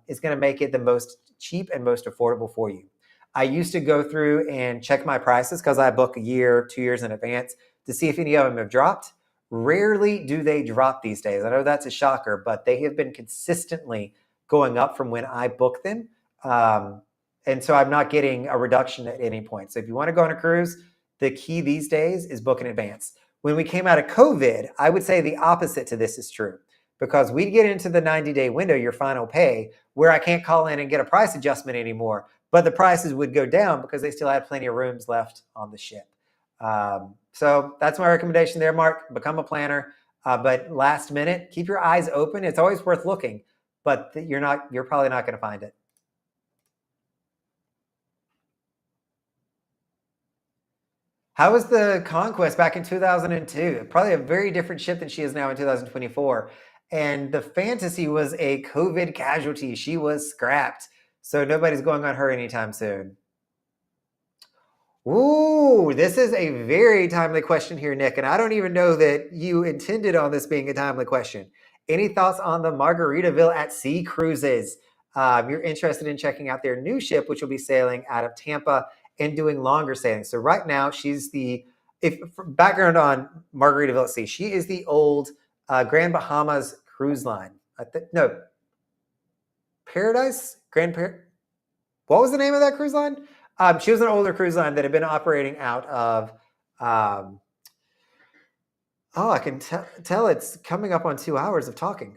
is going to make it the most cheap and most affordable for you. I used to go through and check my prices because I book a year, 2 years in advance to see if any of them have dropped. Rarely do they drop these days. I know that's a shocker, but they have been consistently going up from when I book them. And so I'm not getting a reduction at any point. So if you want to go on a cruise, the key these days is book in advance. When we came out of COVID, I would say the opposite to this is true, because we'd get into the 90-day window, your final pay, where I can't call in and get a price adjustment anymore, but the prices would go down because they still had plenty of rooms left on the ship. So that's my recommendation there, Mark. Become a planner, but last minute, keep your eyes open. It's always worth looking, but you're probably not going to find it. How was the Conquest back in 2002? Probably a very different ship than she is now in 2024. And the Fantasy was a COVID casualty. She was scrapped. So nobody's going on her anytime soon. Ooh, this is a very timely question here, Nick, and I don't even know that you intended on this being a timely question. Any thoughts on the Margaritaville at Sea cruises? You're interested in checking out their new ship, which will be sailing out of Tampa and doing longer sailings. So right now, she's the if background on Margaritaville at Sea. She is the old Grand Bahamas cruise line. No, Paradise Grand Par- What was the name of that cruise line? She was an older cruise line that had been operating out of. Um, I can tell it's coming up on 2 hours of talking.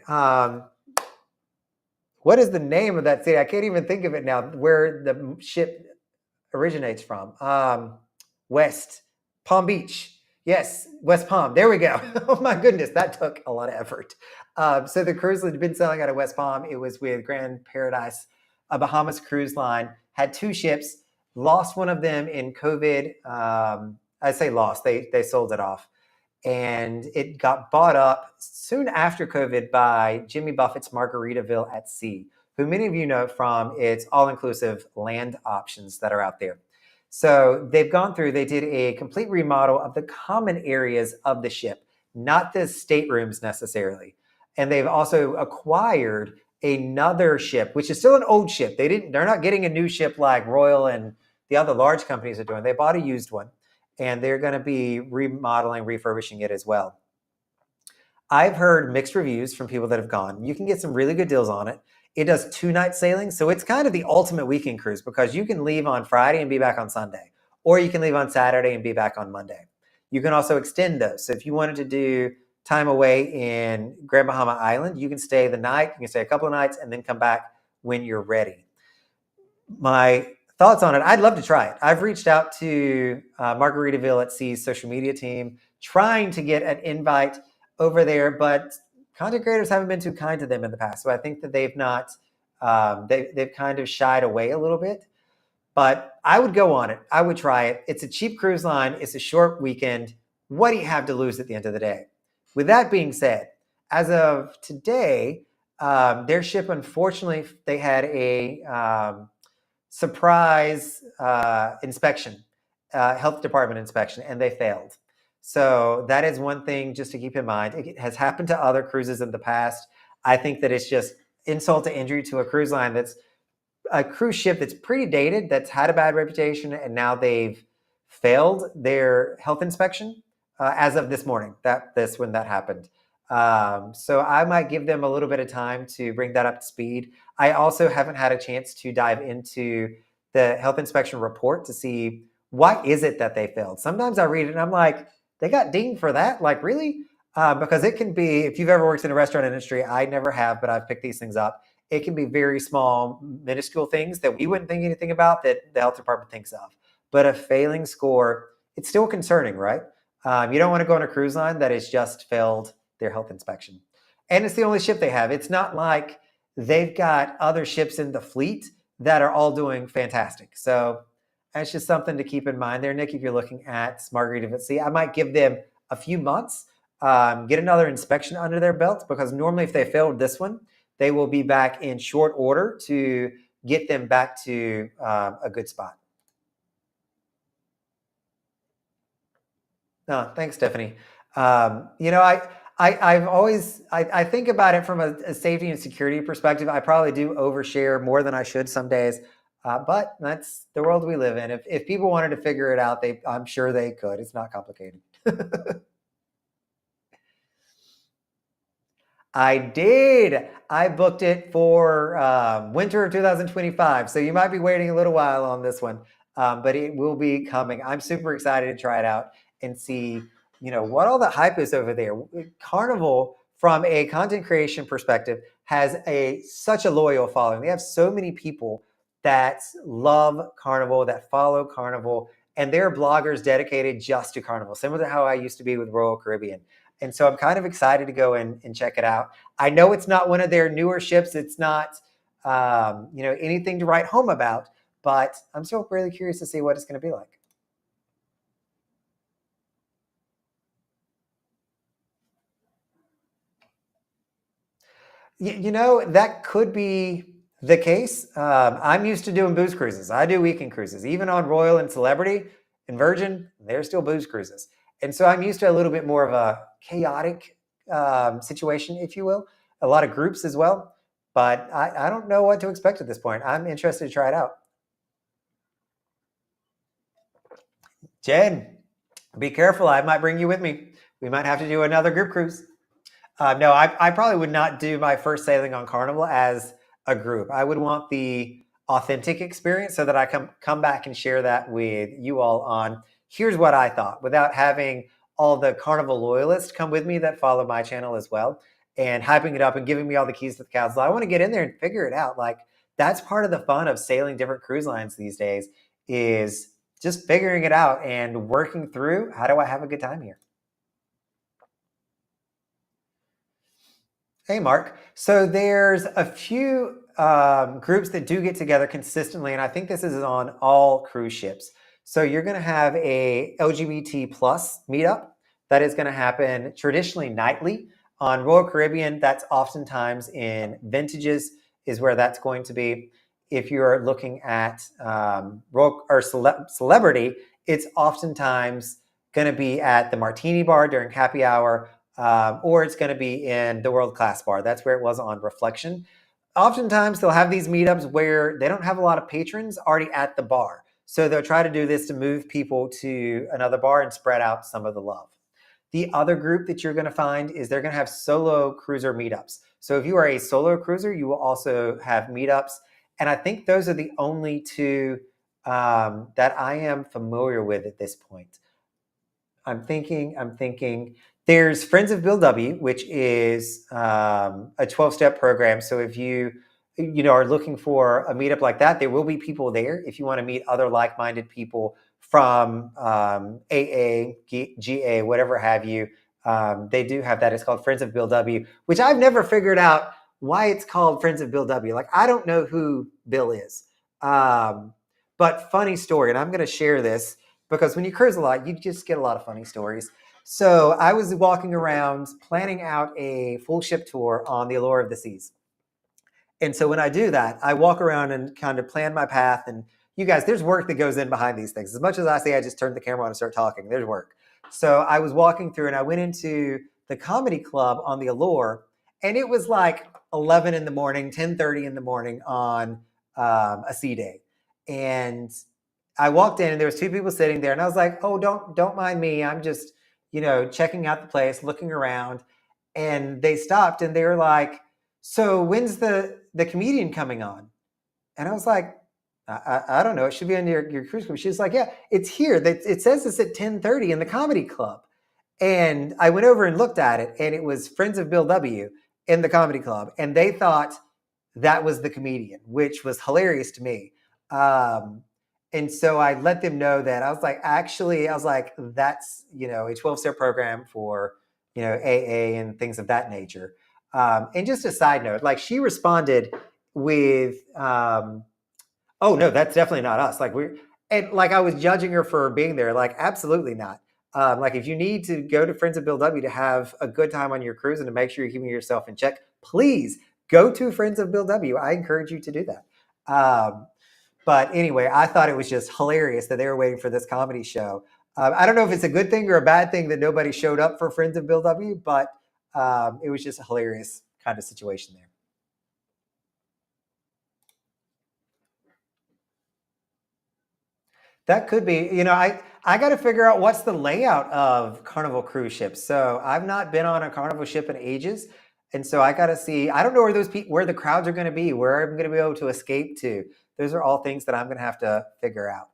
What is the name of that city? I can't even think of it now. Where the ship originates from? West Palm Beach. Yes, West Palm. There we go. Oh my goodness, that took a lot of effort. So the cruise had been sailing out of West Palm. It was with Grand Paradise, a Bahamas cruise line. Had two ships. Lost one of them in COVID. I say lost. They sold it off, and it got bought up soon after COVID by Jimmy Buffett's Margaritaville at Sea, who many of you know from its all-inclusive land options that are out there. So they've gone through, they did a complete remodel of the common areas of the ship, not the staterooms necessarily. And they've also acquired another ship, which is still an old ship. They're not getting a new ship like Royal and the other large companies are doing. They bought a used one, and they're going to be remodeling, refurbishing it as well. I've heard mixed reviews from people that have gone. You can get some really good deals on it. It does 2-night sailing, so it's kind of the ultimate weekend cruise because you can leave on Friday and be back on Sunday, or you can leave on Saturday and be back on Monday. You can also extend those. So if you wanted to do time away in Grand Bahama Island, you can stay the night, you can stay a couple of nights, and then come back when you're ready. My thoughts on it, I'd love to try it. I've reached out to Margaritaville at Sea's social media team, trying to get an invite over there, but content creators haven't been too kind to them in the past. So I think that they've not, they've kind of shied away a little bit. But I would go on it. I would try it. It's a cheap cruise line. It's a short weekend. What do you have to lose at the end of the day? With that being said, as of today, their ship, unfortunately, they had a surprise inspection, health department inspection, and they failed. So that is one thing just to keep in mind. It has happened to other cruises in the past. I think that it's just insult to injury to a cruise line that's a cruise ship that's pretty dated, that's had a bad reputation, and now they've failed their health inspection as of this morning. That's when that happened. So I might give them a little bit of time to bring that up to speed. I also haven't had a chance to dive into the health inspection report to see why is it that they failed. Sometimes I read it and I'm like, they got dinged for that? Like, really? Because it can be, if you've ever worked in the restaurant industry, I never have, but I've picked these things up. It can be very small, minuscule things that we wouldn't think anything about that the health department thinks of. But a failing score, it's still concerning, right? You don't want to go on a cruise line that has just failed their health inspection. And it's the only ship they have. It's not like they've got other ships in the fleet that are all doing fantastic. So that's just something to keep in mind there, Nick, if you're looking at Margaritaville at Sea. I might give them a few months, get another inspection under their belt, because normally if they failed this one, they will be back in short order to get them back to a good spot. No, thanks, Stephanie. I've always I think about it from a safety and security perspective. I probably do overshare more than I should some days, but that's the world we live in. If people wanted to figure it out, I'm sure they could. It's not complicated. I did. I booked it for winter of 2025. So you might be waiting a little while on this one, but it will be coming. I'm super excited to try it out and see, what all the hype is over there. Carnival, from a content creation perspective, has such a loyal following. They have so many people that love Carnival, that follow Carnival, and they're bloggers dedicated just to Carnival, similar to how I used to be with Royal Caribbean. And so I'm kind of excited to go and check it out. I know it's not one of their newer ships. It's not, anything to write home about, but I'm still really curious to see what it's going to be like. That could be the case. I'm used to doing booze cruises. I do weekend cruises. Even on Royal and Celebrity, In Virgin, they're still booze cruises. And so I'm used to a little bit more of a chaotic situation, if you will, a lot of groups as well. But I don't know what to expect at this point. I'm interested to try it out. Jen, be careful. I might bring you with me. We might have to do another group cruise. No, I probably would not do my first sailing on Carnival as a group. I would want the authentic experience so that I come back and share that with you all on here's what I thought without having all the Carnival loyalists come with me that follow my channel as well and hyping it up and giving me all the keys to the castle. I want to get in there and figure it out. Like that's part of the fun of sailing different cruise lines these days is just figuring it out and working through how do I have a good time here. Hey, Mark. So there's a few groups that do get together consistently, and I think this is on all cruise ships. So you're going to have a LGBT plus meetup that is going to happen traditionally nightly. On Royal Caribbean, that's oftentimes in Vintages is where that's going to be. If you're looking at Royal or Celebrity, it's oftentimes going to be at the Martini Bar during happy hour. Or it's going to be in the World Class Bar. That's where it was on Reflection. Oftentimes, they'll have these meetups where they don't have a lot of patrons already at the bar. So they'll try to do this to move people to another bar and spread out some of the love. The other group that you're going to find is they're going to have solo cruiser meetups. So if you are a solo cruiser, you will also have meetups. And I think those are the only two that I am familiar with at this point. I'm thinking. There's Friends of Bill W, which is a 12-step program. So if you are looking for a meetup like that, there will be people there. If you want to meet other like-minded people from AA, GA, whatever have you, they do have that. It's called Friends of Bill W, which I've never figured out why it's called Friends of Bill W. Like I don't know who Bill is, but funny story, and I'm going to share this. Because when you cruise a lot, you just get a lot of funny stories. So I was walking around planning out a full ship tour on the Allure of the Seas. And so when I do that, I walk around and kind of plan my path. And you guys, there's work that goes in behind these things. As much as I say I just turned the camera on and start talking, there's work. So I was walking through and I went into the comedy club on the Allure. And it was like 11 in the morning, 10:30 in the morning on a sea day. And I walked in and there was two people sitting there and I was like, oh, don't mind me. I'm just, checking out the place, looking around. And they stopped and they were like, so when's the comedian coming on? And I was like, I don't know. It should be on your cruise club. She's like, yeah, it's here. It says it's at 10:30 in the comedy club. And I went over and looked at it and it was Friends of Bill W in the comedy club. And they thought that was the comedian, which was hilarious to me. And so I let them know that I was like, that's, a 12-step program for, AA and things of that nature. And just a side note, like she responded with, oh no, that's definitely not us. And like I was judging her for being there. Like, absolutely not. Like if you need to go to Friends of Bill W to have a good time on your cruise and to make sure you're keeping yourself in check, please go to Friends of Bill W. I encourage you to do that. But anyway, I thought it was just hilarious that they were waiting for this comedy show. I don't know if it's a good thing or a bad thing that nobody showed up for Friends of Bill W, but it was just a hilarious kind of situation there. That could be, I got to figure out what's the layout of Carnival cruise ships. So I've not been on a Carnival ship in ages. And so I got to see, I don't know where the crowds are going to be, where I'm going to be able to escape to. Those are all things that I'm going to have to figure out.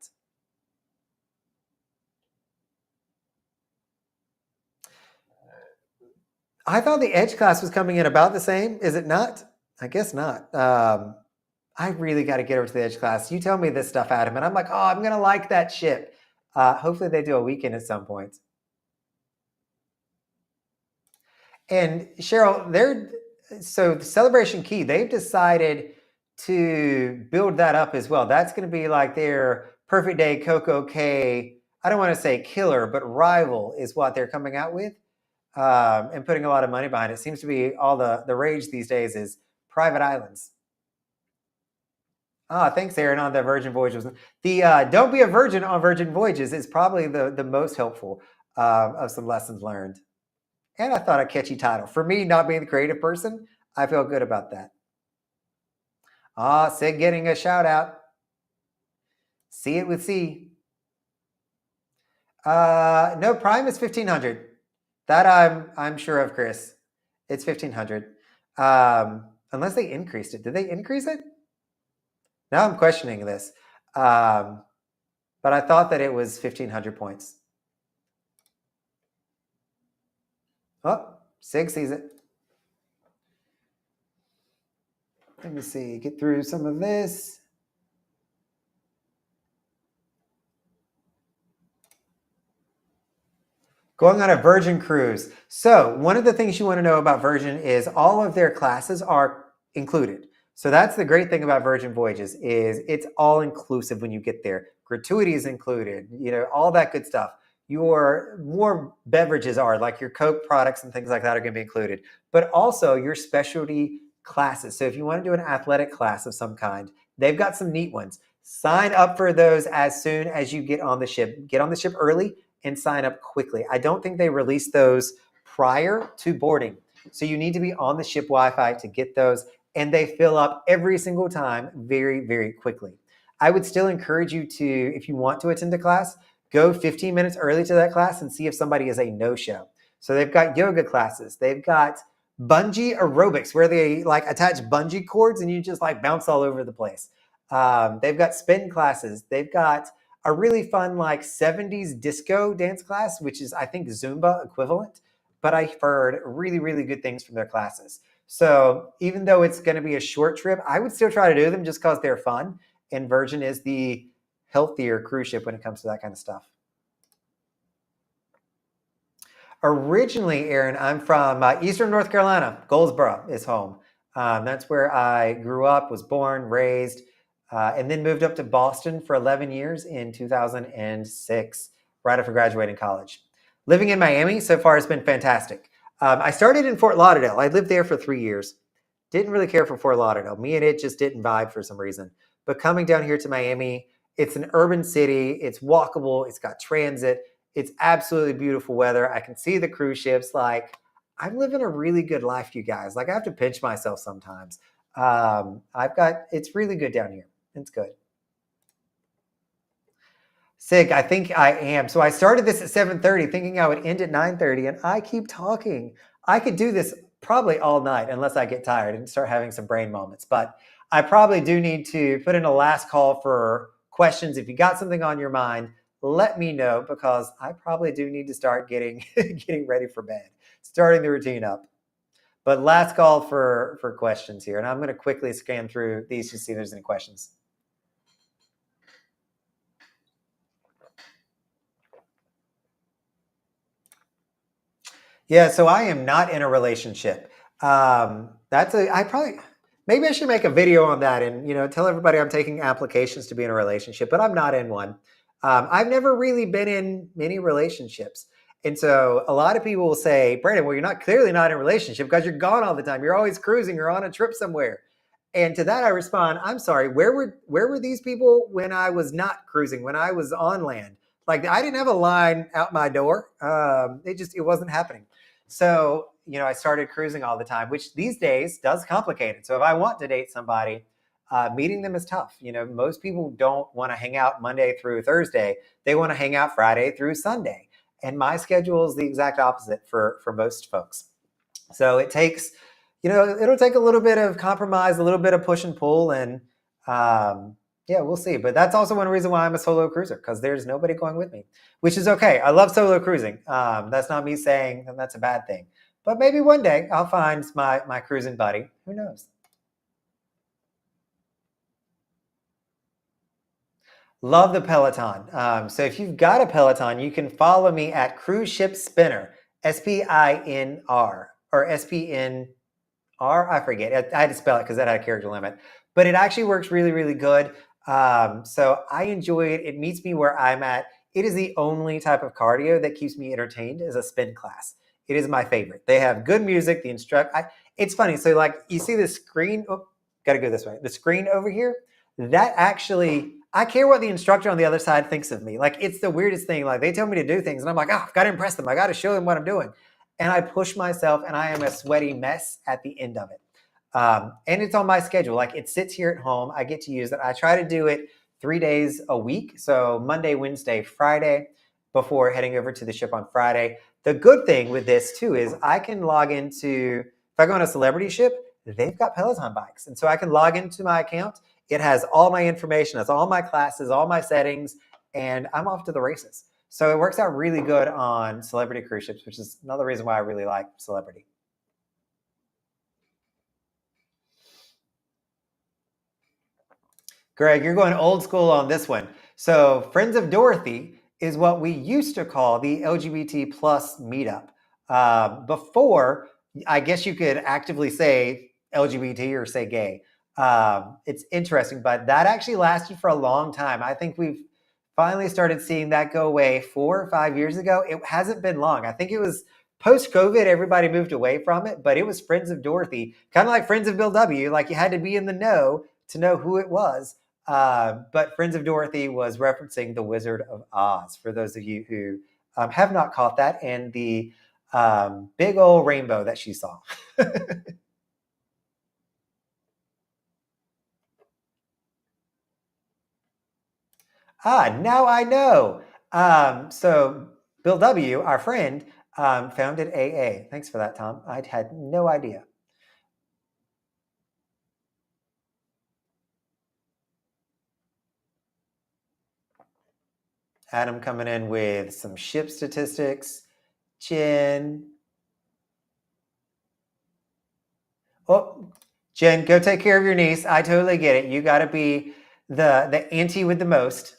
I thought the Edge class was coming in about the same. Is it not? I guess not. I really got to get over to the Edge class. You tell me this stuff, Adam, and I'm like, oh, I'm going to like that ship. Hopefully they do a weekend at some point. And Cheryl, so the Celebration Key, they've decided to build that up as well. That's going to be like their Perfect Day Coco K. I don't want to say killer, but rival is what they're coming out with, and putting a lot of money behind it. Seems to be all the rage these days is private islands. Ah, thanks, Aaron, on the Virgin Voyages. The don't be a virgin on Virgin Voyages is probably the most helpful of some lessons learned. And I thought a catchy title. For me, not being the creative person, I feel good about that. Ah, Sig getting a shout out. See it with C. No, Prime is 1,500. That I'm sure of, Chris. It's 1,500. Unless they increased it. Did they increase it? Now I'm questioning this. But I thought that it was 1,500 points. Oh, Sig sees it. Let me see. Get through some of this. Going on a Virgin cruise. So one of the things you want to know about Virgin is all of their classes are included. So that's the great thing about Virgin Voyages is it's all inclusive when you get there. Gratuity is included, all that good stuff. Your more beverages are like your Coke products and things like that are going to be included, but also your specialty classes. So if you want to do an athletic class of some kind, they've got some neat ones. Sign up for those as soon as you get on the ship. Get on the ship early and sign up quickly. I don't think they release those prior to boarding. So you need to be on the ship Wi-Fi to get those, and they fill up every single time very, very quickly. I would still encourage you to, if you want to attend a class, go 15 minutes early to that class and see if somebody is a no-show. So they've got yoga classes. They've got bungee aerobics where they attach bungee cords and you just bounce all over the place. They've got spin classes. They've got a really fun 70s disco dance class, which is I think Zumba equivalent, but I've heard really, really good things from their classes. So even though it's going to be a short trip, I would still try to do them just because they're fun. And Virgin is the healthier cruise ship when it comes to that kind of stuff. Originally, Aaron, I'm from Eastern North Carolina. Goldsboro is home. That's where I grew up, was born, raised, and then moved up to Boston for 11 years in 2006, right after graduating college. Living in Miami so far has been fantastic. I started in Fort Lauderdale. I lived there for 3 years. Didn't really care for Fort Lauderdale. Me and it just didn't vibe for some reason. But coming down here to Miami, it's an urban city. It's walkable. It's got transit. It's absolutely beautiful weather. I can see the cruise ships. I'm living a really good life, you guys. I have to pinch myself sometimes. It's really good down here. It's good. Sig, I think I am. So I started this at 7:30 thinking I would end at 9:30 and I keep talking. I could do this probably all night unless I get tired and start having some brain moments. But I probably do need to put in a last call for questions. If you got something on your mind, let me know because I probably do need to start getting ready for bed, starting the routine up. But last call for questions here. And I'm going to quickly scan through these to see if there's any questions. Yeah, so I am not in a relationship. Maybe I should make a video on that and tell everybody I'm taking applications to be in a relationship, but I'm not in one. I've never really been in many relationships. And so a lot of people will say, Brandon, well, you're clearly not in a relationship because you're gone all the time. You're always cruising. You're on a trip somewhere. And to that I respond, I'm sorry, where were these people when I was not cruising, when I was on land? I didn't have a line out my door. It wasn't happening. So, I started cruising all the time, which these days does complicate it. So if I want to date somebody, meeting them is tough. Most people don't want to hang out Monday through Thursday. They want to hang out Friday through Sunday. And my schedule is the exact opposite for most folks. So it takes, it'll take a little bit of compromise, a little bit of push and pull. And yeah, we'll see. But that's also one reason why I'm a solo cruiser, because there's nobody going with me, which is okay. I love solo cruising. That's not me saying that's a bad thing. But maybe one day I'll find my cruising buddy. Who knows? Love the Peloton. So if you've got a Peloton, you can follow me at Cruise Ship Spinner, SPINR, or SPNR. I forget. I had to spell it because that had a character limit. But it actually works really, really good. So I enjoy it. It meets me where I'm at. It is the only type of cardio that keeps me entertained is a spin class. It is my favorite. They have good music. It's funny. So you see the screen. Oh, got to go this way. The screen over here. that actually, I care what the instructor on the other side thinks of me. Like, it's the weirdest thing. Like, they tell me to do things, and I'm like, oh, I've got to impress them. I got to show them what I'm doing. And I push myself, and I am a sweaty mess at the end of it. And it's on my schedule. Like, it sits here at home. I get to use it. I try to do it 3 days a week. So Monday, Wednesday, Friday, before heading over to the ship on Friday. The good thing with this too is I can log into, if I go on a celebrity ship, they've got Peloton bikes. And so I can log into my account. It has all my information, has all my classes, all my settings, and I'm off to the races. So it works out really good on celebrity cruise ships, which is another reason why I really like celebrity. Greg, you're going old school on this one. So Friends of Dorothy is what we used to call the LGBT plus meetup. Before, I guess you could actively say LGBT or say gay. It's interesting, but that actually lasted for a long time. I think we've finally started seeing that go away 4 or 5 years ago. It hasn't been long. I think it was post-COVID, everybody moved away from it, but it was Friends of Dorothy, kind of like Friends of Bill W. Like, you had to be in the know to know who it was. But Friends of Dorothy was referencing the Wizard of Oz, for those of you who have not caught that, and the big old rainbow that she saw. Now I know. So Bill W., our friend, founded AA. Thanks for that, Tom. I had no idea. Adam coming in with some ship statistics. Jen. Oh, Jen, go take care of your niece. I totally get it. You got to be the auntie with the most.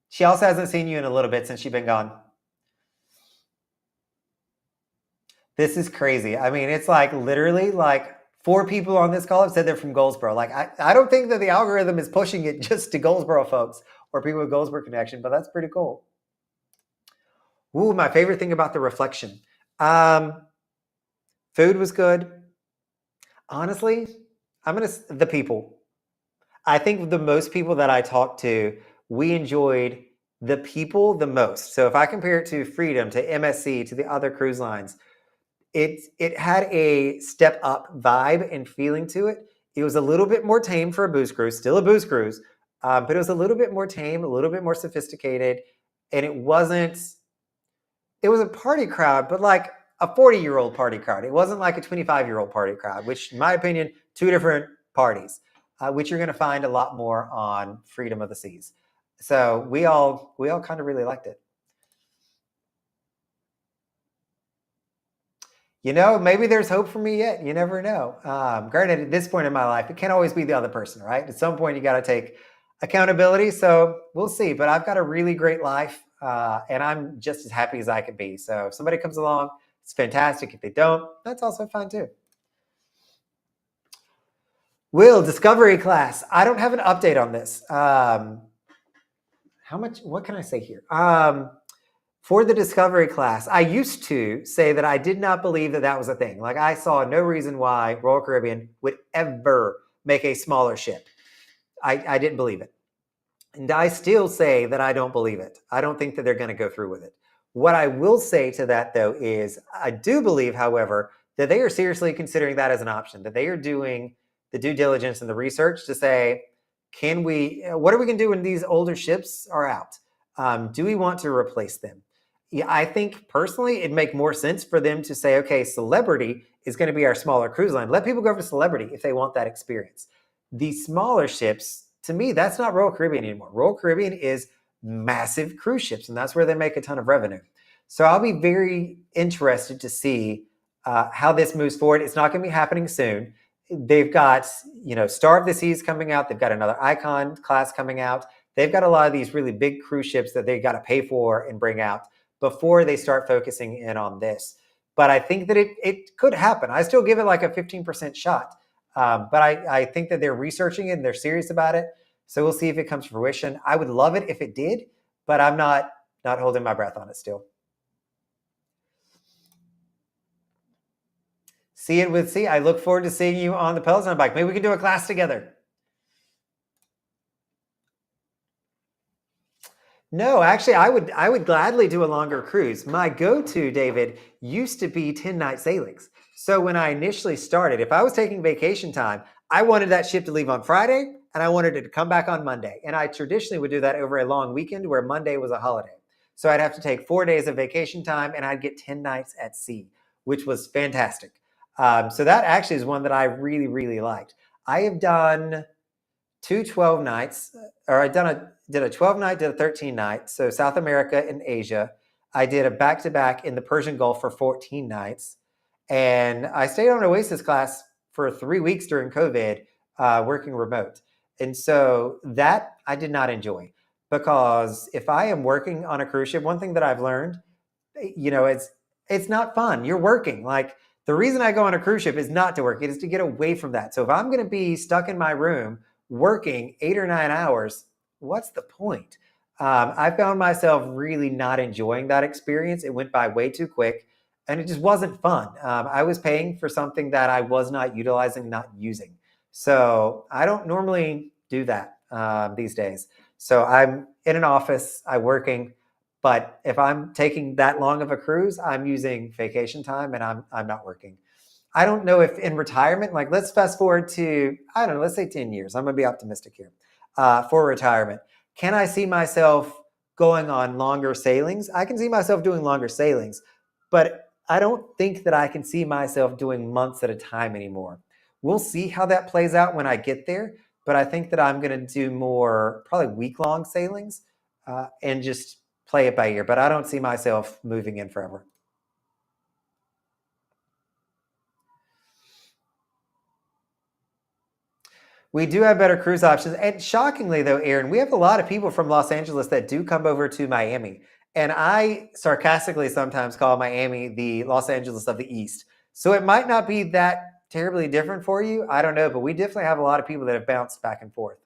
She also hasn't seen you in a little bit since you've been gone. This is crazy. I mean, it's like literally like 4 people on this call have said they're from Goldsboro. Like, I don't think that the algorithm is pushing it just to Goldsboro folks or people with Goldsboro connection, but that's pretty cool. Ooh, my favorite thing about the reflection. Food was good. Honestly, the people. I think the most people that I talked to, we enjoyed the people the most. So if I compare it to Freedom, to MSC, to the other cruise lines, it had a step up vibe and feeling to it. It was a little bit more tame for a booze cruise, still a booze cruise, but it was a little bit more tame, a little bit more sophisticated, and it was a party crowd, but like a 40-year-old party crowd. It wasn't like a 25-year-old party crowd, which, in my opinion, 2 different parties, which you're going to find a lot more on Freedom of the Seas. So we all kind of really liked it. Maybe there's hope for me yet. You never know. Granted, at this point in my life, it can't always be the other person, right? At some point, you got to take accountability. So we'll see. But I've got a really great life, and I'm just as happy as I can be. So if somebody comes along, it's fantastic. If they don't, that's also fine too. Will, Discovery class. I don't have an update on this. What can I say here? For the Discovery class, I used to say that I did not believe that that was a thing. Like, I saw no reason why Royal Caribbean would ever make a smaller ship. I didn't believe it. And I still say that I don't believe it. I don't think that they're going to go through with it. What I will say to that, though, is I do believe, however, that they are seriously considering that as an option, that they are doing the due diligence and the research to say, what are we going to do when these older ships are out? Do we want to replace them? Yeah, I think personally it'd make more sense for them to say, okay, Celebrity is going to be our smaller cruise line. Let people go for Celebrity if they want that experience. The smaller ships, to me, that's not Royal Caribbean anymore. Royal Caribbean is massive cruise ships, and that's where they make a ton of revenue. So I'll be very interested to see how this moves forward. It's not going to be happening soon. They've got, Star of the Seas coming out. They've got another Icon class coming out. They've got a lot of these really big cruise ships that they got to pay for and bring out before they start focusing in on this. But I think that it could happen. I still give it like a 15% shot. But I think that they're researching it and they're serious about it. So we'll see if it comes to fruition. I would love it if it did, but I'm not holding my breath on it still. See it with C. I look forward to seeing you on the Peloton bike. Maybe we can do a class together. No, actually, I would gladly do a longer cruise. My go-to, David, used to be 10-night sailings. So when I initially started, if I was taking vacation time, I wanted that ship to leave on Friday and I wanted it to come back on Monday. And I traditionally would do that over a long weekend where Monday was a holiday. So I'd have to take 4 days of vacation time and I'd get 10 nights at sea, which was fantastic. So that actually is one that I really, really liked. I have done two 12 nights, or did a 12 night, did a 13 night. So South America and Asia. I did a back to back in the Persian Gulf for 14 nights. And I stayed on an Oasis class for 3 weeks during COVID, working remote. And so that I did not enjoy because if I am working on a cruise ship, one thing that I've learned, it's not fun. You're working. Like the reason I go on a cruise ship is not to work. It is to get away from that. So if I'm going to be stuck in my room working 8 or 9 hours, what's the point? I found myself really not enjoying that experience. It went by way too quick and it just wasn't fun. I was paying for something that I was not utilizing, not using. So I don't normally do that these days. So I'm in an office, I'm working, but if I'm taking that long of a cruise, I'm using vacation time and I'm not working. I don't know if in retirement, like let's fast forward to, I don't know, let's say 10 years. I'm going to be optimistic here for retirement. Can I see myself going on longer sailings? I can see myself doing longer sailings, but I don't think that I can see myself doing months at a time anymore. We'll see how that plays out when I get there, but I think that I'm going to do more probably week-long sailings and just play it by ear. But I don't see myself moving in forever. We do have better cruise options. And shockingly, though, Aaron, we have a lot of people from Los Angeles that do come over to Miami. And I sarcastically sometimes call Miami the Los Angeles of the East. So it might not be that terribly different for you. I don't know. But we definitely have a lot of people that have bounced back and forth.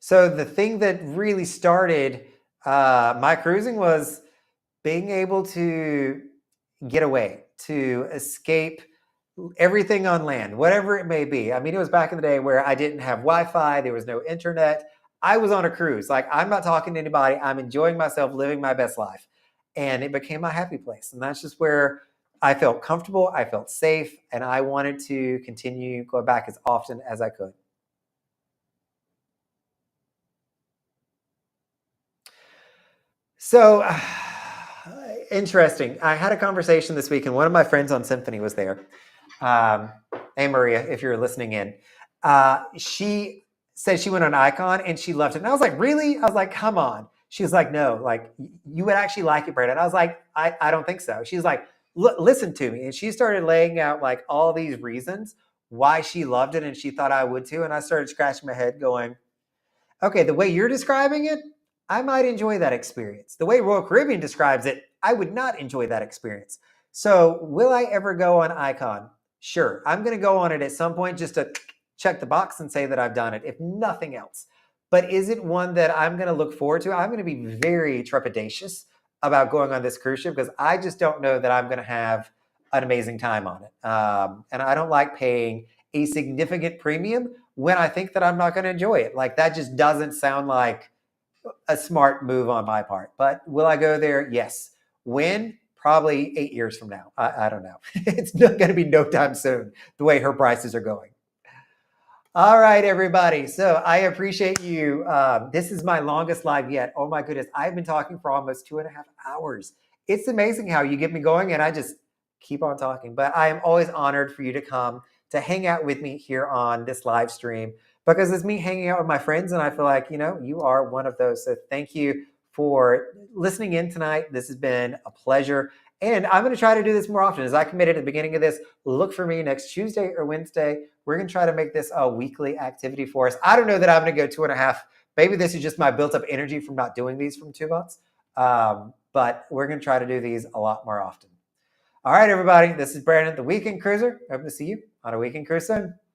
So the thing that really started my cruising was being able to get away, to escape everything on land, whatever it may be. I mean, it was back in the day where I didn't have Wi-Fi, there was no internet. I was on a cruise. Like I'm not talking to anybody. I'm enjoying myself, living my best life. And it became my happy place. And that's just where I felt comfortable, I felt safe, and I wanted to continue going back as often as I could. So interesting. I had a conversation this week, and one of my friends on Symphony was there. Hey, Maria, if you're listening in, she said she went on Icon and she loved it. And I was like, really? I was like, come on. She was like, no, like you would actually like it, Brandon. I was like, I don't think so. She's like, listen to me. And she started laying out like all these reasons why she loved it and she thought I would too. And I started scratching my head going, okay, the way you're describing it, I might enjoy that experience. The way Royal Caribbean describes it, I would not enjoy that experience. So, will I ever go on Icon? Sure. I'm going to go on it at some point just to check the box and say that I've done it, if nothing else. But is it one that I'm going to look forward to? I'm going to be very trepidatious about going on this cruise ship because I just don't know that I'm going to have an amazing time on it. And I don't like paying a significant premium when I think that I'm not going to enjoy it. Like that just doesn't sound like a smart move on my part. But will I go there? Yes. When? Probably 8 years from now. I don't know. It's not going to be no time soon, the way her prices are going. All right, everybody. So I appreciate you. This is my longest live yet. Oh my goodness. I've been talking for almost 2.5 hours. It's amazing how you get me going and I just keep on talking. But I am always honored for you to come to hang out with me here on this live stream because it's me hanging out with my friends. And I feel like, you are one of those. So thank you for listening in tonight. This has been a pleasure. And I'm going to try to do this more often. As I committed at the beginning of this, look for me next Tuesday or Wednesday. We're going to try to make this a weekly activity for us. I don't know that I'm going to go 2.5. Maybe this is just my built up energy from not doing these from 2 months. But we're going to try to do these a lot more often. All right, everybody. This is Brandon, the Weekend Cruiser. Hope to see you on a Weekend Cruise soon.